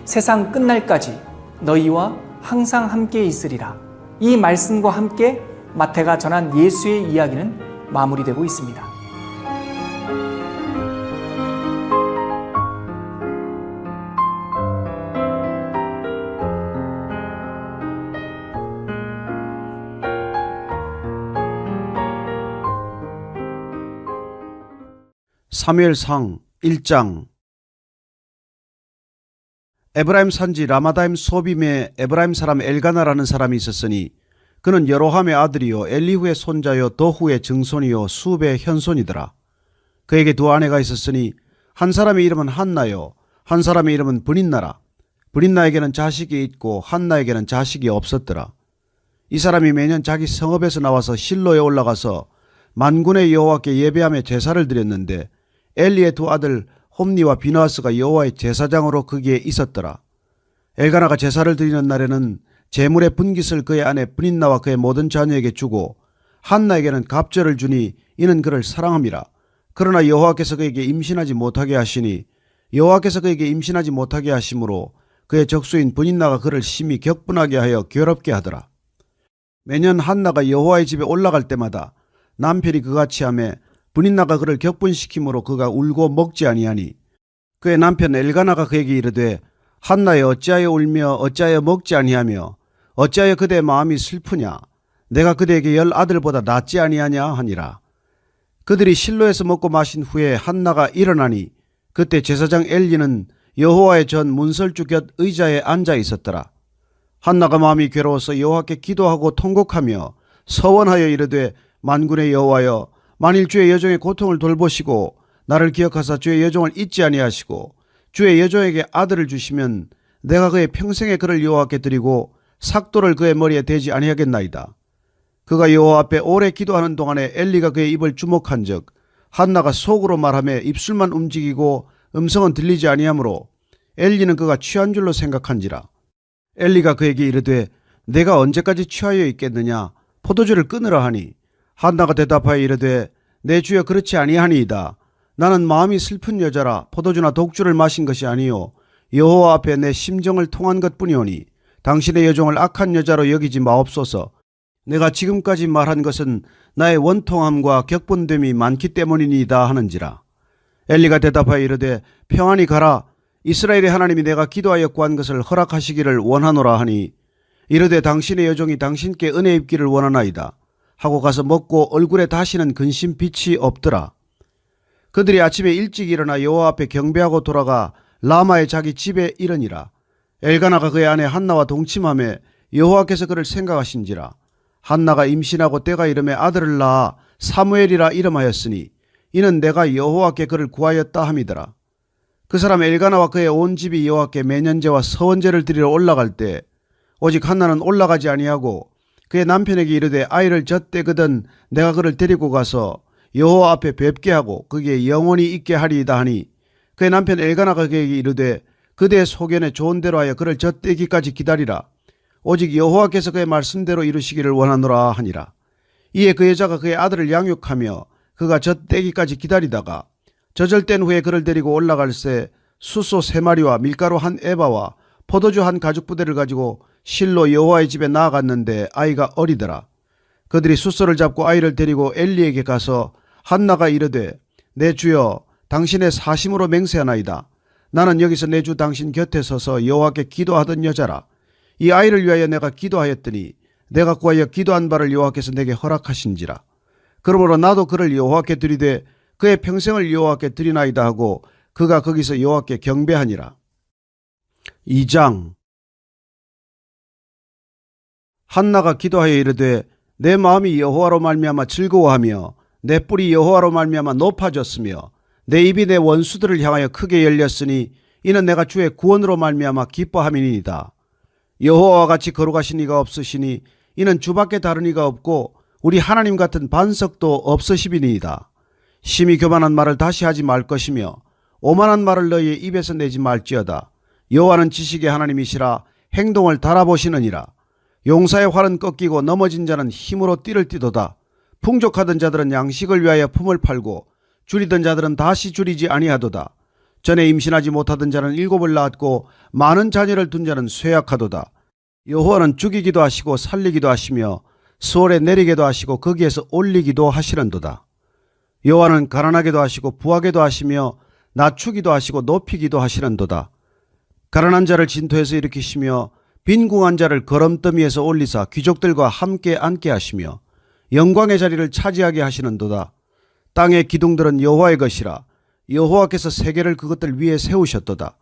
C: 세상 끝날까지 너희와 항상 함께 있으리라. 이 말씀과 함께 마태가 전한 예수의 이야기는 마무리되고 있습니다.
A: 사무엘상 1장. 에브라임 산지 라마다임 소빔에 에브라임 사람 엘가나라는 사람이 있었으니 그는 여로함의 아들이요 엘리후의 손자요 도후의 증손이요 수베의 현손이더라. 그에게 두 아내가 있었으니 한 사람의 이름은 한나요 한 사람의 이름은 브닌나라. 브닌나에게는 자식이 있고 한나에게는 자식이 없었더라. 이 사람이 매년 자기 성읍에서 나와서 실로에 올라가서 만군의 여호와께 예배하며 제사를 드렸는데 엘리의 두 아들 홈니와 비느하스가 여호와의 제사장으로 거기에 있었더라. 엘가나가 제사를 드리는 날에는 제물의 분깃을 그의 아내 브닌나와 그의 모든 자녀에게 주고 한나에게는 갑절을 주니 이는 그를 사랑함이라. 그러나 여호와께서 그에게 임신하지 못하게 하시니 여호와께서 그에게 임신하지 못하게 하심으로 그의 적수인 브닌나가 그를 심히 격분하게 하여 괴롭게 하더라. 매년 한나가 여호와의 집에 올라갈 때마다 남편이 그같이 하매 브닌나가 그를 격분시키므로 그가 울고 먹지 아니하니 그의 남편 엘가나가 그에게 이르되 한나여 어찌하여 울며 어찌하여 먹지 아니하며 어찌하여 그대의 마음이 슬프냐 내가 그대에게 10 아들보다 낫지 아니하냐 하니라. 그들이 실로에서 먹고 마신 후에 한나가 일어나니 그때 제사장 엘리는 여호와의 전 문설주 곁 의자에 앉아 있었더라. 한나가 마음이 괴로워서 여호와께 기도하고 통곡하며 서원하여 이르되 만군의 여호와여 만일 주의 여종의 고통을 돌보시고 나를 기억하사 주의 여종을 잊지 아니하시고 주의 여종에게 아들을 주시면 내가 그의 평생에 그를 여호와께 드리고 삭도를 그의 머리에 대지 아니하겠나이다. 그가 여호와 앞에 오래 기도하는 동안에 엘리가 그의 입을 주목한즉 한나가 속으로 말하며 입술만 움직이고 음성은 들리지 아니하므로 엘리는 그가 취한 줄로 생각한지라. 엘리가 그에게 이르되 내가 언제까지 취하여 있겠느냐 포도주를 끊으라 하니 한나가 대답하여 이르되 내 주여 그렇지 아니하니이다. 나는 마음이 슬픈 여자라 포도주나 독주를 마신 것이 아니요 여호와 앞에 내 심정을 통한 것뿐이오니 당신의 여종을 악한 여자로 여기지 마옵소서. 내가 지금까지 말한 것은 나의 원통함과 격분됨이 많기 때문이니이다 하는지라. 엘리가 대답하여 이르되 평안히 가라. 이스라엘의 하나님이 내가 기도하여 구한 것을 허락하시기를 원하노라 하니 이르되 당신의 여종이 당신께 은혜 입기를 원하나이다 하고 가서 먹고 얼굴에 다시는 근심 빛이 없더라. 그들이 아침에 일찍 일어나 여호와 앞에 경배하고 돌아가 라마의 자기 집에 이르니라. 엘가나가 그의 아내 한나와 동침하며 여호와께서 그를 생각하신지라. 한나가 임신하고 때가 이름에 아들을 낳아 사무엘이라 이름하였으니 이는 내가 여호와께 그를 구하였다 함이더라. 그 사람 엘가나와 그의 온 집이 여호와께 매년제와 서원제를 드리러 올라갈 때 오직 한나는 올라가지 아니하고 그의 남편에게 이르되 아이를 젖대거든 내가 그를 데리고 가서 여호와 앞에 뵙게 하고 그게 영원히 있게 하리이다 하니 그의 남편 엘가나가 그에게 이르되 그대의 소견에 좋은 대로 하여 그를 젖대기까지 기다리라. 오직 여호와께서 그의 말씀대로 이루시기를 원하노라 하니라. 이에 그 여자가 그의 아들을 양육하며 그가 젖대기까지 기다리다가 젖을 후에 그를 데리고 올라갈새 숫소 3마리와 밀가루 1 에바와 포도주 1 가죽부대를 가지고 실로 여호와의 집에 나아갔는데 아이가 어리더라. 그들이 숫소를 잡고 아이를 데리고 엘리에게 가서 한나가 이르되 내 주여 당신의 사심으로 맹세하나이다. 나는 여기서 내 주 당신 곁에 서서 여호와께 기도하던 여자라. 이 아이를 위하여 내가 기도하였더니 내가 구하여 기도한 바를 여호와께서 내게 허락하신지라. 그러므로 나도 그를 여호와께 드리되 그의 평생을 여호와께 드리나이다 하고 그가 거기서 여호와께 경배하니라. 2장. 한나가 기도하여 이르되 내 마음이 여호와로 말미암아 즐거워하며 내 뿔이 여호와로 말미암아 높아졌으며 내 입이 내 원수들을 향하여 크게 열렸으니 이는 내가 주의 구원으로 말미암아 기뻐함이니이다. 여호와와 같이 거룩하신 이가 없으시니 이는 주밖에 다른 이가 없고 우리 하나님 같은 반석도 없으시비니이다. 심히 교만한 말을 다시 하지 말 것이며 오만한 말을 너희의 입에서 내지 말지어다. 여호와는 지식의 하나님이시라 행동을 달아보시느니라. 용사의 활은 꺾이고 넘어진 자는 힘으로 띠를 띠도다. 풍족하던 자들은 양식을 위하여 품을 팔고 줄이던 자들은 다시 줄이지 아니하도다. 전에 임신하지 못하던 자는 7을 낳았고 많은 자녀를 둔 자는 쇠약하도다. 여호와는 죽이기도 하시고 살리기도 하시며 수월에 내리게도 하시고 거기에서 올리기도 하시는도다. 여호와는 가난하게도 하시고 부하게도 하시며 낮추기도 하시고 높이기도 하시는도다. 가난한 자를 진토에서 일으키시며 빈궁한 자를 거름더미에서 올리사 귀족들과 함께 앉게 하시며 영광의 자리를 차지하게 하시는도다. 땅의 기둥들은 여호와의 것이라. 여호와께서 세계를 그것들 위에 세우셨도다.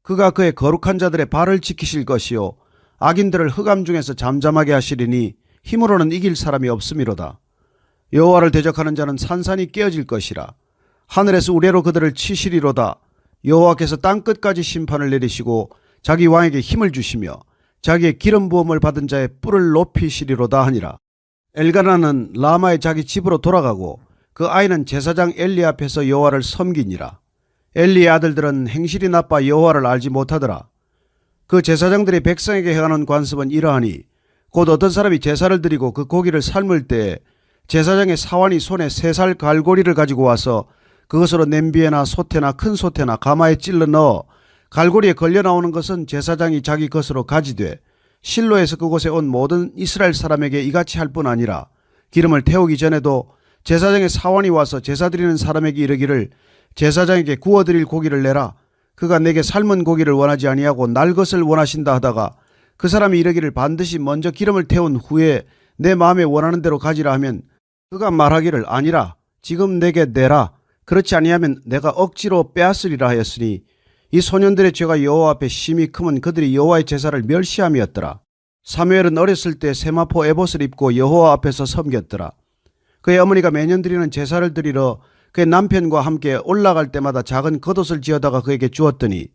A: 그가 그의 거룩한 자들의 발을 지키실 것이요 악인들을 흑암 중에서 잠잠하게 하시리니 힘으로는 이길 사람이 없음이로다. 여호와를 대적하는 자는 산산이 깨어질 것이라. 하늘에서 우레로 그들을 치시리로다. 여호와께서 땅끝까지 심판을 내리시고 자기 왕에게 힘을 주시며 자기의 기름 부음을 받은 자의 뿔을 높이시리로다 하니라. 엘가나는 라마의 자기 집으로 돌아가고 그 아이는 제사장 엘리 앞에서 여호와를 섬기니라. 엘리의 아들들은 행실이 나빠 여호와를 알지 못하더라. 그 제사장들이 백성에게 행하는 관습은 이러하니 곧 어떤 사람이 제사를 드리고 그 고기를 삶을 때에 제사장의 사환이 손에 3살 갈고리를 가지고 와서 그것으로 냄비에나 솥에나 큰 솥에나 가마에 찔러 넣어 갈고리에 걸려 나오는 것은 제사장이 자기 것으로 가지되 실로에서 그곳에 온 모든 이스라엘 사람에게 이같이 할 뿐 아니라 기름을 태우기 전에도 제사장의 사원이 와서 제사 드리는 사람에게 이르기를 제사장에게 구워드릴 고기를 내라. 그가 내게 삶은 고기를 원하지 아니하고 날 것을 원하신다 하다가 그 사람이 이르기를 반드시 먼저 기름을 태운 후에 내 마음에 원하는 대로 가지라 하면 그가 말하기를 아니라 지금 내게 내라. 그렇지 아니하면 내가 억지로 빼앗으리라 하였으니 이 소년들의 죄가 여호와 앞에 심히 크면 그들이 여호와의 제사를 멸시함이었더라. 사무엘은 어렸을 때 세마포 에봇을 입고 여호와 앞에서 섬겼더라. 그의 어머니가 매년 드리는 제사를 드리러 그의 남편과 함께 올라갈 때마다 작은 겉옷을 지어다가 그에게 주었더니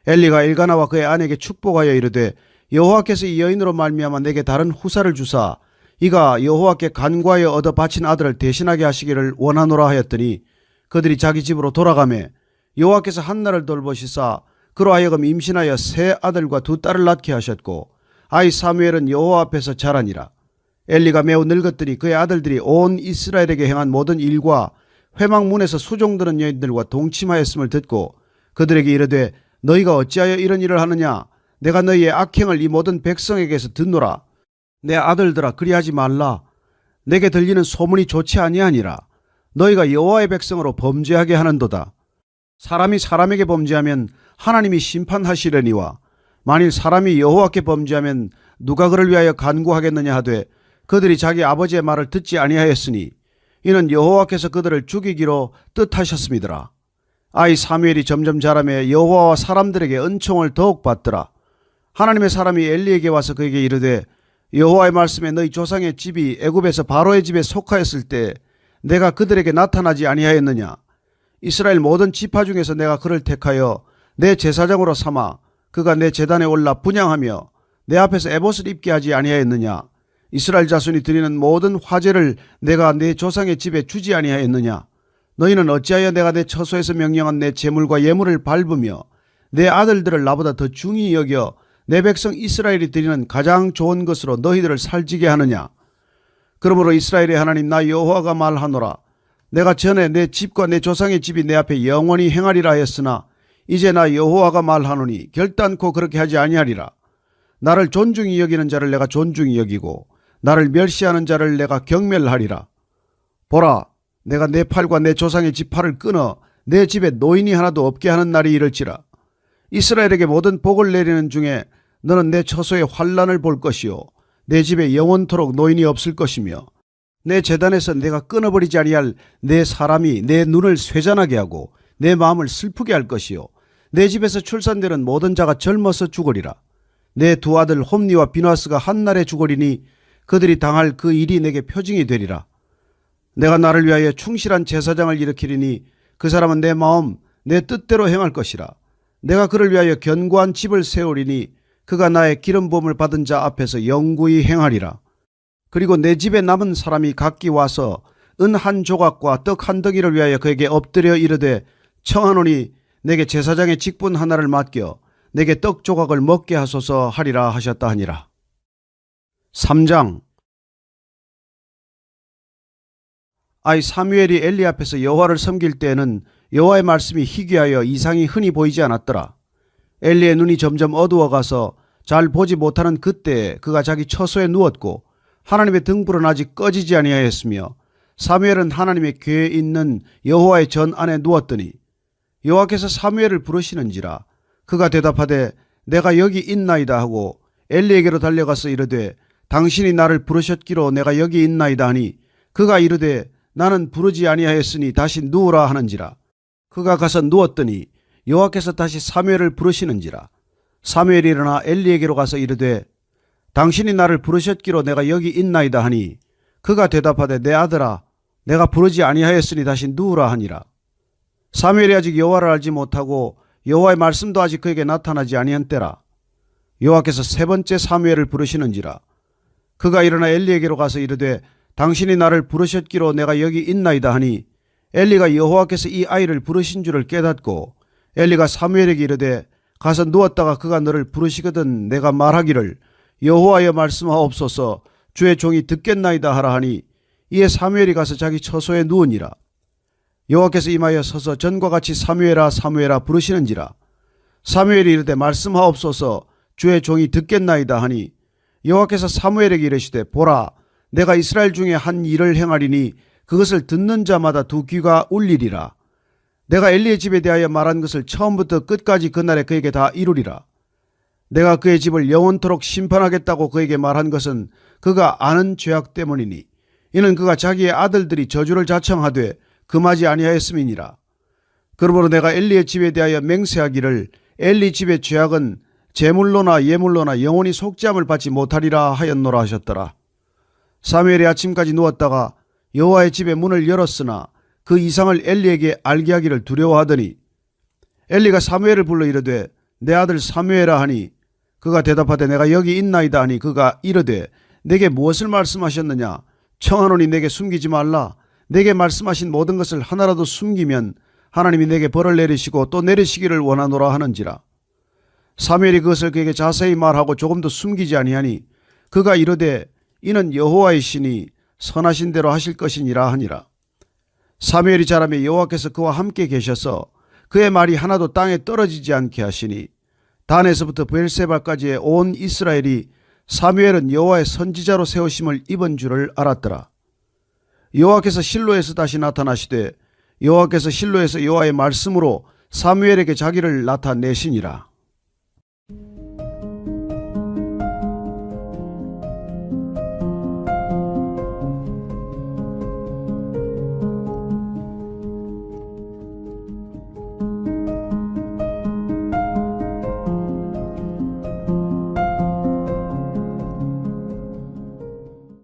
A: 엘리가 일가나와 그의 아내에게 축복하여 이르되 여호와께서 이 여인으로 말미암아 내게 다른 후사를 주사 이가 여호와께 간구하여 얻어 바친 아들을 대신하게 하시기를 원하노라 하였더니 그들이 자기 집으로 돌아가매 여호와께서 한나를 돌보시사 그로 하여금 임신하여 세 아들과 두 딸을 낳게 하셨고 아이 사무엘은 여호와 앞에서 자라니라. 엘리가 매우 늙었더니 그의 아들들이 온 이스라엘에게 행한 모든 일과 회막문에서 수종드는 여인들과 동침하였음을 듣고 그들에게 이르되 너희가 어찌하여 이런 일을 하느냐. 내가 너희의 악행을 이 모든 백성에게서 듣노라. 내 아들들아 그리하지 말라. 내게 들리는 소문이 좋지 아니하니라. 너희가 여호와의 백성으로 범죄하게 하는도다. 사람이 사람에게 범죄하면 하나님이 심판하시려니와 만일 사람이 여호와께 범죄하면 누가 그를 위하여 간구하겠느냐 하되 그들이 자기 아버지의 말을 듣지 아니하였으니 이는 여호와께서 그들을 죽이기로 뜻하셨음이더라. 아이 사무엘이 점점 자라매 여호와와 사람들에게 은총을 더욱 받더라. 하나님의 사람이 엘리에게 와서 그에게 이르되 여호와의 말씀에 너희 조상의 집이 애굽에서 바로의 집에 속하였을 때 내가 그들에게 나타나지 아니하였느냐. 이스라엘 모든 지파 중에서 내가 그를 택하여 내 제사장으로 삼아 그가 내 제단에 올라 분향하며 내 앞에서 에봇을 입게 하지 아니하였느냐. 이스라엘 자손이 드리는 모든 화제를 내가 내 조상의 집에 주지 아니하였느냐. 너희는 어찌하여 내가 내 처소에서 명령한 내 제물과 예물을 밟으며 내 아들들을 나보다 더 중히 여겨 내 백성 이스라엘이 드리는 가장 좋은 것으로 너희들을 살찌게 하느냐. 그러므로 이스라엘의 하나님 나 여호와가 말하노라. 내가 전에 내 집과 내 조상의 집이 내 앞에 영원히 행하리라 하였으나 이제 나 여호와가 말하노니 결단코 그렇게 하지 아니하리라. 나를 존중히 여기는 자를 내가 존중히 여기고 나를 멸시하는 자를 내가 경멸하리라. 보라, 내가 내 팔과 내 조상의 집 팔을 끊어 내 집에 노인이 하나도 없게 하는 날이 이를지라. 이스라엘에게 모든 복을 내리는 중에 너는 내 처소의 환난을 볼 것이요 내 집에 영원토록 노인이 없을 것이며 내 제단에서 내가 끊어버리지 아니할 내 사람이 내 눈을 쇠잔하게 하고 내 마음을 슬프게 할 것이요 내 집에서 출산되는 모든 자가 젊어서 죽으리라. 내 두 아들 홈니와 비나스가 한날에 죽으리니 그들이 당할 그 일이 내게 표징이 되리라. 내가 나를 위하여 충실한 제사장을 일으키리니 그 사람은 내 마음 내 뜻대로 행할 것이라. 내가 그를 위하여 견고한 집을 세우리니 그가 나의 기름 부음을 받은 자 앞에서 영구히 행하리라. 그리고 내 집에 남은 사람이 각기 와서 은 한 조각과 떡 한 덩이를 위하여 그에게 엎드려 이르되 청하노니 내게 제사장의 직분 하나를 맡겨 내게 떡 조각을 먹게 하소서 하리라 하셨다 하니라. 3장. 아이 사무엘이 엘리 앞에서 여호와를 섬길 때에는 여호와의 말씀이 희귀하여 이상이 흔히 보이지 않았더라. 엘리의 눈이 점점 어두워가서 잘 보지 못하는 그때에 그가 자기 처소에 누웠고 하나님의 등불은 아직 꺼지지 아니하였으며 사무엘은 하나님의 궤에 있는 여호와의 전 안에 누웠더니 여호와께서 사무엘을 부르시는지라. 그가 대답하되 내가 여기 있나이다 하고 엘리에게로 달려가서 이르되 당신이 나를 부르셨기로 내가 여기 있나이다 하니 그가 이르되 나는 부르지 아니하였으니 다시 누우라 하는지라. 그가 가서 누웠더니 여호와께서 다시 사무엘을 부르시는지라. 사무엘이 일어나 엘리에게로 가서 이르되 당신이 나를 부르셨기로 내가 여기 있나이다 하니 그가 대답하되 내 아들아 내가 부르지 아니하였으니 다시 누우라 하니라. 사무엘이 아직 여호와를 알지 못하고 여호와의 말씀도 아직 그에게 나타나지 아니한 때라. 여호와께서 세 번째 사무엘을 부르시는지라. 그가 일어나 엘리에게로 가서 이르되 당신이 나를 부르셨기로 내가 여기 있나이다 하니 엘리가 여호와께서 이 아이를 부르신 줄을 깨닫고 엘리가 사무엘에게 이르되 가서 누웠다가 그가 너를 부르시거든 내가 말하기를 여호와여 말씀하옵소서 주의 종이 듣겠나이다 하라 하니 이에 사무엘이 가서 자기 처소에 누우니라. 여호와께서 임하여 서서 전과 같이 사무엘아 사무엘아 부르시는지라. 사무엘이 이르되 말씀하옵소서 주의 종이 듣겠나이다 하니 여호와께서 사무엘에게 이르시되 보라 내가 이스라엘 중에 한 일을 행하리니 그것을 듣는 자마다 두 귀가 울리리라. 내가 엘리의 집에 대하여 말한 것을 처음부터 끝까지 그날에 그에게 다 이루리라. 내가 그의 집을 영원토록 심판하겠다고 그에게 말한 것은 그가 아는 죄악 때문이니 이는 그가 자기의 아들들이 저주를 자청하되 금하지 아니하였음이니라. 그러므로 내가 엘리의 집에 대하여 맹세하기를 엘리 집의 죄악은 제물로나 예물로나 영원히 속죄함을 받지 못하리라 하였노라 하셨더라. 사무엘이 아침까지 누웠다가 여호와의 집의 문을 열었으나 그 이상을 엘리에게 알게 하기를 두려워하더니 엘리가 사무엘을 불러 이르되 내 아들 사무엘아 하니 그가 대답하되 내가 여기 있나이다 하니 그가 이르되 내게 무엇을 말씀하셨느냐 청하노니 내게 숨기지 말라. 내게 말씀하신 모든 것을 하나라도 숨기면 하나님이 내게 벌을 내리시고 또 내리시기를 원하노라 하는지라. 사무엘이 그것을 그에게 자세히 말하고 조금도 숨기지 아니하니 그가 이르되 이는 여호와의 신이 선하신 대로 하실 것이니라 하니라. 사무엘이 자라매 여호와께서 그와 함께 계셔서 그의 말이 하나도 땅에 떨어지지 않게 하시니 단에서부터 브엘세바까지의 온 이스라엘이 사무엘은 여호와의 선지자로 세우심을 입은 줄을 알았더라. 여호와께서 실로에서 다시 나타나시되 여호와께서 실로에서 여호와의 말씀으로 사무엘에게 자기를 나타내시니라.